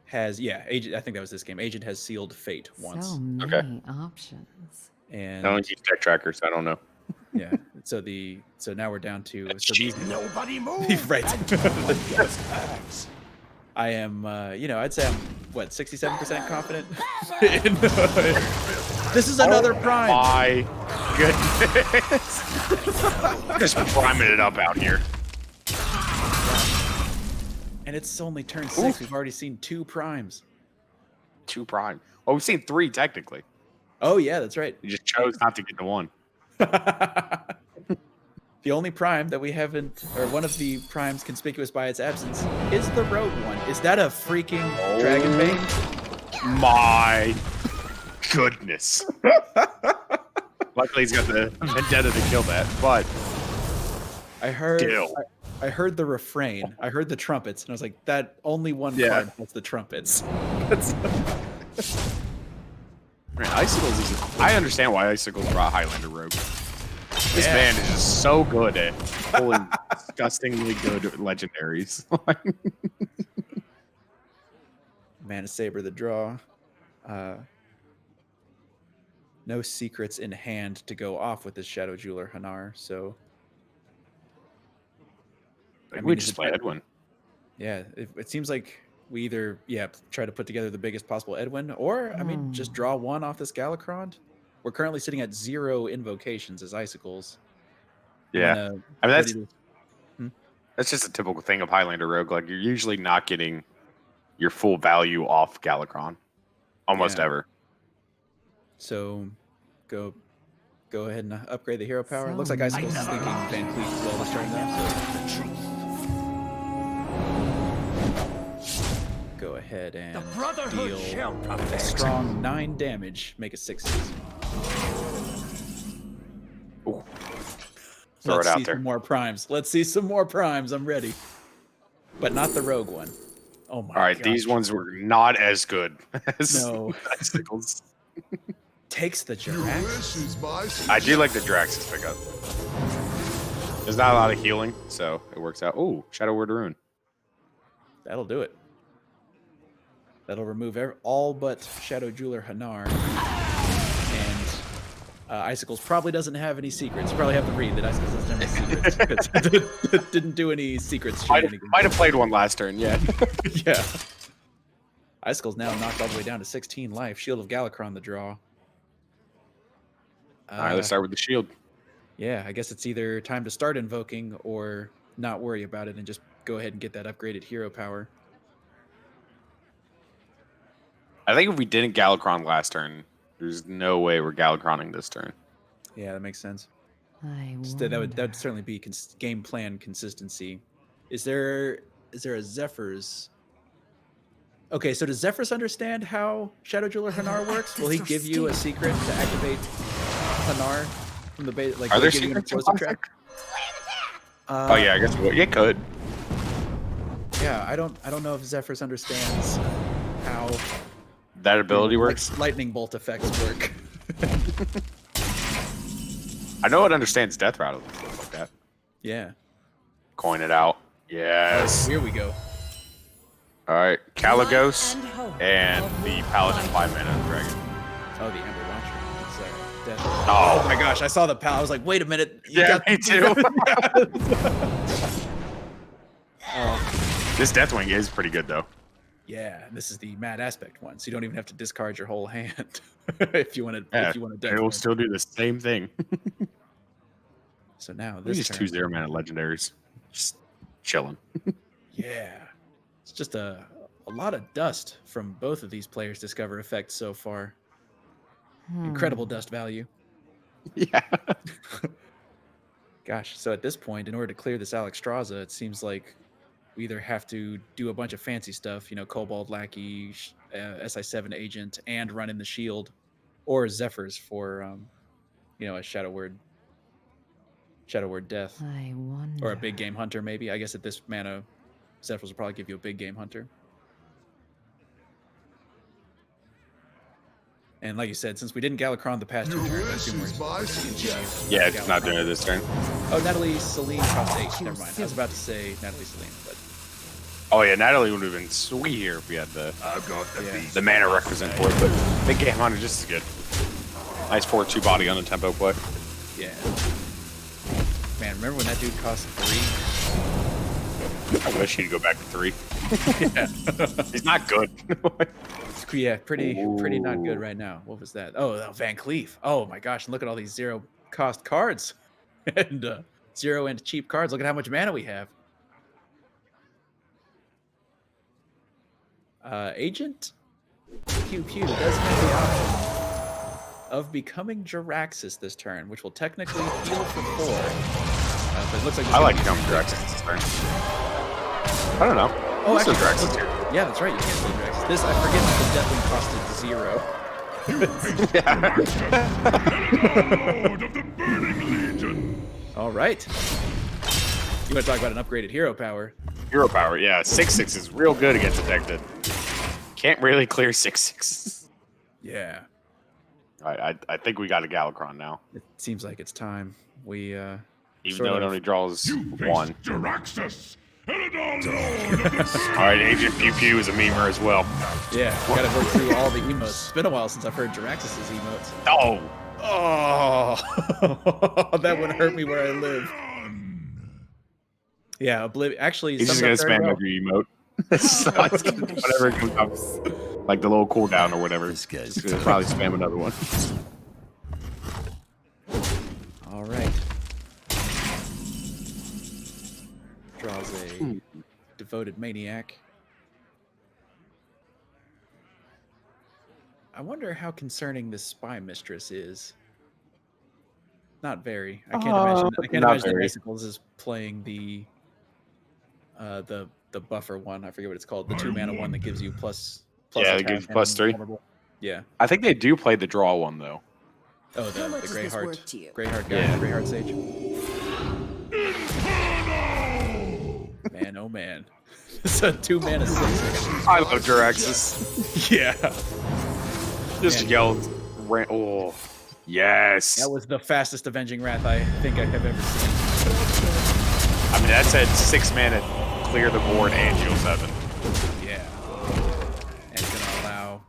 has, Agent. I think that was this game. Agent has sealed fate once.
So many
Okay.
options.
And
I don't use deck tracker, so I don't know.
yeah. So now we're down to these.
Nobody move.
Right.
Just acts.
I am, I'd say I'm, 67% confident? This is another prime.
My goodness. Just priming it up out here.
And it's only turn 6. We've already seen 2 primes.
2 prime. Well, we've seen 3 technically.
Oh, yeah, that's right.
You just chose not to get the 1.
The only prime that we haven't, or one of the primes conspicuous by its absence, is the rogue one. Is that a freaking Dragon Bane?
My goodness. Luckily, he's got the vendetta to kill that, but
I heard
still.
I heard the refrain. I heard the trumpets, and I was like, that only one card has the trumpets.
Man, Icicles is. I understand why Icicles brought Highlander Rogue. This man is just so good at pulling disgustingly good legendaries.
Mana Saber the draw. No secrets in hand to go off with this Shadow Jeweler Hanar, so.
We just play Edwin.
Yeah, it seems like we either try to put together the biggest possible Edwin, or just draw 1 off this Galakron. We're currently sitting at 0 invocations as Icicles.
Yeah, I mean that's just a typical thing of Highlander Rogue. Like you're usually not getting your full value off Galakron, almost ever.
So, go ahead and upgrade the hero power. It looks like Icicles is thinking Van Cleef as well this turn now. So. Go ahead and deal a strong 9 damage. Make it 6/6.
Ooh. Throw
Let's
it out
see
there.
some more primes. Let's see some more primes. I'm ready, but not the rogue one. Oh my!
All right,
gosh.
these ones were not as good as
No.
Icicles.
Takes the Jirax.
I do like the Drax's pickup. There's not a lot of healing, so it works out. Oh, Shadow Word Rune.
That'll do it. That'll remove all but Shadow Jeweler Hanar. And Icicles probably doesn't have any secrets. You probably have to read that Icicles doesn't have any secrets. Didn't do any secrets.
Might have played one last turn, yeah.
Yeah. Icicles now knocked all the way down to 16 life. Shield of Galakron the draw.
All right, let's start with the shield.
Yeah, I guess it's either time to start invoking or not worry about it and just go ahead and get that upgraded hero power.
I think if we didn't Galakron last turn, there's no way we're Galakroning this turn.
Yeah, that makes sense.
I
That would
wonder.
certainly be game plan consistency. Is there a Zephyrs? Okay, so does Zephyrs understand how Shadow Jeweler Hanar works? Will he give you a secret to activate Hanar from the base? Like,
Are
will
there
he give you an
secrets in
explosive
Classic?
trap?
Oh yeah, I guess it would. Yeah, it could.
Yeah, I don't know if Zephyrs understands how
That ability works.
lightning bolt effects work.
I know it understands Death Rattle and stuff like that.
Yeah.
Coin it out. Yes.
Here we go.
All right, Caligos and the Paladin 5-mana dragon.
Oh, the Amber Watcher. It's, death.
Oh,
Oh my gosh, I saw the pal. I was like, wait a minute.
me too.
Oh,
This Deathwing is pretty good though.
yeah, this is the Mad Aspect one, so you don't even have to discard your whole hand if you want to.
Yeah,
If you want to.
it will still do the same thing.
So now
These
this
just
turn,
2 0-mana legendaries, just chilling.
yeah, it's just a lot of dust from both of these players' discover effects so far. Incredible dust value.
Yeah.
Gosh, so at this point, in order to clear this Alexstrasza, it seems like we either have to do a bunch of fancy stuff, you know, Kobold Lackey, SI7 agent, and run in the shield, or Zephyrs for, you know, a Shadow Word Death,
I wonder.
or a Big Game Hunter, maybe. I guess at this mana, Zephyrs will probably give you a Big Game Hunter. And like you said, since we didn't Galakron the past 2 turns, I assume we're
Yeah, it's not doing it this turn.
Oh, Natalie Celine cost 8. Never mind. I was about to say Natalie Celine, but
Oh yeah, Natalie would have been sweet here if we had the mana represent for it, but Big Game Hunter just as good. Nice 4/2 body on a tempo play.
yeah. Man, remember when that dude cost 3?
I wish he'd go back to 3.
Yeah.
He's not good.
Yeah, pretty not good right now. What was that? Oh, Van Cleef. Oh my gosh, and look at all these 0 cost cards. And 0 and cheap cards. Look at how much mana we have. Agent PWE does have the option of becoming Jiraxis this turn, which will technically heal for 4. But it looks like
I like becoming Draxus this turn. I don't know.
Oh,
Also
actually,
Draxus here.
yeah, that's right. You can't see Jiraxis. This, I forget that the Deathwing costed 0. All right. You want to talk about an upgraded hero power?
Hero power, yeah. 6/6 is real good against Detected. Can't really clear 6/6.
Yeah.
All right, I think we got a Galakron now.
It seems like it's time. We
Even
sort
though it
of-
only draws 1.
Jiraxis!
All right, Agent PWE is a memer as well.
Yeah, gotta work through all the emotes. It's been a while since I've heard Jiraxis' emotes.
Oh,
Oh, that would hurt me where I live. Yeah, actually,
he's just
summed
gonna
up very
spam
well.
every emote. Whatever comes up, like the little cooldown or whatever.
This guy's
He's gonna probably spam another one.
All right. Draws a devoted maniac. I wonder how concerning this spy mistress is. Not very. I can't imagine. I can't
not
imagine that
very.
Icicles is playing the buffer one. I forget what it's called. The 2-mana one that gives you plus.
Yeah, it
attack
gives you +3.
and vulnerable. Yeah.
I think they do play the draw one though.
Oh, the
much is
Grey
this
Heart.
worth to you?
Grey Heart guy.
Yeah.
Grey Heart Sage. Man, oh man. It's a 2-mana 6/6.
I love Jiraxis.
Yeah.
Just
Man.
yelled. Oh, yes.
That was the fastest Avenging Wrath I think I have ever seen.
I mean, that said 6 mana, clear the board and heal 7.
Yeah. And it's gonna allow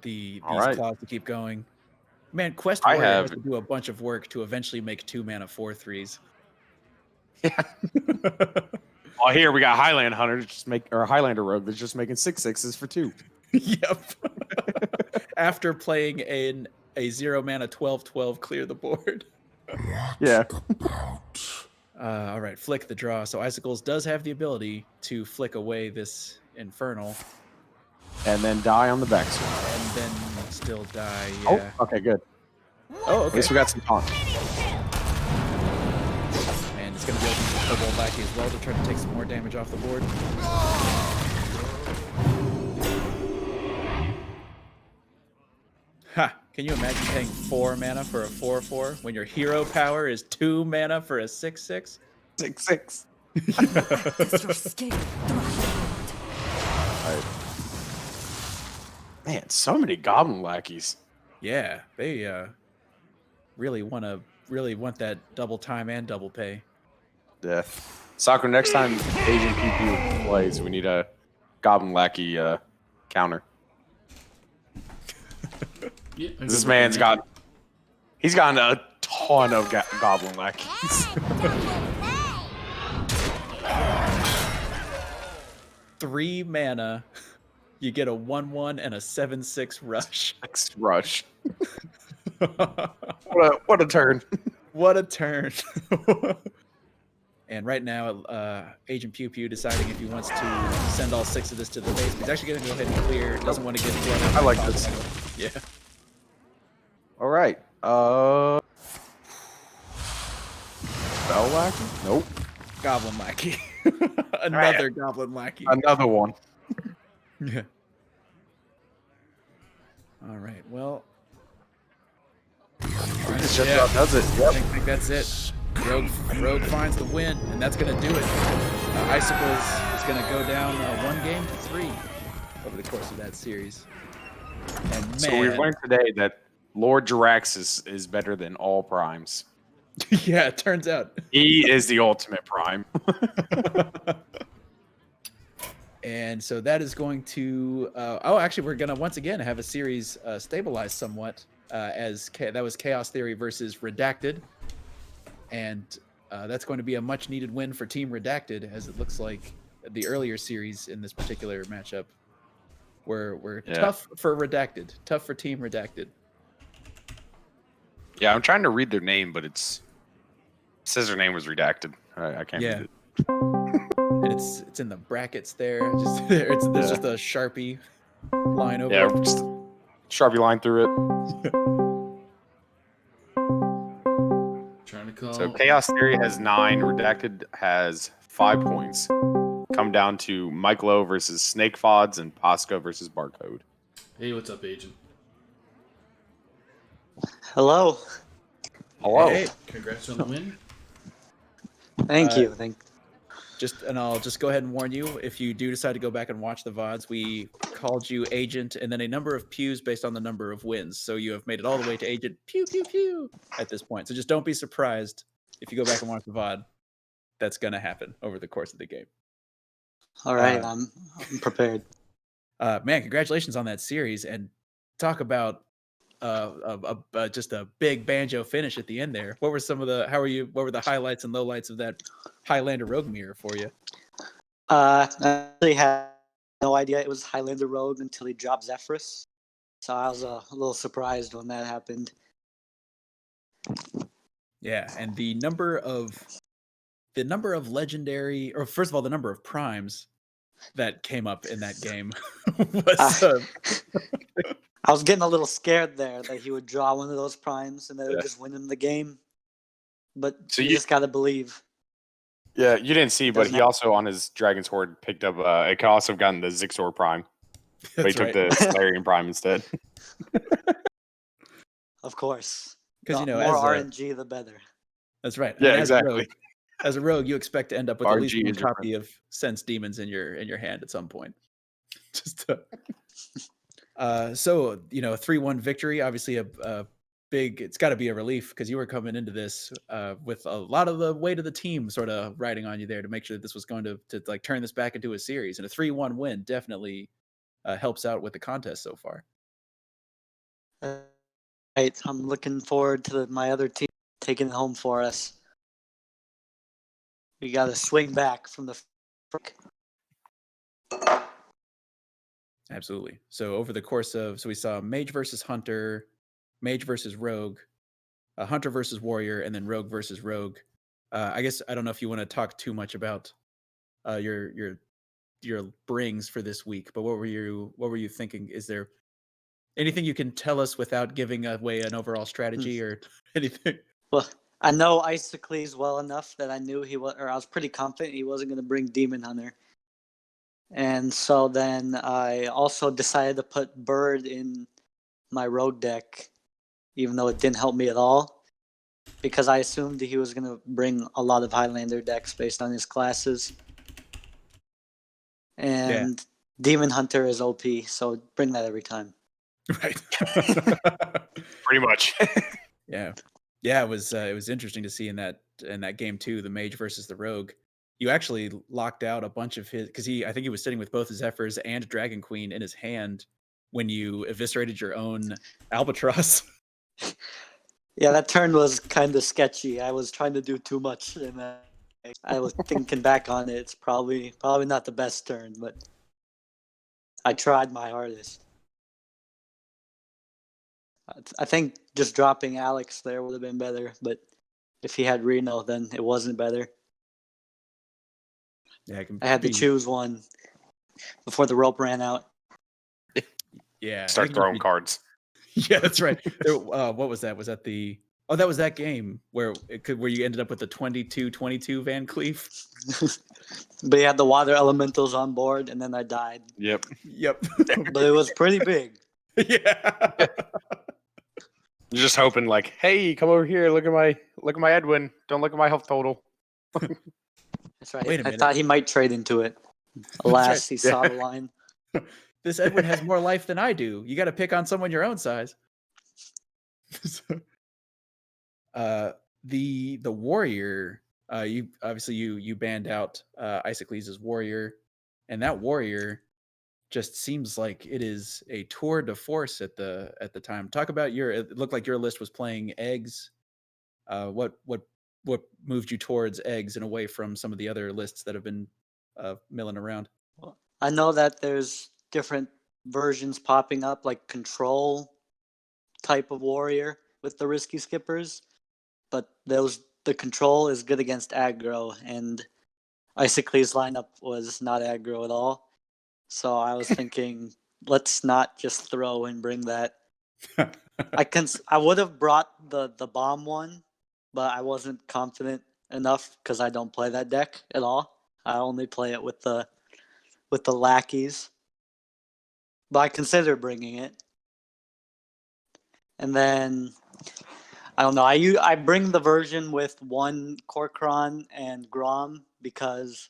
these
All right.
claws to keep going. Man, Quest
I
Warrior
have-
has to do a bunch of work to eventually make 2-mana 4/3s.
Yeah. Oh, here we got Highland Hunter or Highlander Rogue that's just making 6/6s for 2.
Yep. After playing a 0 mana 12/12 clear the board.
Yeah.
All right, flick the draw. So Icicles does have the ability to flick away this Infernal.
And then die on the backswing.
And then still die, yeah.
Oh, okay, good.
Oh,
At least we got some taunt.
And it's going to be open for Double Lackey as well to try to take some more damage off the board. Ha! Can you imagine paying 4 mana for a 4/4 when your hero power is 2 mana for a 6/6?
6/6.
Practice your skill,
Man, so many Goblin Lackeys.
Yeah, they really want that double time and double pay.
Yeah. Saku, next time AgentPWE plays, we need a Goblin Lackey counter.
Yeah,
This man's he's gotten a ton of Goblin Lackeys.
Hey,
3 mana, you get a 1/1 and a 7/6 rush.
Rush. What a turn.
What a turn. And right now, AgentPWE deciding if he wants to send all 6 of this to the base. He's actually going to go ahead and clear. Doesn't want to get flooded.
I like this.
Yeah.
All right. Spell Lackey? Nope.
Goblin Lackey. Another Goblin Lackey.
Another one.
Yeah. All right. Well.
This just about does it. Yep.
I think that's it. Rogue finds the win, and that's going to do it. Icicles is going to go down 1-3 over the course of that series. And man,
So we learned today that Lord Jirax is better than all primes.
yeah, it turns out.
He is the ultimate prime.
And so that is going to. Actually, we're going to once again have a series stabilized somewhat, that was Chaos Theory versus Redacted. And that's going to be a much needed win for Team Redacted, as it looks like the earlier series in this particular matchup were tough for Redacted, tough for Team Redacted.
Yeah, I'm trying to read their name, but it says their name was redacted. I can't read it.
And it's in the brackets there. There's just a Sharpie line over.
Yeah,
it.
just Sharpie line through it.
Trying to call.
So Chaos Theory has 9. Redacted has 5 points. Come down to Mike Lowe versus Snake Fods and Posco versus Barcode.
Hey, what's up, Agent?
Hello.
Hello.
Hey,
Congrats on the win.
Thank you.
I'll just go ahead and warn you, if you do decide to go back and watch the VODs, we called you Agent and then a number of pews based on the number of wins. So you have made it all the way to Agent pew pew pew at this point. So just don't be surprised if you go back and watch the VOD. That's going to happen over the course of the game.
All right, I'm prepared.
Man, congratulations on that series, and talk about just a big banjo finish at the end there. What were what were the highlights and lowlights of that Highlander Rogue mirror for you?
I actually had no idea it was Highlander Rogue until he dropped Zephyrus. So I was a little surprised when that happened.
Yeah, and the number of legendary, or first of all, the number of primes that came up in that game was
I was getting a little scared there that he would draw one of those primes and that it would just win him the game. But
So
you
you-
just got to believe.
Yeah, you didn't see, but
Doesn't
he also on his Dragon's Horde picked up. It could also have gotten the Zixor Prime, but he
That's
took
right.
the Solarian Prime instead.
Of course.
Because
The more RNG, the better.
that's right.
Yeah,
And
exactly.
As a rogue, you expect to end up with at least
RG
one
is your
copy of Sense Demons in your hand at some point. Just to... so 3-1 victory. Obviously, a big. It's got to be a relief because you were coming into this with a lot of the weight of the team sort of riding on you there to make sure that this was going to like turn this back into a series. And a 3-1 win definitely helps out with the contest so far.
Right. I'm looking forward to my other team taking it home for us. We got to swing back from the
Absolutely. So over the course of, we saw Mage versus Hunter, Mage versus Rogue, Hunter versus Warrior, and then Rogue versus Rogue. I guess I don't know if you want to talk too much about your brings for this week, but what were you thinking? Is there anything you can tell us without giving away an overall strategy or anything?
Well, I know Icicles well enough that I knew I was pretty confident he wasn't going to bring Demon Hunter. And so then I also decided to put Bird in my Rogue deck, even though it didn't help me at all, because I assumed he was going to bring a lot of Highlander decks based on his classes. And Demon Hunter is OP, so bring that every time.
Right.
Pretty much.
Yeah. It was interesting to see in that game too, the Mage versus the Rogue. You actually locked out a bunch of his, because I think he was sitting with both Zephyrs and Dragon Queen in his hand when you eviscerated your own Albatross.
Yeah, that turn was kind of sketchy. I was trying to do too much, and I was thinking back on it. It's probably not the best turn, but I tried my hardest. I think just dropping Alex there would have been better, but if he had Reno, then it wasn't better.
Yeah,
I had to choose one before the rope ran out.
Yeah,
Start throwing cards.
Yeah, that's right. What was that? Was that the? Oh, that was that game where you ended up with the 22-22 Van Cleef.
But he had the water elementals on board, and then I died.
Yep.
But it was pretty big.
Yeah.
You're just hoping, like, hey, come over here. Look at my Edwin. Don't look at my health total.
That's right.
Wait a
I
minute.
thought he might trade into it. Alas,
right.
he saw the line.
This Edwin has more life than I do. You got to pick on someone your own size. The Warrior, you banned out Icicles' Warrior, and that Warrior just seems like it is a tour de force at the time. Talk about it looked like your list was playing eggs. What moved you towards eggs and away from some of the other lists that have been milling around?
Well, I know that there's different versions popping up, like control type of warrior with the risky skippers, but the control is good against aggro, and Icicles' lineup was not aggro at all. So I was thinking, let's not just throw and bring that. I would have brought the bomb one, but I wasn't confident enough because I don't play that deck at all. I only play it with the lackeys. But I consider bringing it. And then I don't know. I bring the version with one Korkron and Grom because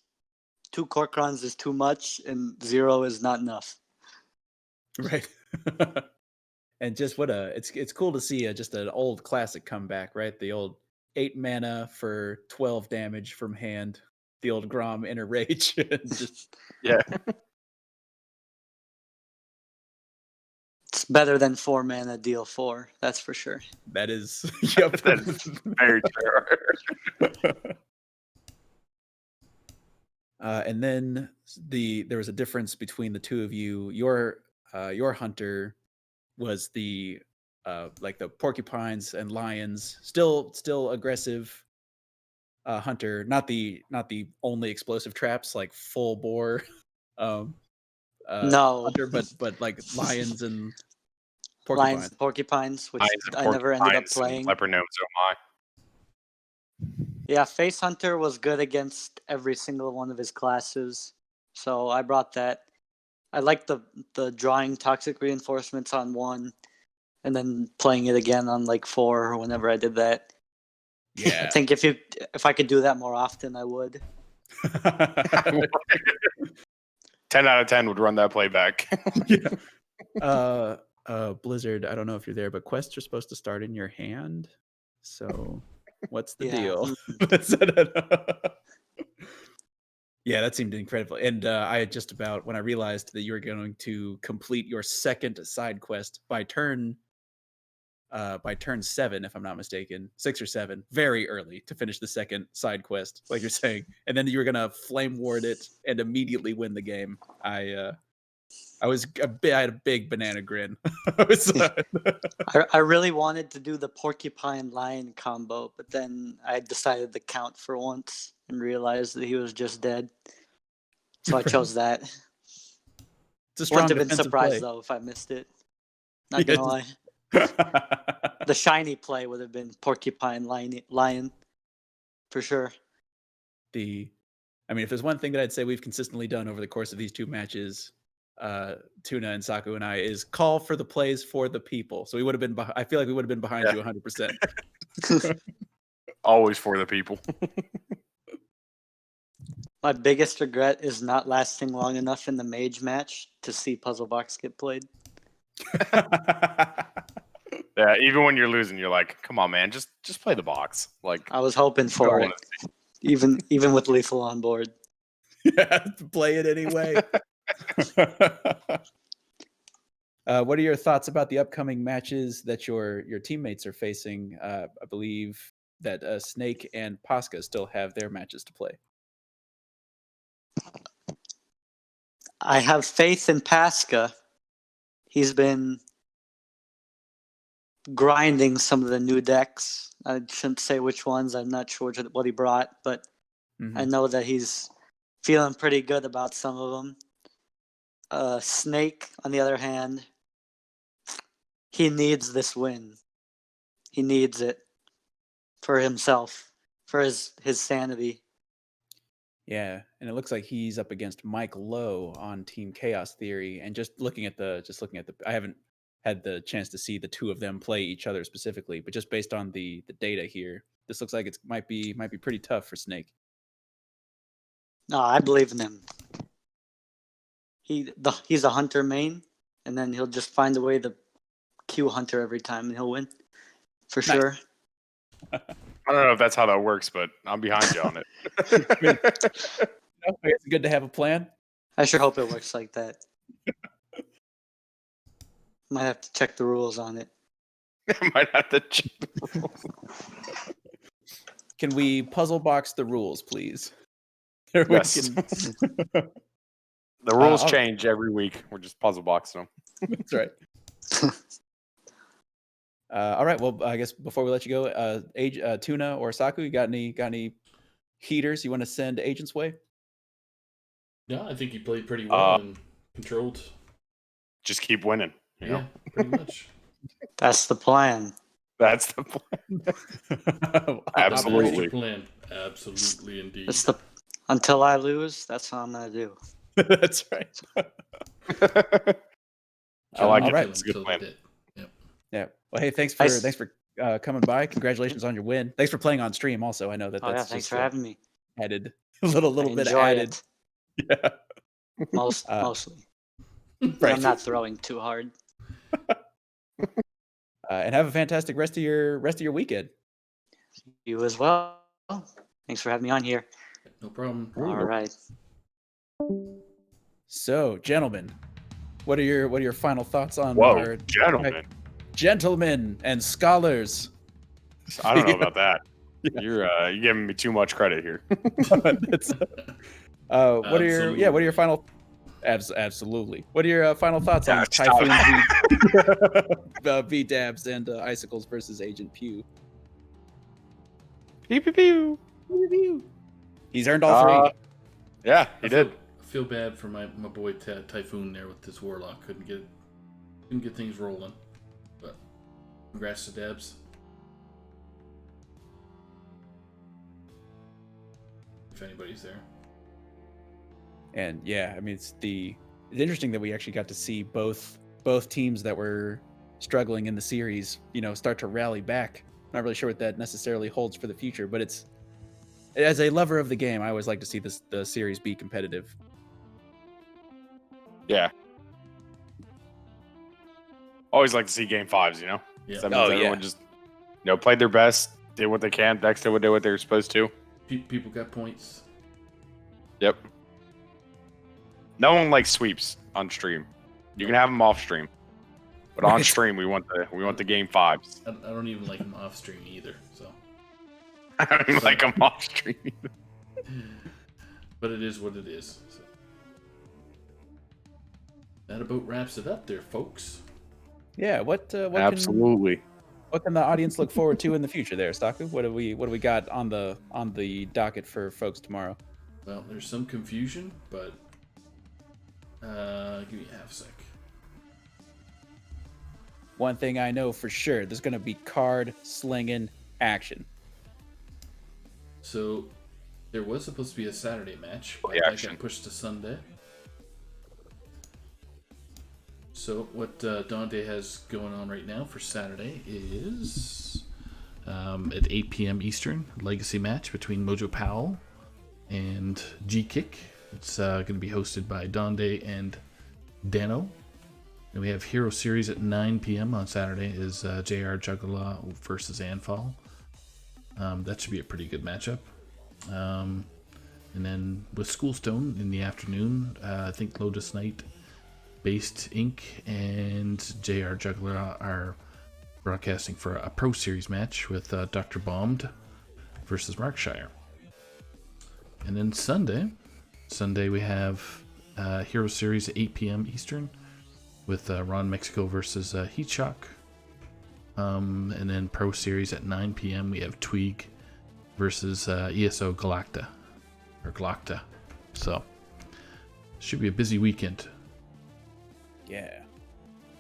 2 Korkrons is too much and 0 is not enough.
Right. And just it's cool to see just an old classic comeback, right? The old 8 mana for 12 damage from hand, the old Grom Inner Rage. Just,
yeah.
It's better than 4 mana deal 4, that's for sure.
That is, yep.
That is very true.
And then there was a difference between the two of you. Your hunter was the like the porcupines and lions, still aggressive hunter, not the only explosive traps like full bore
No,
hunter, but like lions and porcupines.
Porcupines, which I never ended up playing.
Leopard gnomes, oh my.
Yeah, Face Hunter was good against every single one of his classes, so I brought that. I like the drawing toxic reinforcements on 1, and then playing it again on like 4 or whenever I did that.
Yeah,
I think if I could do that more often, I would.
10 out of 10 would run that playback.
Yeah. Blizzard, I don't know if you're there, but quests are supposed to start in your hand. So what's the deal? Yeah, that seemed incredible. And I had just about, when I realized that you were going to complete your second side quest by turn by turn 7, if I'm not mistaken, 6 or 7, very early to finish the second side quest, like you're saying, and then you were gonna flame ward it and immediately win the game. I had a big banana grin.
I really wanted to do the porcupine lion combo, but then I decided to count for once and realized that he was just dead. So I chose that.
It's a strong
Wouldn't have been
defensive
surprised
play.
though if I missed it. Not gonna lie. The shiny play would have been porcupine lion for sure.
I mean, if there's one thing that I'd say we've consistently done over the course of these two matches, Tuna and Saku and I, is call for the plays for the people. So we would have been. I feel like we would have been behind you 100%.
Always for the people.
My biggest regret is not lasting long enough in the mage match to see Puzzle Box get played.
Yeah, even when you're losing, you're like, come on, man, just play the box. Like,
I was hoping for it, even with Lethal on board.
Yeah, play it anyway. What are your thoughts about the upcoming matches that your teammates are facing? I believe that Snake and Pasca still have their matches to play.
I have faith in Pasca. He's been grinding some of the new decks. I shouldn't say which ones. I'm not sure what he brought, but I know that he's feeling pretty good about some of them. Snake, on the other hand, he needs this win. He needs it for himself, for his sanity.
Yeah, and it looks like he's up against Mike Lowe on Team Chaos Theory. And just looking at the, I haven't had the chance to see the two of them play each other specifically, but just based on the data here, this looks like it might be pretty tough for Snake.
No, I believe in him. He's a hunter main, and then he'll just find a way to Q hunter every time, and he'll win for sure.
I don't know if that's how that works, but I'm behind you on it.
It's good to have a plan.
I sure hope it works like that. Might have to check the rules on it.
Might have to check the rules.
Can we puzzle box the rules, please?
Yes. The rules change every week. We're just puzzle boxing them.
That's right. All right. Well, I guess before we let you go, Tuna or Saku, you got any heaters you want to send Agent's way?
Yeah, I think he played pretty well and controlled.
Just keep winning. You know?
Pretty much.
That's the plan.
That's the plan. Absolutely.
That's the plan. Absolutely, indeed.
Until I lose, that's what I'm gonna do.
That's right.
I like it.
Right.
It's a good plan.
Yeah. Well, hey, thanks for coming by. Congratulations on your win. Thanks for playing on stream. Also, I know that's
thanks for having me.
Added a little bit
Enjoy
added.
it.
Yeah.
Mostly.
Right.
I'm not throwing too hard.
And have a fantastic rest of your weekend.
You as well. Thanks for having me on here.
No problem.
All right.
So, gentlemen, what are your final thoughts on
our gentlemen
and scholars?
I don't know about that. Yeah. You're giving me too much credit here.
What are your final? Absolutely. What are your final thoughts on Tyfoon v Dabs and Icicles versus AgentPWE?
Pew pew pew.
Pew, pew. He's earned all three.
Yeah, he did.
I feel bad for my boy Tyfoon there with this Warlock. Couldn't get things rolling. But congrats to Dabs. If anybody's there.
And yeah, I mean it's interesting that we actually got to see both teams that were struggling in the series, start to rally back. Not really sure what that necessarily holds for the future, but it's, as a lover of the game, I always like to see the series be competitive.
Yeah. Always like to see game 5s, Yeah. That means everyone just, played their best, did what they can, decks did what they were supposed to.
People got points.
Yep. No one likes sweeps on stream. You can have them off stream. But on stream, we want the game 5s.
I don't even like them off stream either. So,
I don't even like them off stream either.
but it is what it is. So. That about wraps it up, there, folks.
Yeah. What
Absolutely.
What can the audience look forward to in the future, there, Saku? What do we got on the docket for folks tomorrow?
Well, there's some confusion, but give me half a sec.
One thing I know for sure, there's going to be card slinging action.
So, there was supposed to be a Saturday match, but that got pushed to Sunday. So, what Dante has going on right now for Saturday is at 8 p.m. Eastern, legacy match between Mojo Powell and G-Kick. It's going to be hosted by Dante and Dano. And we have Hero Series at 9 p.m. on Saturday is JR Juggalo versus Anfall. That should be a pretty good matchup. And then with Schoolstone in the afternoon, I think Lotus Knight Based Inc. and JR Juggalo are broadcasting for a Pro Series match with Dr. Bombed versus Markshire. And then Sunday we have Hero Series at 8 p.m. Eastern with Ron Mexico versus Heatshock. And then Pro Series at 9 p.m. we have Tweeg versus ESO Galacta. So, should be a busy weekend.
Yeah.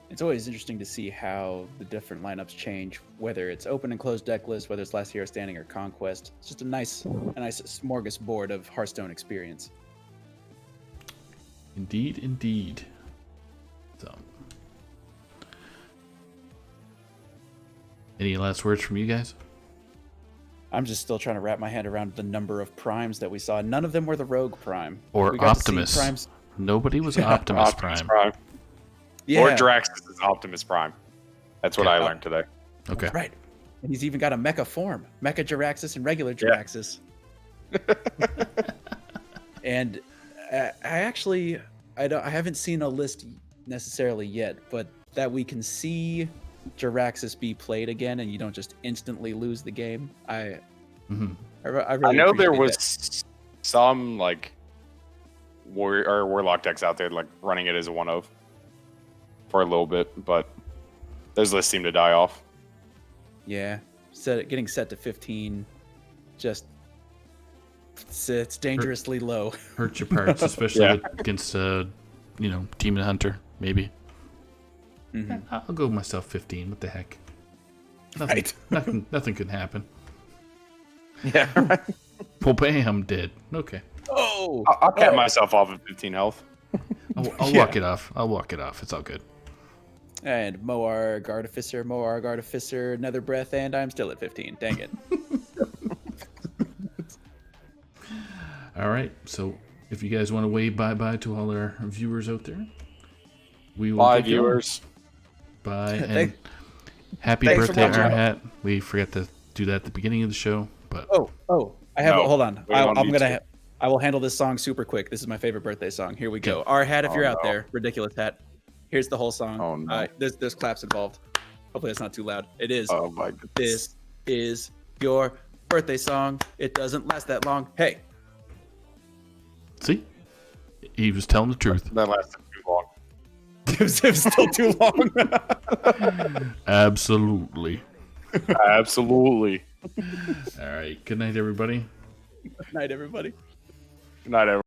It's always interesting to see how the different lineups change, whether it's open and closed deck list, whether it's Last Hero Standing or Conquest. It's just a nice smorgasbord of Hearthstone experience.
Indeed. So, any last words from you guys?
I'm just still trying to wrap my head around the number of primes that we saw. None of them were the Rogue Prime.
Or Optimus. Nobody was Optimus Prime.
Yeah.
Or Draxus is Optimus Prime. That's what I learned today.
Okay.
That's right. And he's even got a mecha form. Mecha Jiraxis and regular Jiraxis. And I haven't seen a list necessarily yet, but that we can see Jiraxis be played again and you don't just instantly lose the game. I really
know there
appreciate
was some like Warlock decks out there like running it as a 1-of for a little bit, but those lists seem to die off.
Yeah, getting set to 15, just it's dangerously low.
Hurt your parts, especially against Demon Hunter, maybe.
Mm-hmm.
I'll go myself 15. What the heck? Nothing can happen.
Yeah. Right.
Well, bam, dead. Okay.
Oh,
I'll cap myself off at 15 health.
I'll walk it off. It's all good.
And Moarg Artificer, Nether Breath, and I'm still at 15. Dang it.
All right. So if you guys want to wave bye-bye to all our viewers out there, we will.
Bye, viewers.
Bye, and happy birthday, Arhat. We forgot to do that at the beginning of the show, but
I have. Hold on. I will handle this song super quick. This is my favorite birthday song. Here we go. Arhat, if you're out there, ridiculous hat. Here's the whole song.
Oh no.
There's claps involved. Hopefully it's not too loud. It is.
Oh my goodness.
This is your birthday song. It doesn't last that long. Hey.
See? He was telling the truth.
That lasted too long.
It was still too long.
Absolutely.
Absolutely.
All right. Good night, everybody.
Good night, everybody.
Good night, everyone.